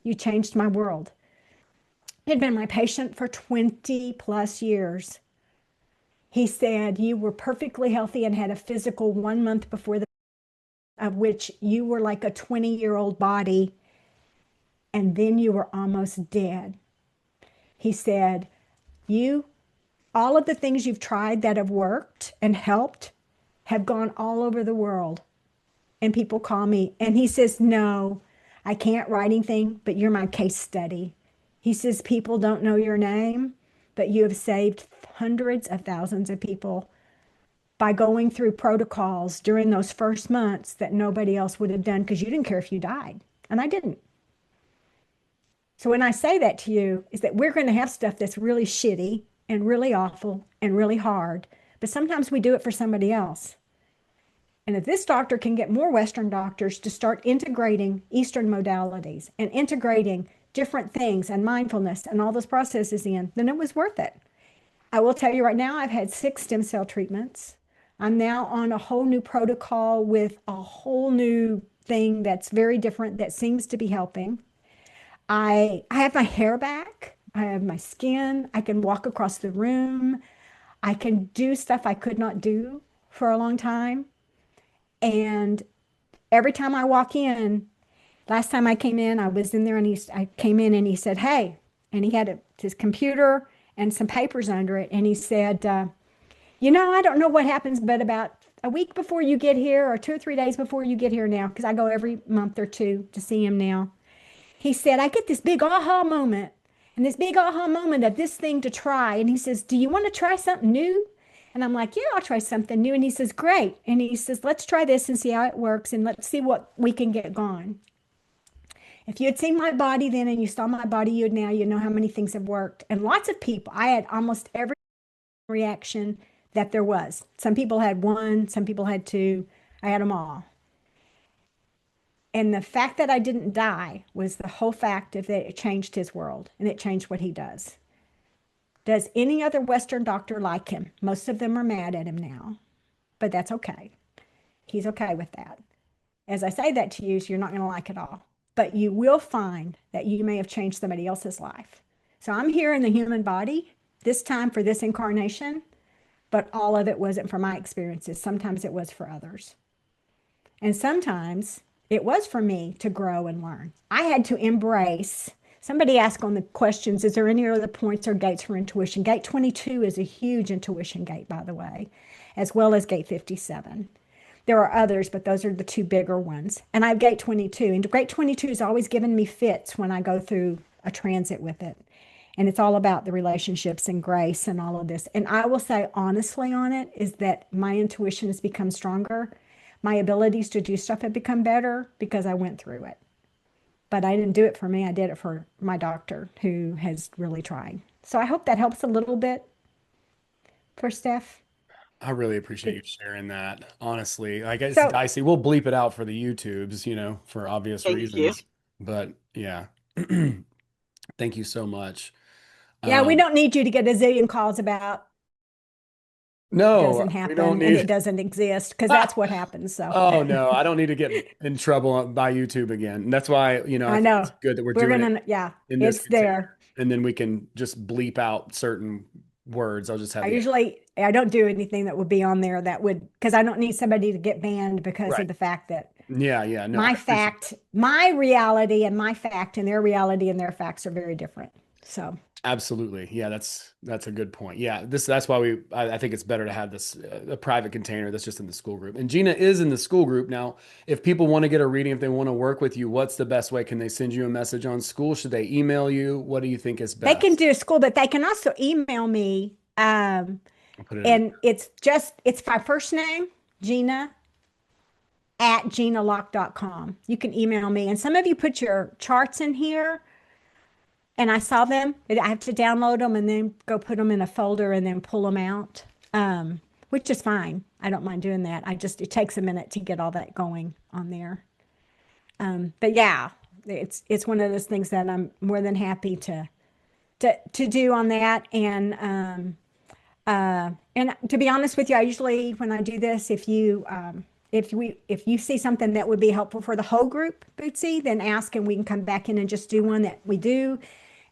A: "You changed my world." He'd been my patient for 20 plus years. He said, "You were perfectly healthy and had a physical 1 month before the of which you were like a 20-year-old body, and then you were almost dead." He said, "You, all of the things you've tried that have worked and helped have gone all over the world." And people call me, and he says, "No, I can't write anything, but you're my case study." He says, "People don't know your name, but you have saved hundreds of thousands of people by going through protocols during those first months that nobody else would have done because you didn't care if you died." And I didn't. So when I say that to you, is that we're going to have stuff that's really shitty and really awful and really hard, but sometimes we do it for somebody else. And if this doctor can get more Western doctors to start integrating Eastern modalities and integrating different things and mindfulness and all those processes in, then it was worth it. I will tell you right now, I've had 6 stem cell treatments. I'm now on a whole new protocol with a whole new thing that's very different that seems to be helping. I have my hair back. I have my skin. I can walk across the room. I can do stuff I could not do for a long time. And every time I walk in, last time I came in, I was in there and I came in and he said, "Hey," and he had his computer and some papers under it. And he said, I don't know what happens, but about a week before you get here or 2 or 3 days before you get here now, because I go every month or two to see him now. He said, "I get this big aha moment and this big aha moment of this thing to try." And he says, "Do you want to try something new?" And I'm like, "Yeah, I'll try something new." And he says, "Great." And he says, "Let's try this and see how it works and let's see what we can get going." If you had seen my body then and you saw my body you know how many things have worked. And lots of people, I had almost every reaction that there was. Some people had 1, some people had 2. I had them all. And the fact that I didn't die was the whole fact of that it changed his world and it changed what he does. Does any other Western doctor like him? Most of them are mad at him now, but that's okay. He's okay with that. As I say that to you, so you're not going to like it all, but you will find that you may have changed somebody else's life. So I'm here in the human body this time for this incarnation, but all of it wasn't for my experiences. Sometimes it was for others. And sometimes it was for me to grow and learn. I had to embrace. Somebody asked on the questions, is there any other points or gates for intuition? Gate 22 is a huge intuition gate, by the way, as well as gate 57. There are others, but those are the 2 bigger ones. And I have gate 22. And gate 22 has always given me fits when I go through a transit with it. And it's all about the relationships and grace and all of this. And I will say honestly on it is that my intuition has become stronger. My abilities to do stuff have become better because I went through it. But I didn't do it for me. I did it for my doctor who has really tried. So I hope that helps a little bit for Steph.
B: I really appreciate you sharing that. Honestly, like it's
A: So-
B: dicey. We'll bleep it out for the YouTubes, for obvious
E: Thank
B: reasons.
E: you.
B: But yeah, thank you so much.
A: Yeah, we don't need you to get a zillion calls about
B: No,
A: doesn't
B: we
A: happen
B: don't
A: and
B: need.
A: it doesn't exist because that's what happens. So
B: Oh no, I don't need to get in trouble by YouTube again. And that's why, I
A: I
B: think
A: know
B: it's good that we're
A: we're
B: doing
A: gonna,
B: it
A: yeah,
B: in this
A: it's there.
B: and then we can just bleep out certain words. I'll just have
A: I don't do anything that would be on there that would, because I don't need somebody to get banned because
B: Right.
A: of the fact that
B: yeah, no, I
A: my
B: appreciate
A: fact, my reality and my fact and their reality and their facts are very different. So
B: Absolutely. Yeah, that's a good point. Yeah, that's why I think it's better to have this a private container that's just in the school group. And Jeana is in the school group now. If people want to get a reading, if they want to work with you, what's the best way? Can they send you a message on school? Should they email you? What do you think is
A: they can
B: best?
A: do a school, but they can also email me.
B: I'll put it in.
A: And it's my first name, Jeana, at jeanalock.com. You can email me. And some of you put your charts in here, and I saw them. I have to download them and then go put them in a folder and then pull them out, which is fine. I don't mind doing that. It takes a minute to get all that going on there. But yeah, it's one of those things that I'm more than happy to do on that. And to be honest with you, I usually, when I do this, if you see something that would be helpful for the whole group, Bootsy, then ask and we can come back in and just do one that we do.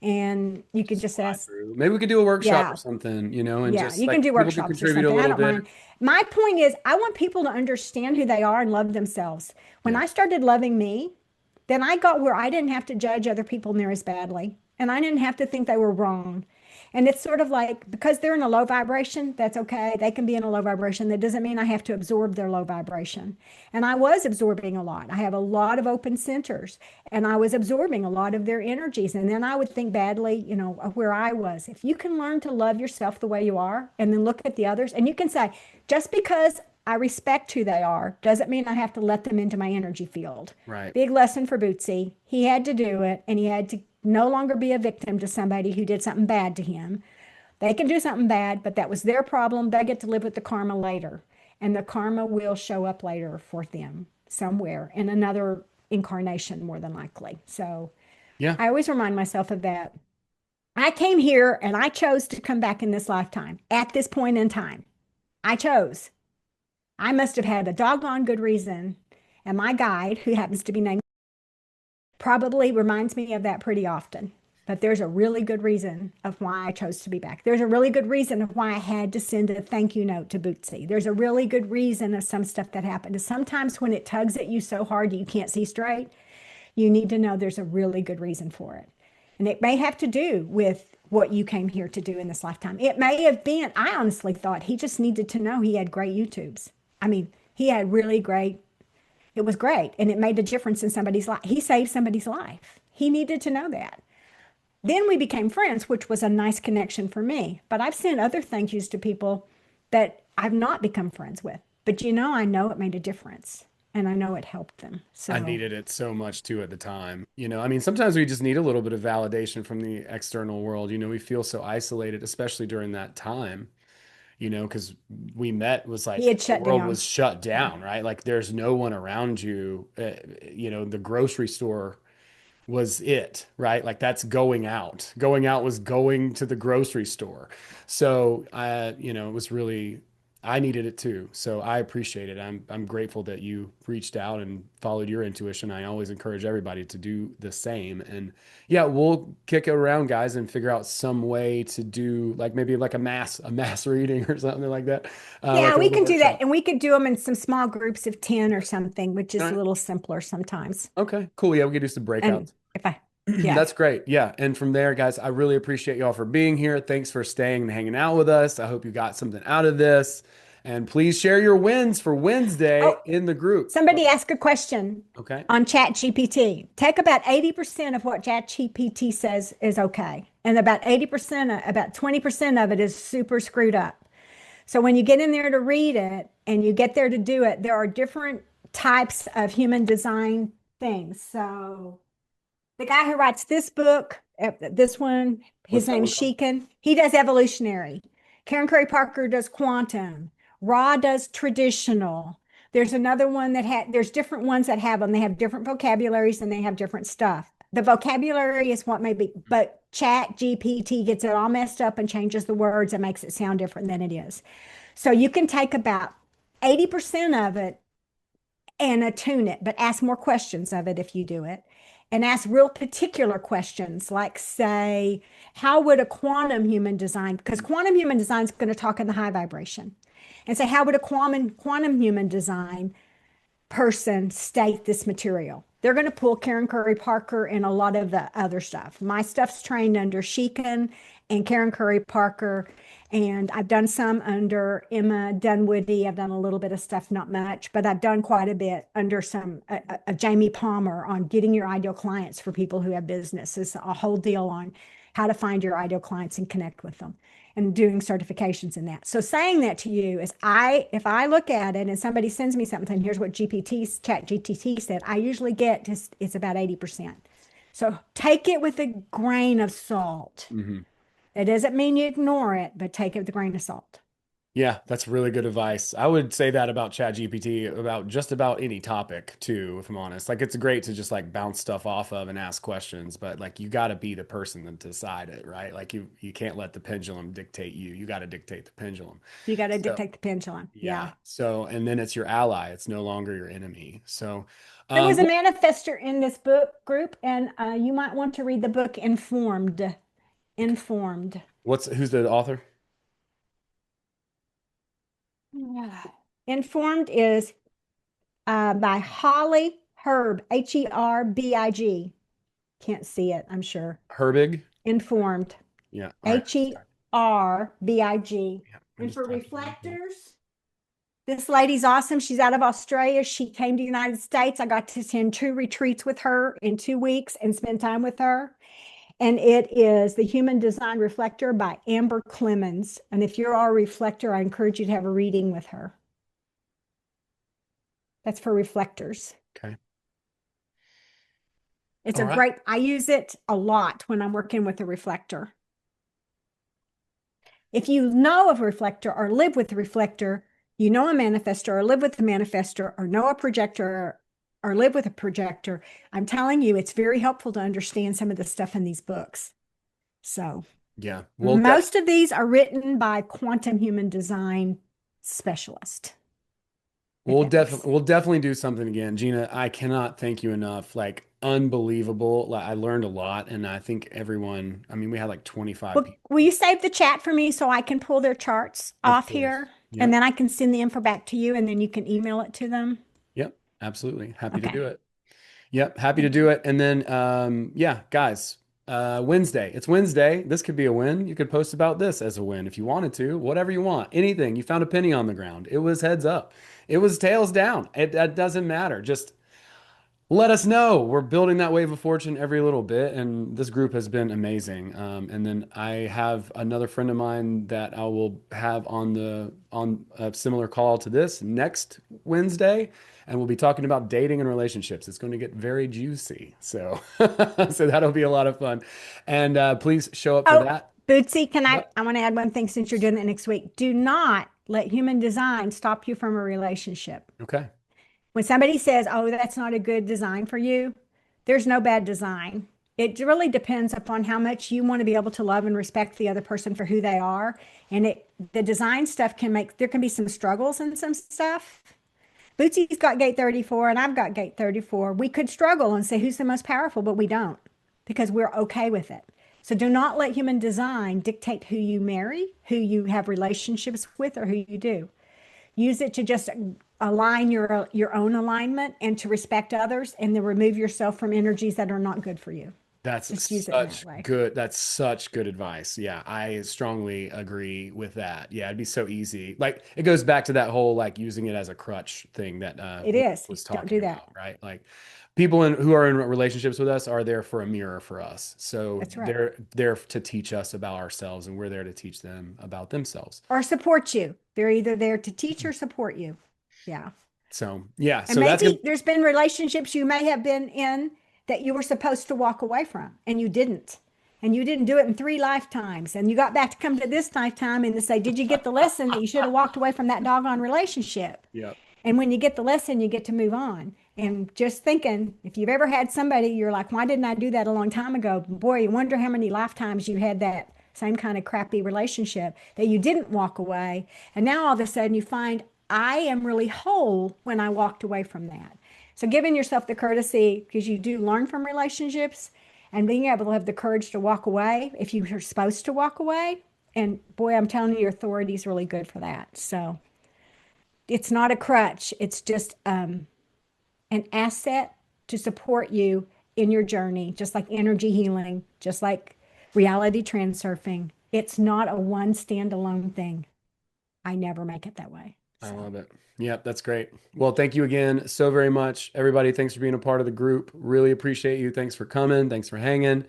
A: And you could just ask.
B: Maybe we could do a workshop
A: Yeah.
B: or something, and
A: Yeah,
B: just
A: you
B: like
A: can do
B: people can
A: workshops or
B: contribute a
A: something. I
B: little
A: don't
B: bit.
A: mind. My point is, I want people to understand who they are and love themselves. When
B: Yeah.
A: I started loving me, then I got where I didn't have to judge other people near as badly. And I didn't have to think they were wrong. And it's sort of like, because they're in a low vibration, that's okay. They can be in a low vibration. That doesn't mean I have to absorb their low vibration. And I was absorbing a lot. I have a lot of open centers, and I was absorbing a lot of their energies. And then I would think badly, of where I was. If you can learn to love yourself the way you are, and then look at the others, and you can say, just because I respect who they are doesn't mean I have to let them into my energy field.
B: Right.
A: Big lesson for Bootsy. He had to do it, and he had to no longer be a victim to somebody who did something bad to him. They can do something bad, but that was their problem. They get to live with the karma later, and the karma will show up later for them somewhere in another incarnation, more than likely. So
B: Yeah.
A: I always remind myself of that. I came here and I chose to come back in this lifetime at this point in time. I chose. I must have had a doggone good reason. And my guide, who happens to be named, probably reminds me of that pretty often. But there's a really good reason of why I chose to be back. There's a really good reason of why I had to send a thank you note to Bootsy. There's a really good reason of some stuff that happened. And sometimes when it tugs at you so hard you can't see straight, you need to know there's a really good reason for it. And it may have to do with what you came here to do in this lifetime. It may have been, I honestly thought he just needed to know he had great YouTubes. I mean, he had really great, it was great. And it made a difference in somebody's life. He saved somebody's life. He needed to know that. Then we became friends, which was a nice connection for me. But I've sent other thank yous to people that I've not become friends with. But I know it made a difference. And I know it helped them. So
B: I needed it so much too at the time. I mean, sometimes we just need a little bit of validation from the external world. We feel so isolated, especially during that time, because we met was like
A: he had
B: the
A: shut
B: world
A: down.
B: was shut down, right? Like there's no one around you. The grocery store was it, right? Like that's going out. Going out was going to the grocery store. So it was really, I needed it too. So I appreciate it. I'm grateful that you reached out and followed your intuition. I always encourage everybody to do the same. And yeah, we'll kick it around, guys, and figure out some way to do like maybe like a mass reading or something like that.
A: Yeah,
B: like a
A: we
B: little
A: can do that.
B: workshop.
A: And we could do them in some small groups of 10 or something, which is
B: All
A: a
B: right.
A: little simpler sometimes.
B: Okay, cool. Yeah, we could do some breakouts.
A: And yeah.
B: That's great. Yeah. And from there, guys, I really appreciate y'all for being here. Thanks for staying and hanging out with us. I hope you got something out of this. And please share your wins for Wednesday
A: Oh,
B: in the group.
A: Somebody asked a question
B: Okay.
A: on ChatGPT. Take about 80% of what ChatGPT says is okay. And about 20% of it is super screwed up. So when you get in there to read it and you get there to do it, there are different types of human design things. So the guy who writes this book, this one, his
B: What's that
A: name's
B: one called?
A: Sheekan. He does evolutionary. Karen Curry Parker does quantum. Ra does traditional. There's another one there's different ones that have them. They have different vocabularies and they have different stuff. The vocabulary is what may be, but Chat GPT gets it all messed up and changes the words and makes it sound different than it is. So you can take about 80% of it and attune it, but ask more questions of it if you do it. and ask real particular questions like, say, how would a quantum human design, because quantum human design is going to talk in the high vibration, and say, how would a quantum human design person state this material? They're going to pull Karen Curry Parker and a lot of the other stuff. My stuff's trained under Shekin and Karen Curry Parker, and I've done some under Emma Dunwoody. I've done a little bit of stuff, not much, but I've done quite a bit under a Jamie Palmer on getting your ideal clients for people who have business. It's a whole deal on how to find your ideal clients and connect with them, and doing certifications in that. So saying that to you is, if I look at it and somebody sends me something, here's what Chat GTT said, I usually get just, it's about 80%. So take it with a grain of salt.
B: Mm-hmm.
A: It doesn't mean you ignore it, but take it with a grain of salt.
B: Yeah, that's really good advice. I would say that about ChatGPT, about just about any topic too, if I'm honest. Like, it's great to just like bounce stuff off of and ask questions, but like you got to be the person that decide it, right? Like you can't let the pendulum dictate you. You got to dictate the pendulum.
A: You got to dictate the pendulum. Yeah.
B: So, and then it's your ally. It's no longer your enemy. So,
A: there was a manifester in this book group, and you might want to read the book Informed.
B: who's the author?
A: Informed is by Holly Herb, Herbig. Can't see it, I'm sure.
B: Herbig?
A: Informed.
B: Yeah.
A: Herbig. Yeah. And for reflectors, this lady's awesome. She's out of Australia. She came to the United States. I got to attend 2 retreats with her in 2 weeks and spend time with her. And it is The Human Design Reflector by Amber Clemens. And if you're our reflector, I encourage you to have a reading with her. That's for reflectors.
B: Okay.
A: It's I use it a lot when I'm working with a reflector. If you know of a reflector or live with a reflector, you know a manifestor or live with a manifestor or know a projector or live with a projector, I'm telling you, it's very helpful to understand some of the stuff in these books. So
B: yeah,
A: most of these are written by quantum human design specialists.
B: We'll definitely do something again. Jeana, I cannot thank you enough. Like, unbelievable. Like, I learned a lot, and I think everyone, I mean, we had like 25 people.
A: Will you save the chat for me so I can pull their charts off here? Yep. And then I can send the info back to you, and then you can email it to them.
B: Yep, absolutely. Happy to do it. Yep, happy to do it. And then, yeah, guys, Wednesday. It's Wednesday. This could be a win. You could post about this as a win if you wanted to. Whatever you want. Anything. You found a penny on the ground. It was heads up. It was tails down. That doesn't matter. Just let us know. We're building that wave of fortune every little bit, and this group has been amazing. And then I have another friend of mine that I will have on a similar call to this next Wednesday, and we'll be talking about dating and relationships. It's going to get very juicy, so so that'll be a lot of fun. And please show up for that.
A: Bootsy, I want to add one thing since you're doing that next week. Do not let human design stop you from a relationship.
B: Okay.
A: When somebody says, oh, that's not a good design for you, there's no bad design. It really depends upon how much you want to be able to love and respect the other person for who they are. And the design stuff there can be some struggles and some stuff. Bootsy's got gate 34 and I've got gate 34. We could struggle and say who's the most powerful, but we don't, because we're okay with it. So do not let human design dictate who you marry, who you have relationships with, or who you do. Use it to just align your own alignment and to respect others, and then remove yourself from energies that are not good for you.
B: That's such good advice. Yeah, I strongly agree with that. Yeah, it'd be so easy. Like, it goes back to that whole like using it as a crutch thing that was talking
A: Don't do that.
B: about, right? Like, people who are in relationships with us are there for a mirror for us. So
A: that's right.
B: They're there to teach us about ourselves, and we're there to teach them about themselves.
A: Or support you. They're either there to teach or support you. Yeah.
B: So, yeah.
A: And maybe there's been relationships you may have been in that you were supposed to walk away from, and you didn't. And you didn't do it in 3 lifetimes. And you got back to come to this lifetime and to say, did you get the lesson that you should have walked away from that doggone relationship?
B: Yeah.
A: And when you get the lesson, you get to move on. And just thinking, if you've ever had somebody, you're like, why didn't I do that a long time ago? Boy, you wonder how many lifetimes you had that same kind of crappy relationship that you didn't walk away. And now all of a sudden you find, I am really whole when I walked away from that. So giving yourself the courtesy, because you do learn from relationships, and being able to have the courage to walk away if you're supposed to walk away. And boy, I'm telling you, your authority is really good for that. So it's not a crutch. It's just an asset to support you in your journey, just like energy healing, just like reality transurfing. It's not a one standalone thing. I never make it that way.
B: I
A: So.
B: love it. Yep, that's great. Well, thank you again so very much. Everybody, thanks for being a part of the group. Really appreciate you. Thanks for coming. Thanks for hanging.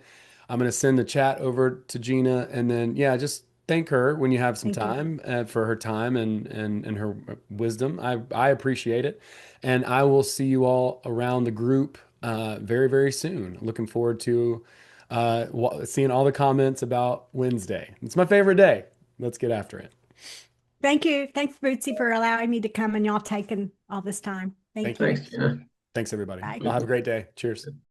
B: I'm going to send the chat over to Jeana, and then, yeah, just thank her when you have some
A: Thank you.
B: time for her time and her wisdom. I appreciate it. And I will see you all around the group very, very soon. Looking forward to seeing all the comments about Wednesday. It's my favorite day. Let's get after it.
A: Thank you. Thanks, Bootsy, for allowing me to come and y'all taking all this time. Thank you.
D: Thanks, Jeana.
B: Thanks, everybody.
A: Bye.
B: Y'all have a great day. Cheers.